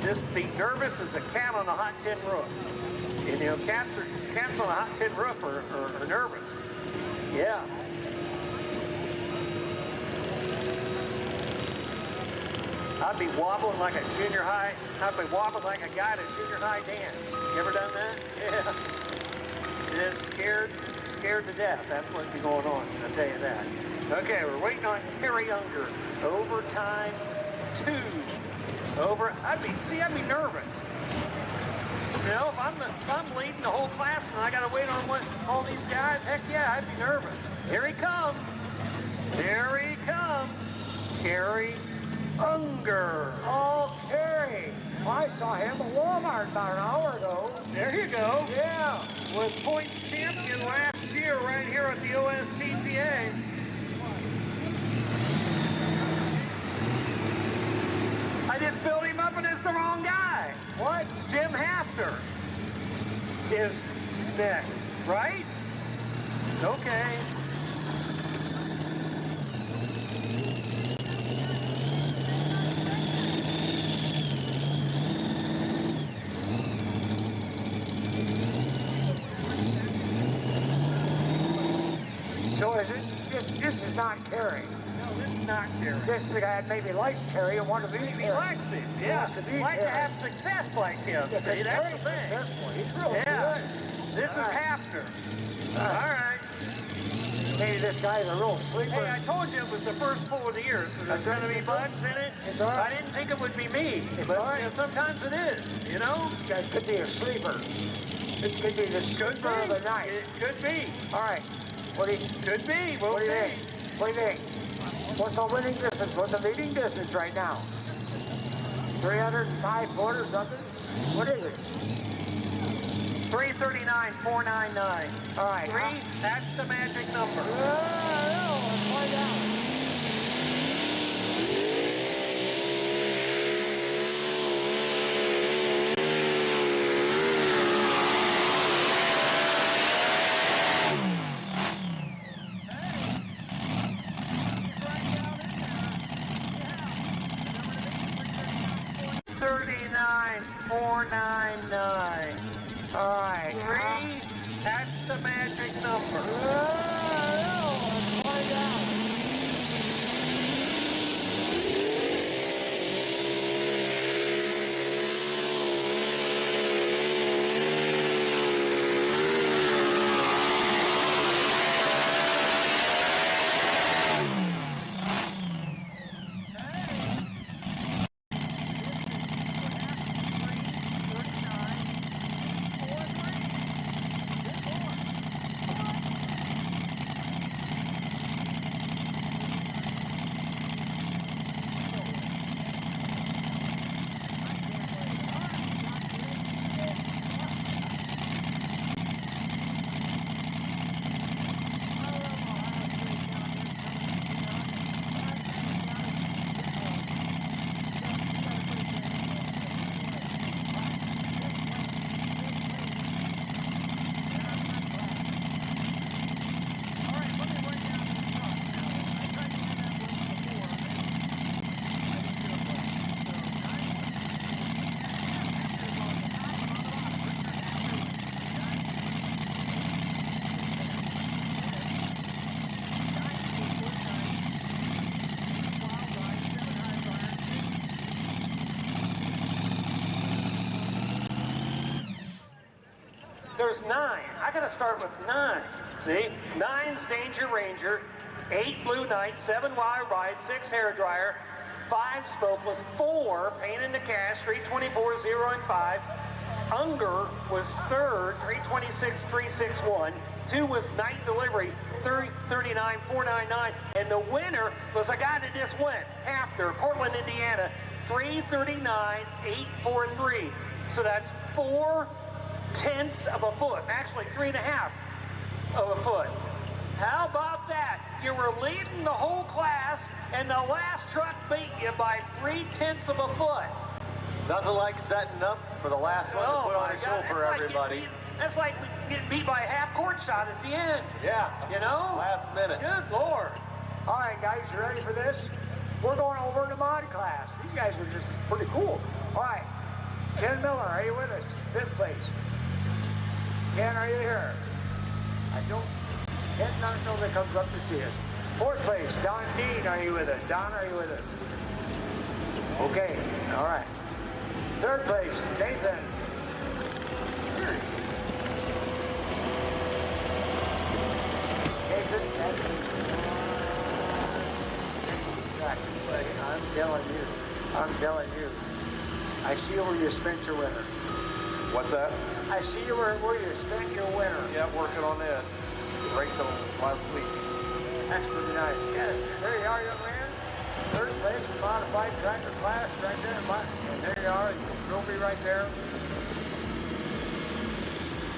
this be nervous as a cat on a hot tin roof. And, you know, cats on a hot tin roof are nervous. Yeah. I'd be wobbling like a junior high. I'd be wobbling like a guy at a junior high dance. You ever done that? Yeah. Just scared to death. That's what'd be going on. I'll tell you that. Okay, we're waiting on Gary Unger. Overtime 2. I'd be nervous. You know, if I'm leading the whole class and I got to wait on all these guys, heck yeah, I'd be nervous. Here he comes. There he comes. Gary Unger. Oh, Gary. I saw him at Walmart about an hour ago. There you go. Yeah. Was points champion last year right here at the OSTPA. I just built him up and it's the wrong guy. What? Jim Haffner is next, right? Okay. So is it? This is not Gary. No, this is not Gary. This is the guy that maybe likes Gary and wants to be He Gary. likes him. He Yeah. wants to be like to Gary. have success like him. Yes, See, that's very the thing. successful. He's real Yeah. good. This All is right. Haffner. All right. Maybe this guy's a real sleeper. Hey, I told you it was the first pull of the year, so there's going to be bugs in it. It's all right. I didn't think it would be me, It's but all right. you know, sometimes it is, you know? This guy could be a sleeper. This could be the sleeper of the night. It could be. All right. What do you Could be. We'll What do you see. think? What do you think? What's the winning distance? What's the leading distance right now? 305 foot or something? What is it? 339,499. All right. 3, that's the magic number. Let's find out. $39,499. All right. 3, that's the magic number. Let's find out. There's 9. I gotta start with 9. See? 9's Danger Ranger, 8 Blue Knight, 7 Wild Ride, 6 Hair Dryer, 5 Smokeless, 4 Pain in the Cash, 324, 0 and 5. Unger was 3rd, 326, 361. 2 was Night Delivery, 339, 499. And the winner was a guy that just went, Haffner, Portland, Indiana, 339, 843. So that's 4/10 of a foot, actually 3.5 of a foot. How about that? You were leading the whole class, and the last truck beat you by 3/10 of a foot. Nothing like setting up for the last one to put on a show for everybody. That's like getting beat by a half-court shot at the end. Yeah. You know? Last minute. Good Lord. All right, guys, you ready for this? We're going over to mod class. These guys are just pretty cool. All right. Ken Miller, are you with us? 5th place. Ken, are you here? Ken doesn't know that comes up to see us. 4th place, Don Dean, are you with us? Don, are you with us? Okay, all right. 3rd place, Nathan. Nathan, I'm telling you. I see where you spent your winter. What's that? I see where you spent your winter. Yeah, working on that. Right till last week. That's pretty nice. Yeah, there you are, young man. 3rd place, the modified tractor class, right there. And there you are, your trophy right there.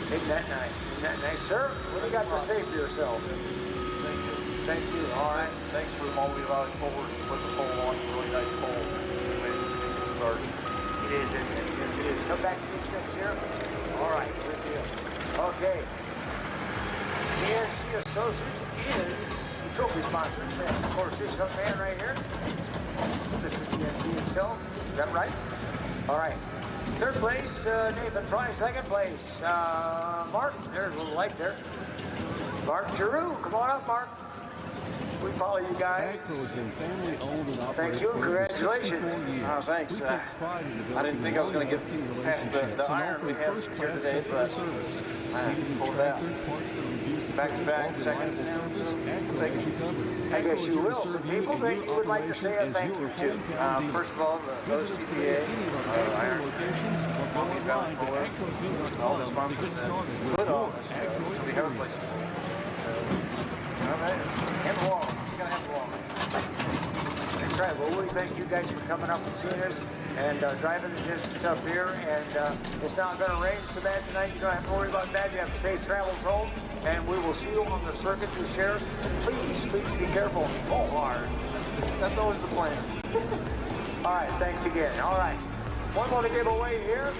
Isn't that nice? Isn't that nice, sir? What do you got to say for yourself? Thank you. Thank you. All right. Thanks for the Maumee Valley Pullers to put the pole on. Really nice pole. When the season started. It is, isn't it? Yes, it is. Come back and see us next year. All right, good deal. Okay. CNC Associates is the trophy sponsor. And of course, this young man right here, Mr. CNC himself. Is that right? All right. 3rd place, Nathan Fry. 2nd place, Mark. There's a little light there. Mark Giroux. Come on up, Mark. We follow you guys. AGCO has been family owned and operated. Thank you. Congratulations. Oh, thanks. I didn't think I was going to get past the iron we have here today, but I pulled out. Back-to-back seconds. I guess you will. Some people that you would like to say a thank you to. First of all, the OSTPA, Iron, Maumee Valley Pullers, all the sponsors that put on this show, so we have a place to sit. So, all right, have a wall. You gotta have a wall. That's right. Well, we thank you guys for coming up and seeing us and driving the distance up here. And it's not going to rain so bad tonight. You don't have to worry about that. You have safe travels home. And we will see you on the circuit this year. And please be careful. Oh, hard. That's always the plan. All right. Thanks again. All right. One more to give away here.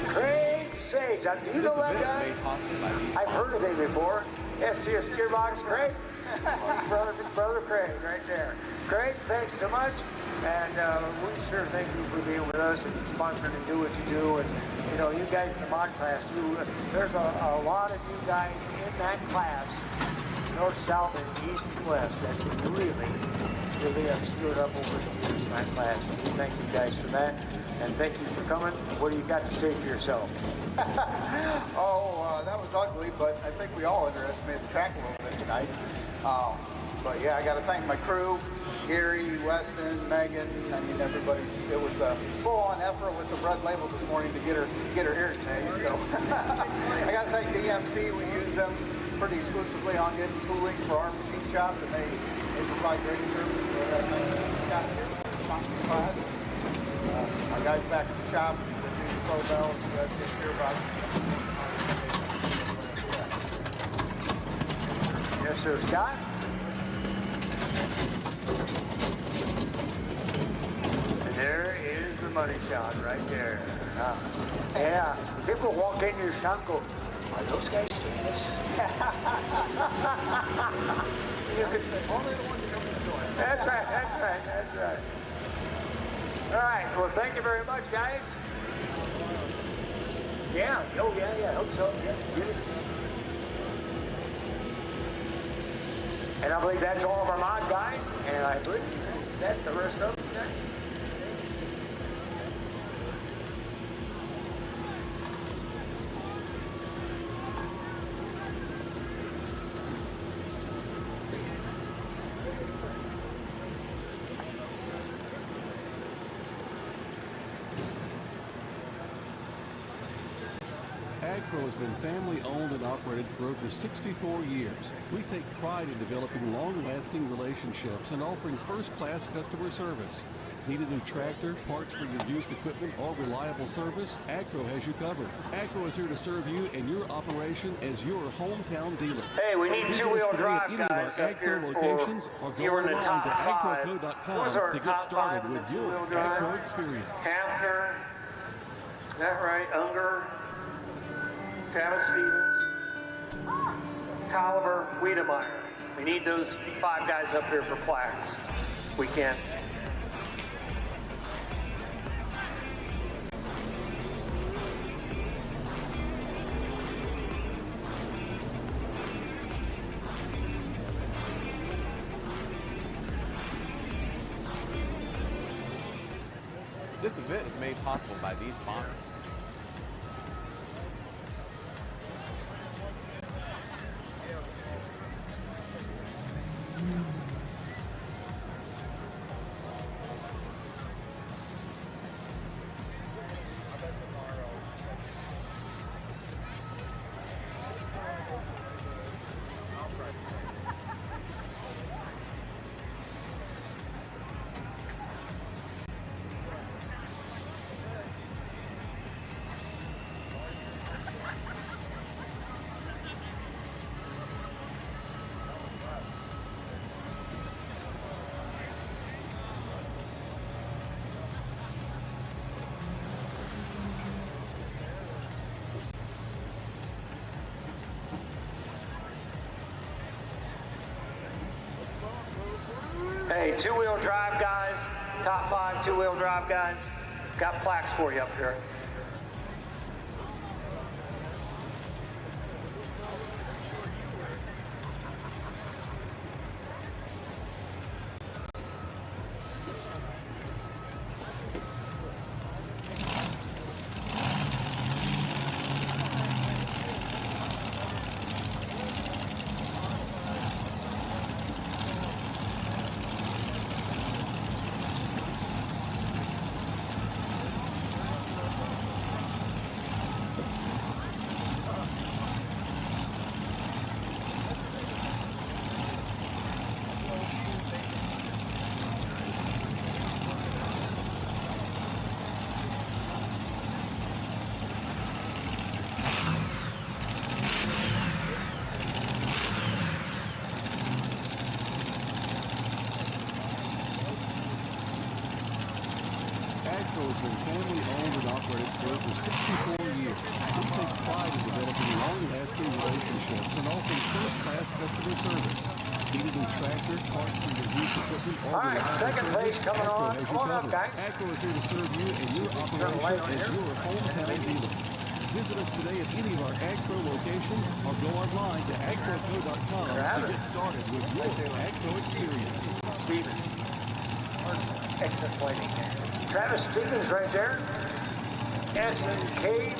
Craig Sage. Do you know that guy? I've heard of him before. SCS Gearbox, Craig. brother Craig, right there. Craig, thanks so much. And we sure thank you for being with us and sponsoring and do what you do. And, you know, you guys in the mod class, there's a lot of you guys in that class, north, south, and east and west, that really have stood up over the years in that class. And we thank you guys for that. And thank you for coming. What do you got to say for yourself? That was ugly, but I think we all underestimated the track a little bit tonight. But yeah, I got to thank my crew, Gary, Weston, Megan. I mean, it was a full-on effort with some red label this morning to get her here today. So I got to thank DMC. We use them pretty exclusively on getting tooling for our machine shop, and they provide great service. So I got to thank them. Got here, sponsoring class. My guys back at the shop, the new Pro Bells, the SCS Gearbox. Yes, sir. Scott? And there is the money shot right there. Yeah. People walk in your shop and go, are those guys famous? That's right. All right. Well, thank you very much, guys. Yeah. Oh, yeah. I hope so. Yeah. Get it. And I believe that's all of our mod guys. And I believe that's set the rest of them. Agpro has been family-owned and operated for over 64 years. We take pride in developing long-lasting relationships and offering first-class customer service. Need a new tractor, parts for your used equipment, or reliable service? Agpro has you covered. Agpro is here to serve you and your operation as your hometown dealer. Hey, we need two-wheel drive guys up here locations, or go in the online top to five. agproco.com to get started with your Agpro experience. Haffner, is that right? Unger, Travis Stevens, Tolliver, Wiedemeyer. We need those 5 guys up here for plaques. We can. This event is made possible by these sponsors. Hey, two-wheel drive guys, top 5 two-wheel drive guys, got plaques for you up here. Agpro has been family-owned and operated for over 64 years. We take pride in developing long-lasting relationships and offering first-class customer service. Need a new tractor, parts for your used equipment, or all right, second place coming on. Come on up, guys. Agpro is here to serve you and your operation as your hometown dealer. Visit us today at any of our Agpro locations or go online to agproco.com to get started with your Agpro experience. Stevens. Excellent plating. Travis Stevens right there. S&K